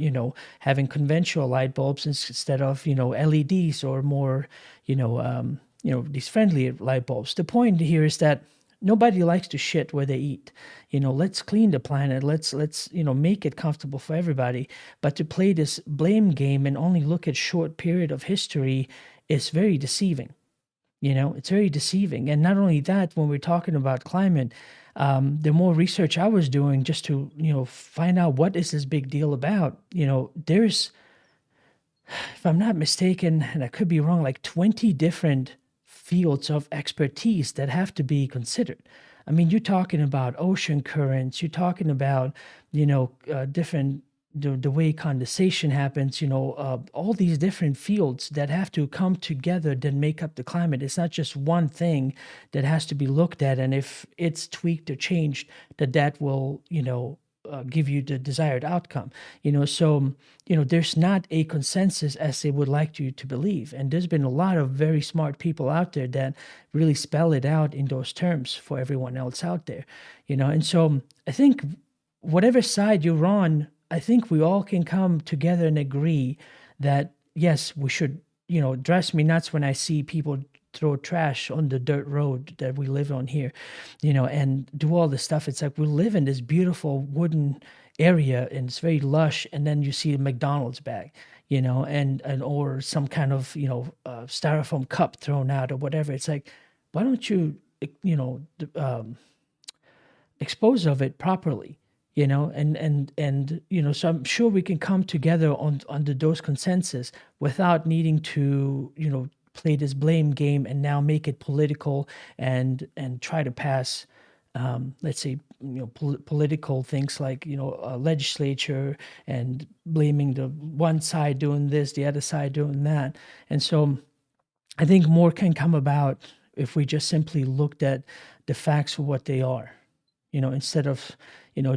having conventional light bulbs instead of, LEDs or more, these friendly light bulbs. The point here is that nobody likes to shit where they eat. Let's clean the planet. Let's make it comfortable for everybody. But to play this blame game and only look at short period of history is very deceiving. It's very deceiving. And not only that, when we're talking about climate, the more research I was doing just to, find out what is this big deal about, there's, if I'm not mistaken, and I could be wrong, like 20 different fields of expertise that have to be considered. I mean, you're talking about ocean currents, you're talking about, different, the way condensation happens, all these different fields that have to come together that make up the climate. It's not just one thing that has to be looked at. And if it's tweaked or changed, that will, give you the desired outcome. So there's not a consensus as they would like you to believe. And there's been a lot of very smart people out there that really spell it out in those terms for everyone else out there. And so I think whatever side you're on, I think we all can come together and agree that yes, we should, dress me nuts when I see people throw trash on the dirt road that we live on here, and do all this stuff. It's like we live in this beautiful wooden area and it's very lush, and then you see a McDonald's bag, and or some kind of styrofoam cup thrown out or whatever. It's like, why don't you expose of it properly? So I'm sure we can come together under those consensus without needing to play this blame game and now make it political and try to pass, let's say, political things like, a legislature and blaming the one side doing this, the other side doing that. And so I think more can come about if we just simply looked at the facts for what they are, instead of,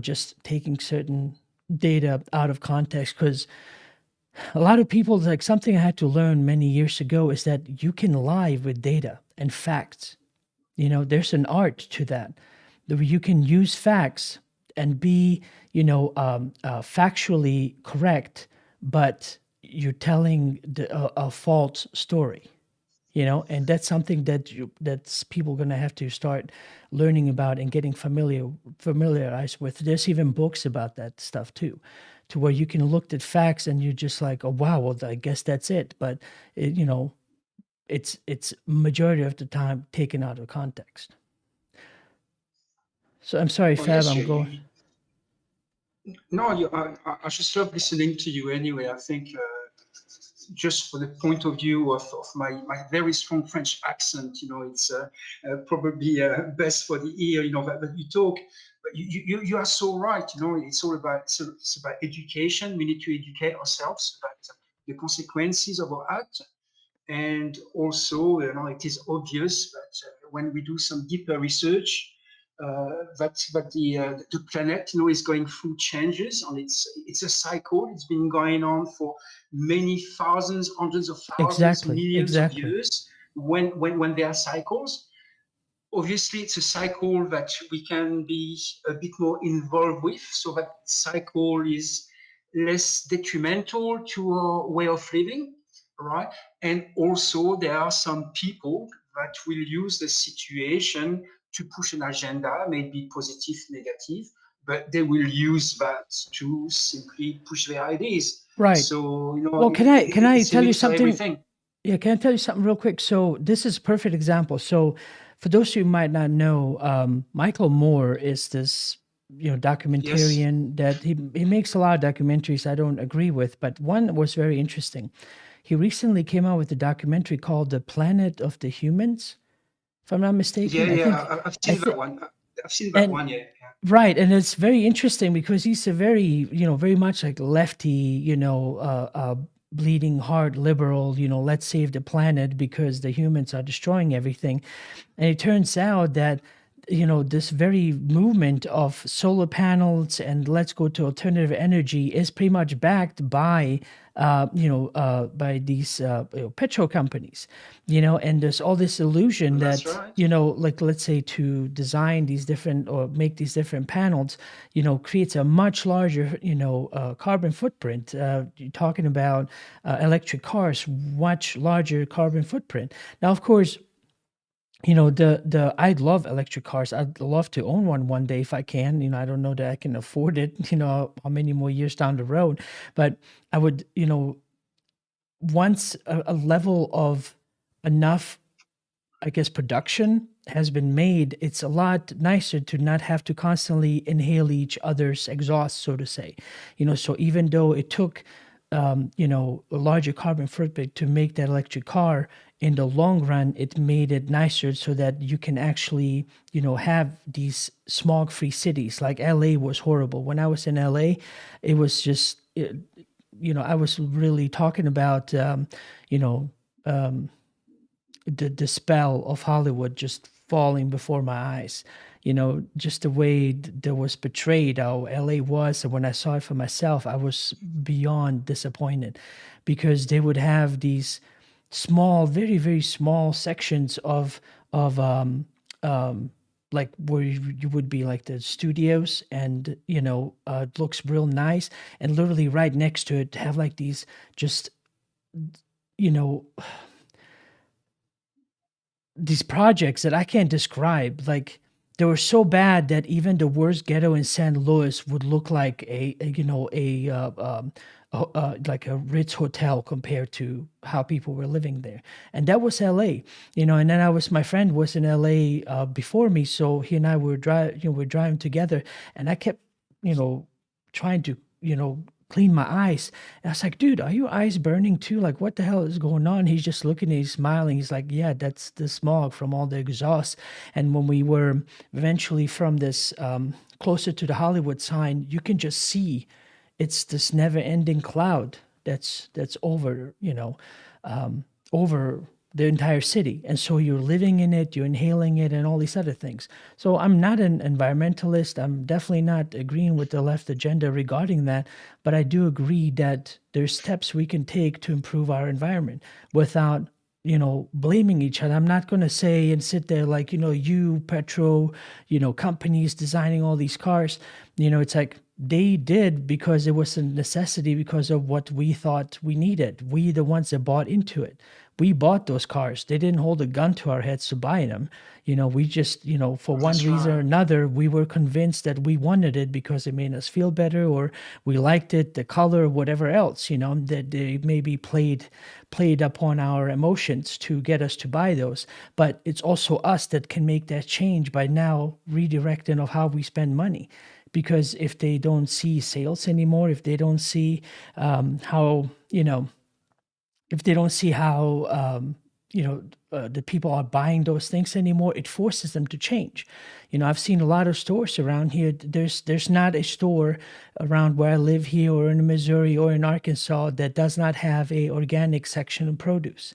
just taking certain data out of context. Because a lot of people, like something I had to learn many years ago is that you can lie with data and facts. There's an art to that. You can use facts and be, factually correct, but you're telling a false story. And that's something that's people going to have to start learning about and getting familiarized with. There's even books about that stuff too, to where you can look at facts and you're just like, oh wow, well I guess that's it. But it's majority of the time taken out of context. So I'm sorry, Fab, yes, I'm going. No, I just love listening to you anyway. I think just for the point of view of my very strong French accent, it's probably best for the ear, that you talk. But you are so right. It's all about it's about education. We need to educate ourselves about the consequences of our act, and also, it is obvious that when we do some deeper research, that the planet, is going through changes, and it's a cycle. It's been going on for many thousands, hundreds of thousands, millions of years. When there are cycles, obviously it's a cycle that we can be a bit more involved with, so that cycle is less detrimental to our way of living, right? And also there are some people that will use the situation to push an agenda, maybe positive, negative, but they will use that to simply push their ideas. Right. So, well, can I tell you something? Everything. Yeah, can I tell you something real quick? So this is a perfect example. So for those who might not know, Michael Moore is this, documentarian that he makes a lot of documentaries I don't agree with, but one was very interesting. He recently came out with a documentary called The Planet of the Humans, if I'm not mistaken. I've seen that one. I've seen that one, yeah. Right, and it's very interesting because he's a very, very much like lefty, bleeding heart liberal, let's save the planet because the humans are destroying everything. And it turns out that, this very movement of solar panels and let's go to alternative energy is pretty much backed by, by these petro companies, and there's all this illusion that, like let's say to design these different or make these different panels, creates a much larger, carbon footprint. You're talking about electric cars, much larger carbon footprint. Now, of course, I'd love electric cars. I'd love to own one day if I can. I don't know that I can afford it, how many more years down the road. But I would, once a level of enough, I guess, production has been made, it's a lot nicer to not have to constantly inhale each other's exhaust, so to say. So even though it took, a larger carbon footprint to make that electric car, in the long run, it made it nicer so that you can actually, have these smog-free cities. Like LA was horrible. When I was in LA, it was just, I was really talking about, the spell of Hollywood just falling before my eyes. Just the way that was portrayed how LA was. And when I saw it for myself, I was beyond disappointed because they would have these small, very, very small sections of like where you would be like the studios and, it looks real nice. And literally right next to it have like these just, these projects that I can't describe. Like they were so bad that even the worst ghetto in St. Louis would look like like a Ritz hotel compared to how people were living there. And that was LA, and then my friend was in LA before me. So he and I were driving together and I kept, trying to, clean my eyes. And I was like, dude, are your eyes burning too? Like, what the hell is going on? He's just looking and he's smiling. He's like, yeah, that's the smog from all the exhaust. And when we were eventually from this closer to the Hollywood sign, you can just see it's this never-ending cloud that's over, over the entire city. And so you're living in it, you're inhaling it, and all these other things. So I'm not an environmentalist. I'm definitely not agreeing with the left agenda regarding that. But I do agree that there's steps we can take to improve our environment without, blaming each other. I'm not going to say and sit there like, you petro, companies designing all these cars, it's like they did because it was a necessity because of what we thought we needed. We, the ones that bought into it. We bought those cars. They didn't hold a gun to our heads to buy them. We just, for one reason or another, we were convinced that we wanted it because it made us feel better, or we liked it, the color, whatever else, that they maybe played upon our emotions to get us to buy those. But it's also us that can make that change by now redirecting of how we spend money. Because if they don't see sales anymore, if they don't see how, if they don't see how, the people are buying those things anymore, it forces them to change. I've seen a lot of stores around here. There's not a store around where I live here or in Missouri or in Arkansas that does not have a organic section of produce.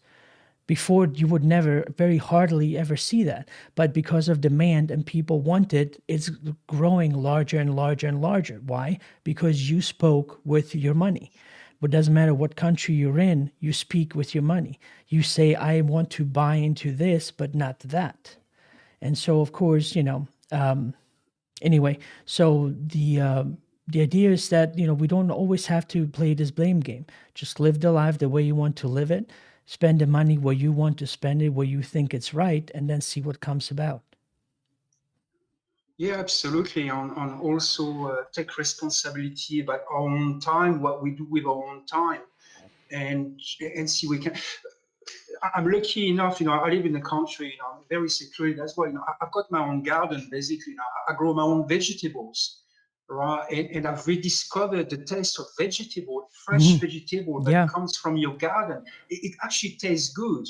Before, you would never, very hardly ever see that. But because of demand and people want it, it's growing larger and larger and larger. Why? Because you spoke with your money. But it doesn't matter what country you're in, you speak with your money. You say, I want to buy into this, but not that. And so, of course, anyway, so the idea is that, we don't always have to play this blame game. Just live the life the way you want to live it. Spend the money where you want to spend it, where you think it's right, and then see what comes about. Yeah, absolutely. On also take responsibility about our own time, what we do with our own time, and see we can. I'm lucky enough, I live in the country, I'm very secure. That's why, I've got my own garden, basically. I grow my own vegetables. Right, and I've rediscovered the taste of vegetable, fresh vegetable that comes from your garden. It actually tastes good,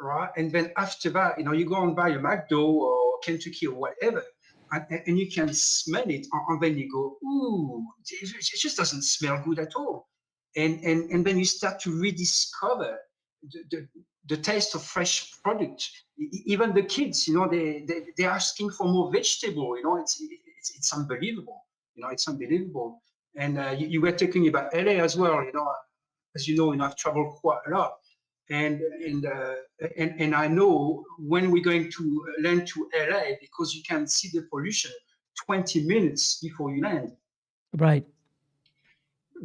right? And then after that, you go and buy a McDo or Kentucky or whatever, and you can smell it, and then you go, ooh, it just doesn't smell good at all. And then you start to rediscover the taste of fresh product. Even the kids, they're asking for more vegetable. It's unbelievable. It's unbelievable. And you were talking about LA as well. As you know, I've traveled quite a lot, and I know when we're going to land to LA, because you can see the pollution 20 minutes before you land. Right.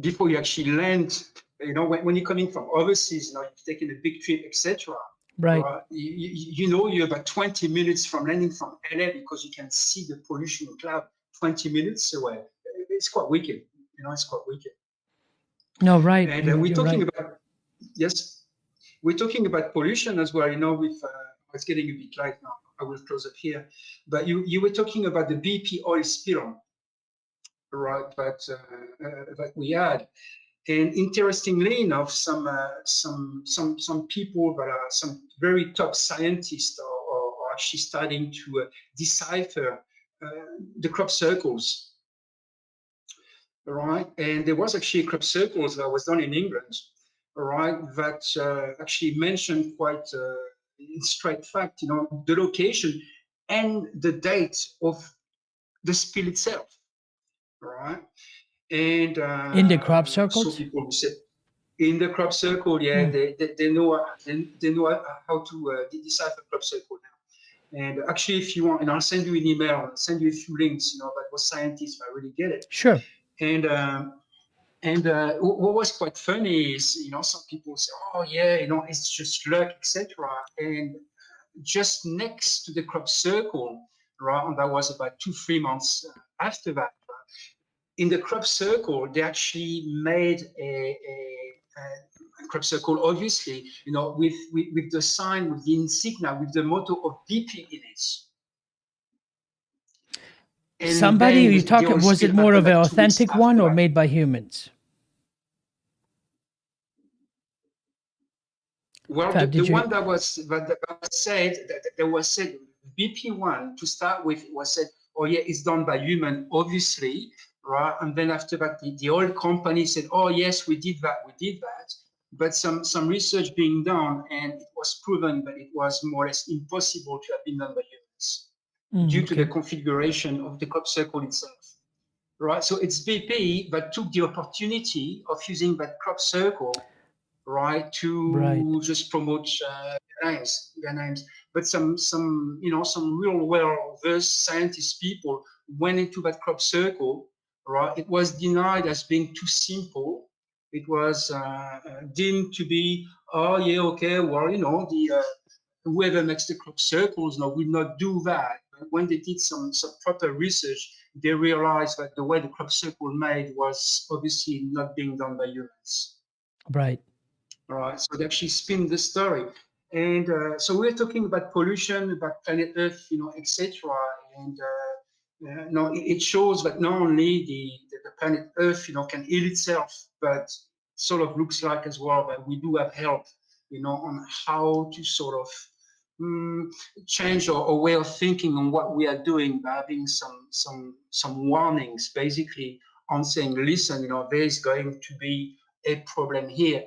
Before you actually land, when you're coming from overseas, you're taking a big trip, etc. Right. You're about 20 minutes from landing from LA because you can see the pollution cloud 20 minutes away. It's quite wicked. It's quite wicked. No, right. And we're talking about, yes, we're talking about pollution as well. With it's getting a bit light now. I will close up here. But you were talking about the BP oil spill, right? That we had. And interestingly enough, some people that are some very top scientists are actually starting to decipher the crop circles, right? And there was actually a crop circles that was done in England, right? That actually mentioned quite in straight fact, the location and the date of the spill itself, right? And in the crop circles, so people say in the crop circle, yeah, they know how to decipher crop circle now. And actually, if you want, I'll send you an email, I'll send you a few links, about what scientists I really get it. Sure. And what was quite funny is, some people say, oh yeah, it's just luck, etc. And just next to the crop circle, right, and that was about 2-3 months after that. In the crop circle, they actually made a crop circle, obviously, with the sign, with the insignia, with the motto of BP in it. And somebody you talking, was it more of an authentic one or made by humans? Well, the one that was said, that there was said, BP1 to start with, was said, oh yeah, it's done by human, obviously, right? And then after that, the oil company said, oh yes, we did that. But some research being done, and it was proven that it was more or less impossible to have been done by humans due to Okay. the configuration of the crop circle itself. Right, so it's BP that took the opportunity of using that crop circle, right, Right. to just promote their names. But some some real well versed scientist people went into that crop circle, right? It was denied as being too simple. It was deemed to be, oh yeah, okay, well, the whoever makes the crop circles now will not do that. But when they did some proper research, they realized that the way the crop circle made was obviously not being done by humans. Right. Right. So they actually spin the story. And so we're talking about pollution, about planet Earth, etc. And no, it shows that not only the planet Earth, can heal itself, but sort of looks like as well that we do have help, on how to sort of change our way of thinking on what we are doing by having some warnings, basically on saying, listen, there is going to be a problem here.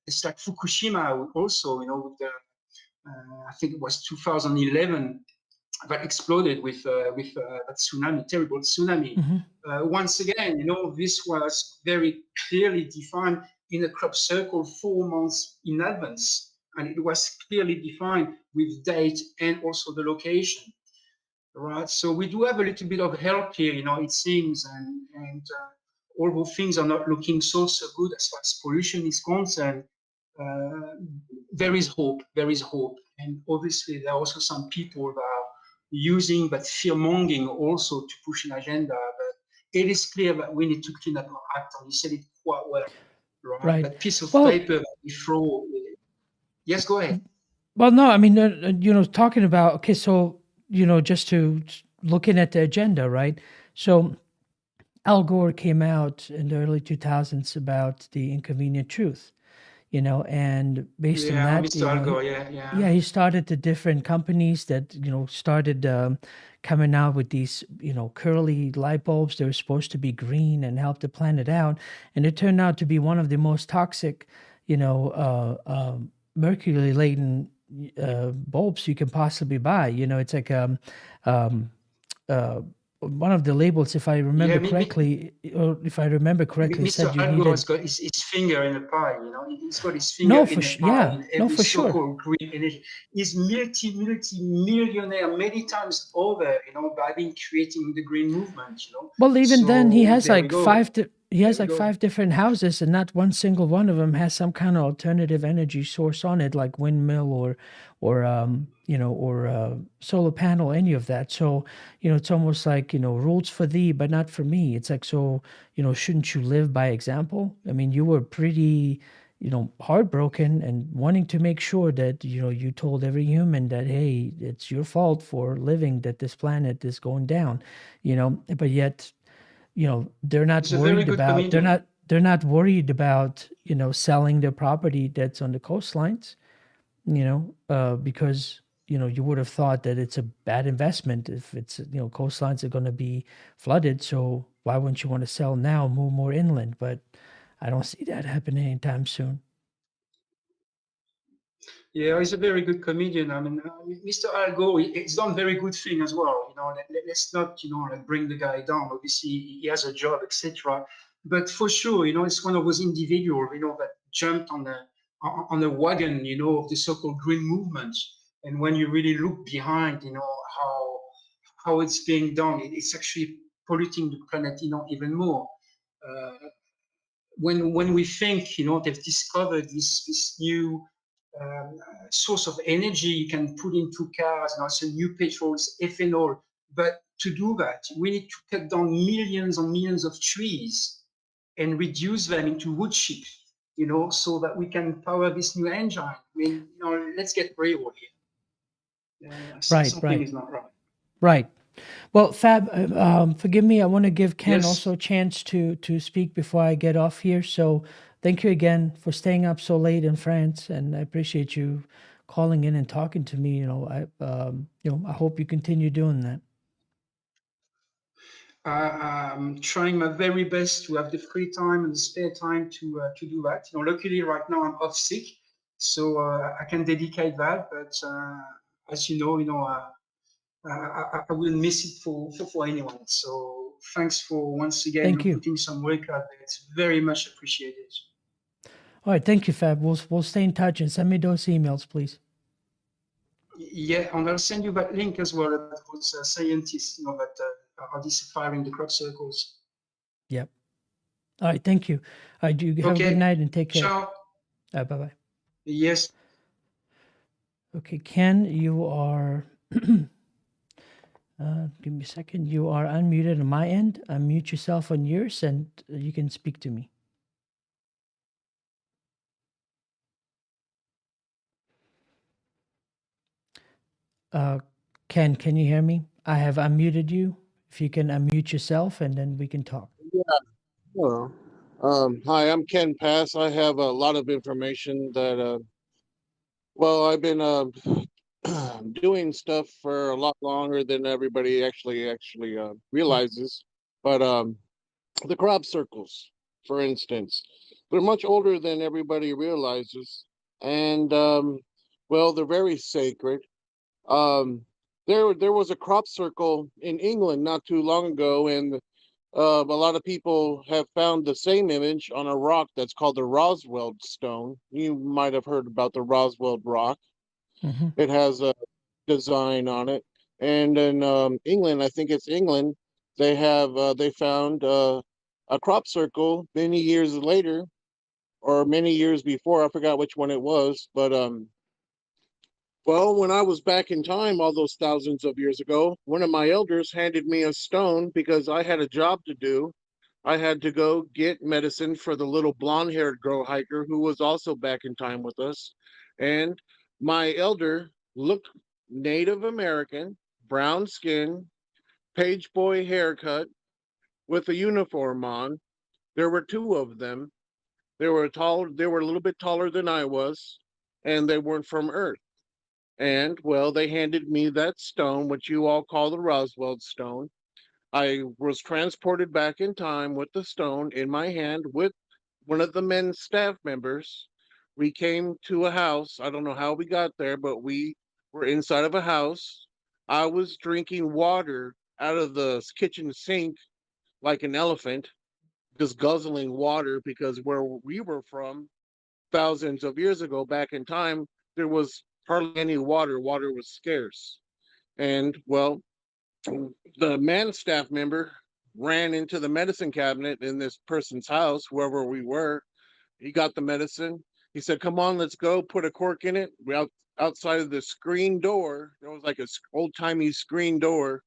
It's like Fukushima also, with the, I think it was 2011 that exploded with that tsunami, terrible tsunami. Once again, this was very clearly defined in a crop circle 4 months in advance, and it was clearly defined with date and also the location. Right, so we do have a little bit of help here, it seems, and although things are not looking so good as far as pollution is concerned, there is hope. There is hope, and obviously there are also some people that are using that fear-mongering also to push an agenda. But it is clear that we need to clean up our act, and you said it quite well, right? Right. That piece of Well, paper that we throw. Yes, go ahead. well, no, I mean, talking about, okay, so, just to looking at the agenda, right? So Al Gore came out in the early 2000s about the inconvenient truth, and based on Yeah, that, Mr. Al Gore, yeah. yeah, he started the different companies that, started coming out with these, curly light bulbs. They were supposed to be green and help the planet out. And it turned out to be one of the most toxic, mercury laden bulbs you can possibly buy. It's like one of the labels, if I remember correctly, said Mr. you Al Gore needed. has got his finger in the pie, He's got his finger No, in for the sure. pie Yeah, in no, every for sure. so-called green energy. He's multi-millionaire many times over, by being creating the green movement, Well, even then, he So has there we like go. he has There we like go. 5 different houses, and not one single one of them has some kind of alternative energy source on it, like windmill or solar panel, any of that. So, it's almost like, rules for thee, but not for me. It's like, so, shouldn't you live by example? I mean, you were pretty, heartbroken and wanting to make sure that, you told every human that, hey, it's your fault for living, that this planet is going down, but yet, they're not He's a very worried good about, comedian. they're not worried about, selling their property that's on the coastlines, because, you would have thought that it's a bad investment if it's, coastlines are going to be flooded. So why wouldn't you want to sell now, move more inland? But I don't see that happening anytime soon. Yeah, he's a very good comedian. I mean, Mr. Al Gore, he's done very good thing as well. Let's not, like bring the guy down. Obviously, he has a job, etc. But for sure, it's one of those individuals, that jumped on the wagon, of the so-called green movement. And when you really look behind, how it's being done, it's actually polluting the planet, even more. When we think, they've discovered this new source of energy you can put into cars, and also new petrols, ethanol. But to do that, we need to cut down millions and millions of trees and reduce them into wood chip, so that we can power this new engine. I mean, let's get real here. Something is not right. Right. Well, Fab, forgive me. I want to give Ken Yes. also a chance to speak before I get off here. So thank you again for staying up so late in France, and I appreciate you calling in and talking to me. I hope you continue doing that. I'm trying my very best to have the free time and the spare time to do that. Luckily right now I'm off sick, So I can dedicate that, but as you know, I will miss it for anyone. So thanks for once again Thank you. putting some work out there. It's very much appreciated. All right, thank you, Fab. We'll stay in touch and send me those emails, please. Yeah, and I'll send you that link as well about those scientists, that are deciphering the crop circles. Yep. All right, thank you. All right, you have a good night and take care. Ciao. Bye-bye. Yes. Okay, Ken, you are, give me a second. You are unmuted on my end. Unmute yourself on yours and you can speak to me. Ken, can you hear me? I have unmuted you. If you can unmute yourself and then we can talk. Yeah. Hello. Hi, I'm Ken Pass. I have a lot of information that, I've been doing stuff for a lot longer than everybody actually realizes. But the crop circles, for instance, they're much older than everybody realizes, and they're very sacred. There was a crop circle in England not too long ago, and a lot of people have found the same image on a rock that's called the Roswell stone. You might have heard about the Roswell rock. Mm-hmm. It has a design on it, and in England, I think it's England, they found a crop circle many years later, or many years before. I forgot which one it was, but when I was back in time, all those thousands of years ago, one of my elders handed me a stone because I had a job to do. I had to go get medicine for the little blonde-haired girl hiker who was also back in time with us. And my elder looked Native American, brown skin, page boy haircut, with a uniform on. There were two of them. They were a little bit taller than I was, and they weren't from Earth. And they handed me that stone, which you all call the Roswell stone. I was transported back in time with the stone in my hand with one of the men's staff members. We came to a house. I don't know how we got there, but we were inside of a house. I was drinking water out of the kitchen sink like an elephant, just guzzling water, because where we were from thousands of years ago back in time, there was hardly any water. Water was scarce. And the man staff member ran into the medicine cabinet in this person's house, wherever we were. He got the medicine. He said, "Come on, let's go. Put a cork in it." We outside of the screen door. There was like a old-timey screen door.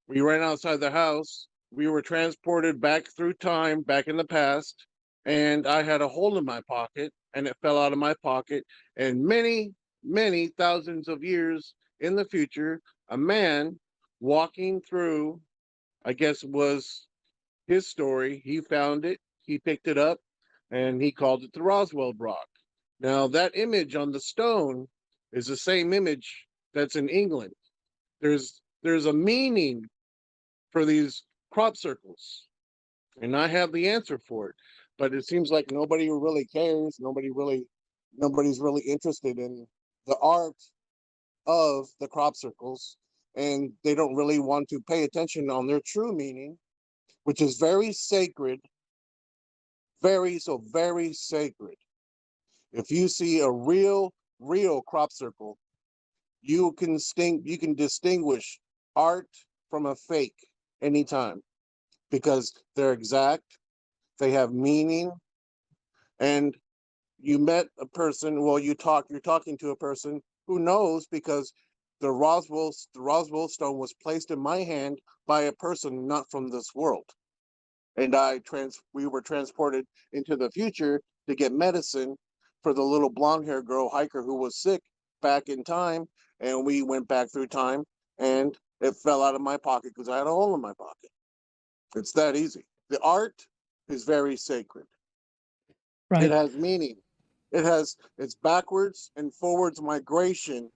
We ran outside the house. We were transported back through time, back in the past, and I had a hole in my pocket, and it fell out of my pocket. And many, many thousands of years in the future, a man walking through, I guess was his story. He found it, he picked it up, and he called it the Roswell rock. Now, that image on the stone is the same image that's in England. There's a meaning for these crop circles, and I have the answer for it. But it seems like nobody really cares. Nobody's really interested in the art of the crop circles, and they don't really want to pay attention on their true meaning, which is very sacred, very sacred. If you see a real crop circle, you can distinguish art from a fake anytime, because they're exact, they have meaning. And you met a person, you're talking to a person who knows, because the Roswell stone was placed in my hand by a person not from this world. And we were transported into the future to get medicine for the little blonde-haired girl hiker who was sick back in time. And we went back through time, and it fell out of my pocket because I had a hole in my pocket. It's that easy. The art is very sacred. Right. It has meaning. It's backwards and forwards migration.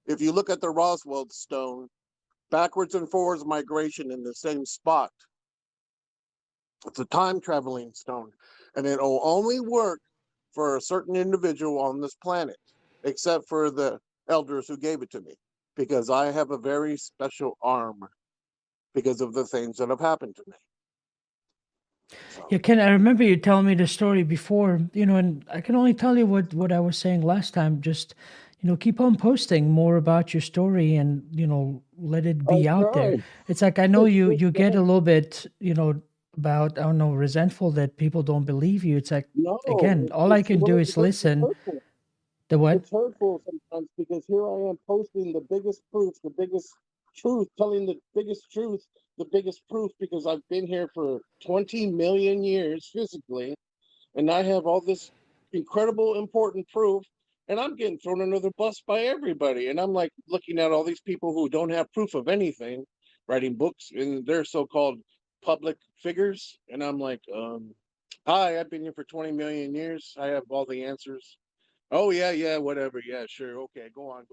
If you look at the Roswell stone, backwards and forwards migration in the same spot. It's a time traveling stone, and it'll only work for a certain individual on this planet, except for the elders who gave it to me, because I have a very special arm because of the things that have happened to me. Yeah, Ken, I remember you telling me the story before, and I can only tell you what I was saying last time. Just, keep on posting more about your story and, let it be out there. It's like I know you get a little bit, about, I don't know, resentful that people don't believe you. It's like, again, all I can do is listen. Hurtful. The what? It's hurtful sometimes because here I am posting the biggest proof, the biggest truth, telling the biggest truth, the biggest proof, because I've been here for 20 million years physically, and I have all this incredible, important proof, and I'm getting thrown under the bus by everybody. And I'm like looking at all these people who don't have proof of anything, writing books, and they're so-called public figures. And I'm like, hi, I've been here for 20 million years. I have all the answers. Oh, yeah, whatever. Yeah, sure. Okay, go on.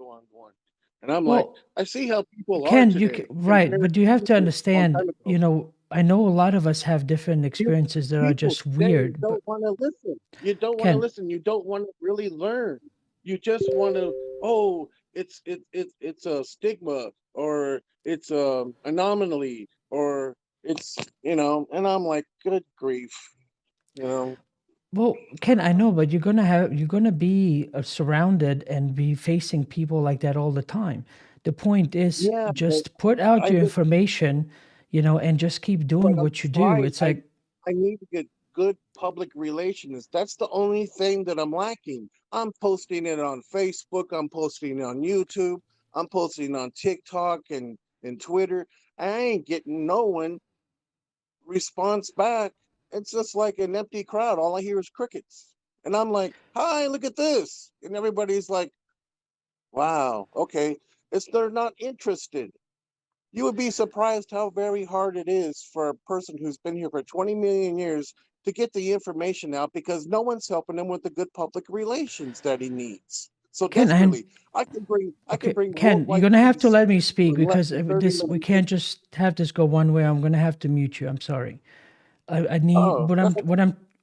And I'm like, I see how people are Ken, today. right, but you have to understand, ago. I know a lot of us have different experiences that are just weird. You don't want to listen. You don't want to Ken, listen. You don't want to really learn. You just want to, it's a stigma, or it's a anomaly, or it's, and I'm like, good grief, Well, Ken, I know, but you're gonna be surrounded and be facing people like that all the time. The point is Yeah, but just put out I your just, information, and just keep doing but I'm what you do. trying. It's like, I need to get good public relations. That's the only thing that I'm lacking. I'm posting it on Facebook. I'm posting it on YouTube. I'm posting on TikTok and Twitter. I ain't getting no one response back. It's just like an empty crowd. All I hear is crickets. And I'm like, hi, look at this. And everybody's like, wow, okay. They're not interested. You would be surprised how very hard it is for a person who's been here for 20 million years to get the information out, because no one's helping him with the good public relations that he needs. So Ken, desperately, I can okay, bring Ken, you're worldwide gonna have to peace let me speak in less because than 30 we minutes. can't just have this go one way. I'm gonna have to mute you. I'm sorry. I need Oh,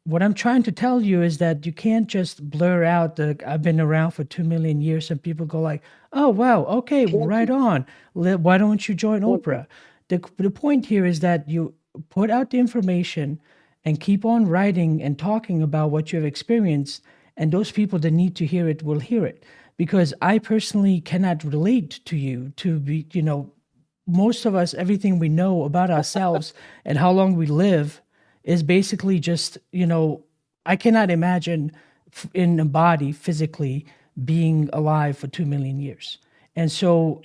what I'm trying to tell you is that you can't just blur out the I've been around for 2 million years and people go like, oh wow, okay, right on. Why don't you join Oprah? The point here is that you put out the information and keep on writing and talking about what you have experienced, and those people that need to hear it will hear it. Because I personally cannot relate to you to be, most of us, everything we know about ourselves and how long we live is basically just, I cannot imagine in a body physically being alive for 2 million years. And so,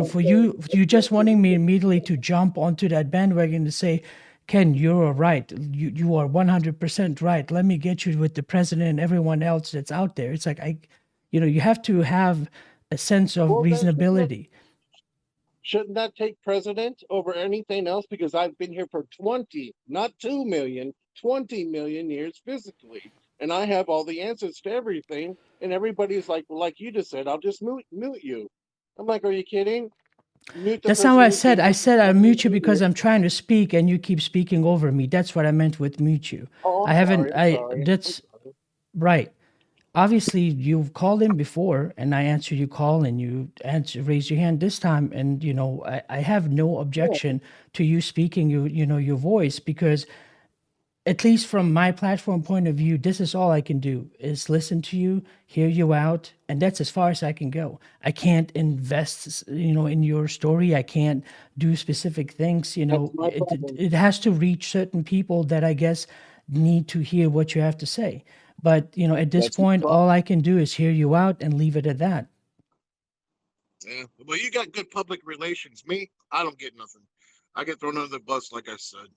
for you just wanting me immediately to jump onto that bandwagon to say, Ken, you're right. You are 100% right. Let me get you with the president and everyone else that's out there. It's like, you have to have a sense of reasonability. Shouldn't that take precedent over anything else? Because I've been here for 20, not 2 million, 20 million years physically. And I have all the answers to everything. And everybody's like, well, like you just said, I'll just mute you. I'm like, are you kidding? Mute the That's person not what I who's said. been I here said for I 20 mute you million because years. I'm trying to speak and you keep speaking over me. That's what I meant with mute you. Oh, I haven't, I'm sorry. that's right. Obviously, you've called in before and I answered your call and you raised your hand this time. And, I have no objection to you speaking your voice, because at least from my platform point of view, this is all I can do is listen to you, hear you out, and that's as far as I can go. I can't invest, in your story. I can't do specific things. That's my problem. It has to reach certain people that I guess need to hear what you have to say. But at this That's my point, all problem. I can do is hear you out and leave it at that. Yeah. Well, you got good public relations. Me, I don't get nothing. I get thrown under the bus, like I said.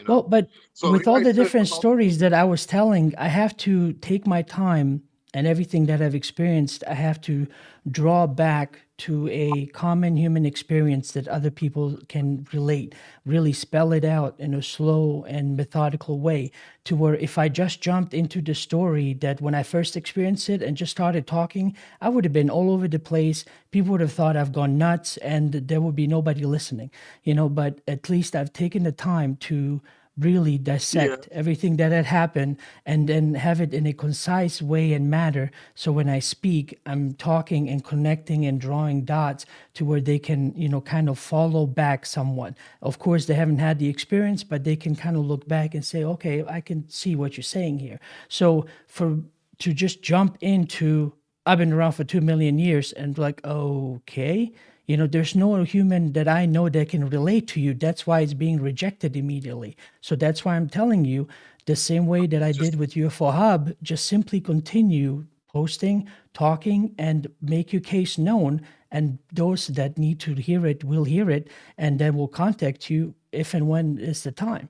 Well, but So with all I the said different about stories that I was telling, I have to take my time, and everything that I've experienced, I have to draw back to a common human experience that other people can relate, really spell it out in a slow and methodical way, to where if I just jumped into the story that when I first experienced it and just started talking, I would have been all over the place. People would have thought I've gone nuts and there would be nobody listening, but at least I've taken the time to really dissect everything that had happened and then have it in a concise way and manner. So when I speak, I'm talking and connecting and drawing dots to where they can, kind of follow back somewhat. Of course, they haven't had the experience, but they can kind of look back and say, okay, I can see what you're saying here. So to just jump into, I've been around for 2 million years and like, okay, there's no human that I know that can relate to you. That's why it's being rejected immediately. So that's why I'm telling you the same way that I did with UFO Hub, just simply continue posting, talking, and make your case known. And those that need to hear it will hear it, and then will contact you if and when is the time.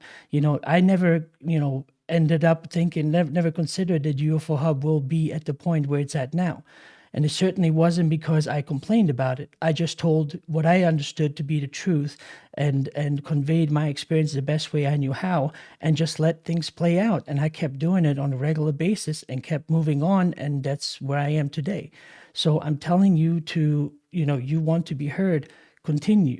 I never, ended up thinking, never considered that UFO Hub will be at the point where it's at now. And it certainly wasn't because I complained about it. I just told what I understood to be the truth and conveyed my experience the best way I knew how, and just let things play out. And I kept doing it on a regular basis and kept moving on. And that's where I am today. So I'm telling you to, you want to be heard, continue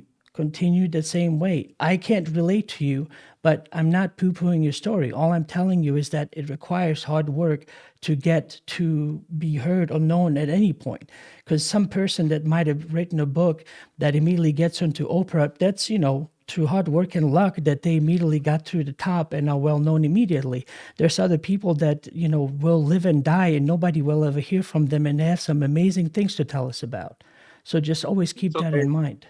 the same way. I can't relate to you, but I'm not poo-pooing your story. All I'm telling you is that it requires hard work to get to be heard or known at any point. Because some person that might have written a book that immediately gets onto Oprah, that's, through hard work and luck that they immediately got to the top and are well known immediately. There's other people that, will live and die and nobody will ever hear from them, and they have some amazing things to tell us about. So just always keep that in mind.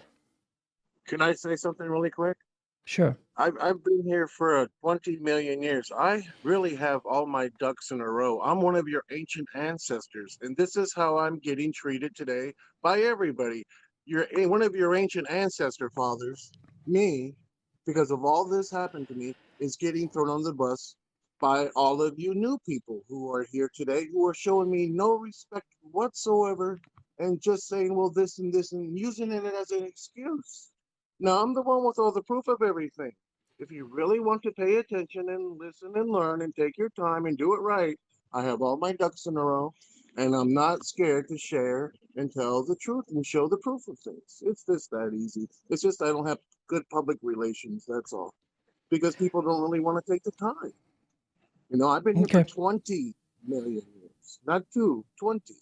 Can I say something really quick? Sure. I've been here for 20 million years. I really have all my ducks in a row. I'm one of your ancient ancestors, and this is how I'm getting treated today by everybody. You're one of your ancient ancestor fathers, me, because of all this happened to me, is getting thrown on the bus by all of you new people who are here today, who are showing me no respect whatsoever and just saying, well, this and this, and using it as an excuse. Now, I'm the one with all the proof of everything. If you really want to pay attention and listen and learn and take your time and do it right, I have all my ducks in a row, and I'm not scared to share and tell the truth and show the proof of things. It's just that easy. It's just I don't have good public relations, that's all. Because people don't really want to take the time. I've been here for 20 million years, not 20.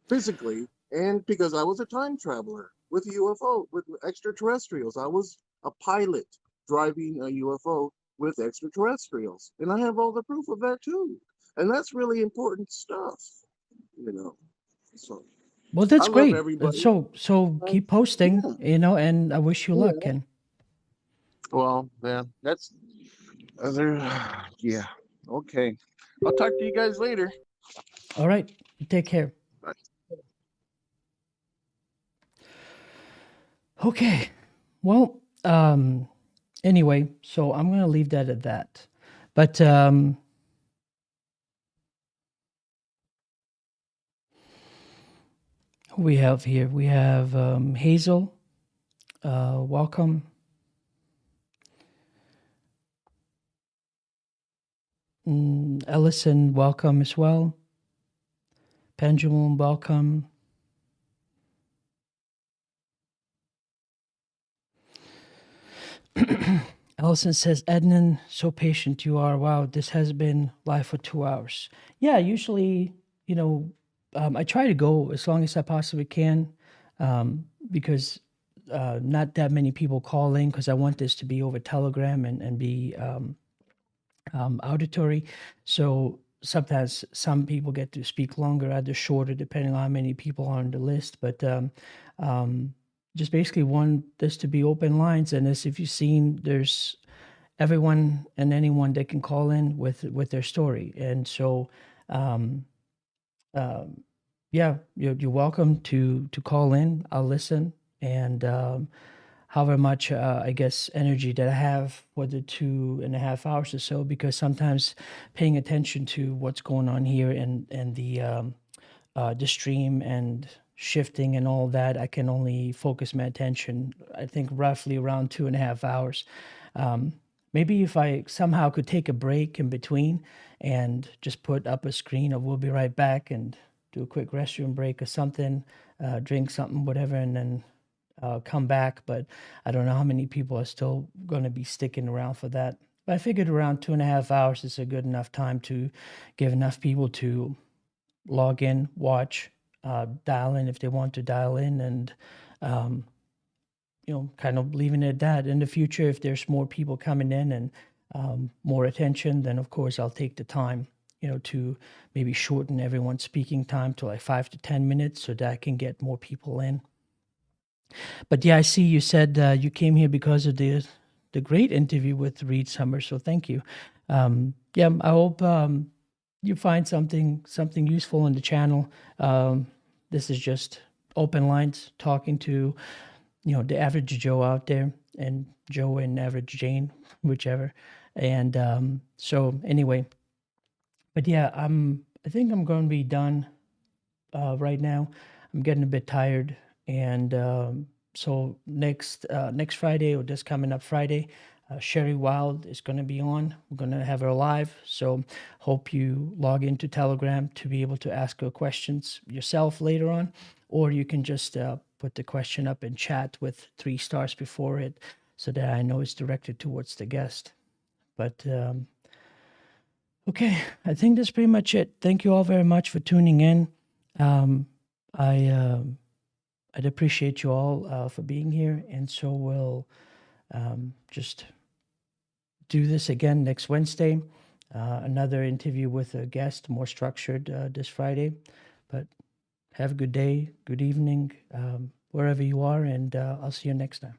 Physically, and because I was a time traveler with UFO, with extraterrestrials. I was a pilot driving a UFO with extraterrestrials. And I have all the proof of that too. And that's really important stuff, So well, that's I great. love everybody. So keep posting, and I wish you luck, Ken. Well, yeah, that's yeah. Okay. I'll talk to you guys later. All right. Take care. Bye. Okay. Well, anyway, so I'm going to leave that at that. But who we have here? We have Hazel. Welcome. Ellison, welcome as well. Pendulum, welcome. Ellison says, Ednan, so patient you are. Wow, this has been live for 2 hours. Yeah, usually, I try to go as long as I possibly can because not that many people call in because I want this to be over Telegram and be auditory. So sometimes some people get to speak longer, others shorter, depending on how many people are on the list. But just basically want this to be open lines. And as if you've seen, there's everyone and anyone that can call in with their story. And so, yeah, you're welcome to call in. I'll listen. And however much, I guess, energy that I have for the 2.5 hours or so, because sometimes paying attention to what's going on here and the stream and shifting and all that, I can only focus my attention, I think, roughly around 2.5 hours. Maybe if I somehow could take a break in between and just put up a screen of "we'll be right back" and do a quick restroom break or something, drink something, whatever, and then come back, but I don't know how many people are still going to be sticking around for that. But I figured around 2.5 hours is a good enough time to give enough people to log in, watch, dial in if they want to dial in, and kind of leaving it at that. In the future, if there's more people coming in and more attention, then of course I'll take the time, to maybe shorten everyone's speaking time to like 5 to 10 minutes so that I can get more people in. But yeah, I see you said you came here because of the great interview with Reed Summers, so thank you. Yeah, I hope you find something useful on the channel. This is just open lines talking to the average Joe out there, and Joe and average Jane, whichever. And so anyway, but yeah, I think I'm going to be done right now. I'm getting a bit tired, and so next Friday, or this coming up Friday, Sherry Wild is going to be on. We're going to have her live, so hope you log into Telegram to be able to ask her questions yourself later on, or you can just put the question up in chat with 3 stars before it, so that I know it's directed towards the guest. But okay, I think that's pretty much it. Thank you all very much for tuning in. I'd appreciate you all for being here, and so we'll just do this again next Wednesday. Another interview with a guest, more structured this Friday. But have a good day, good evening, wherever you are, and I'll see you next time.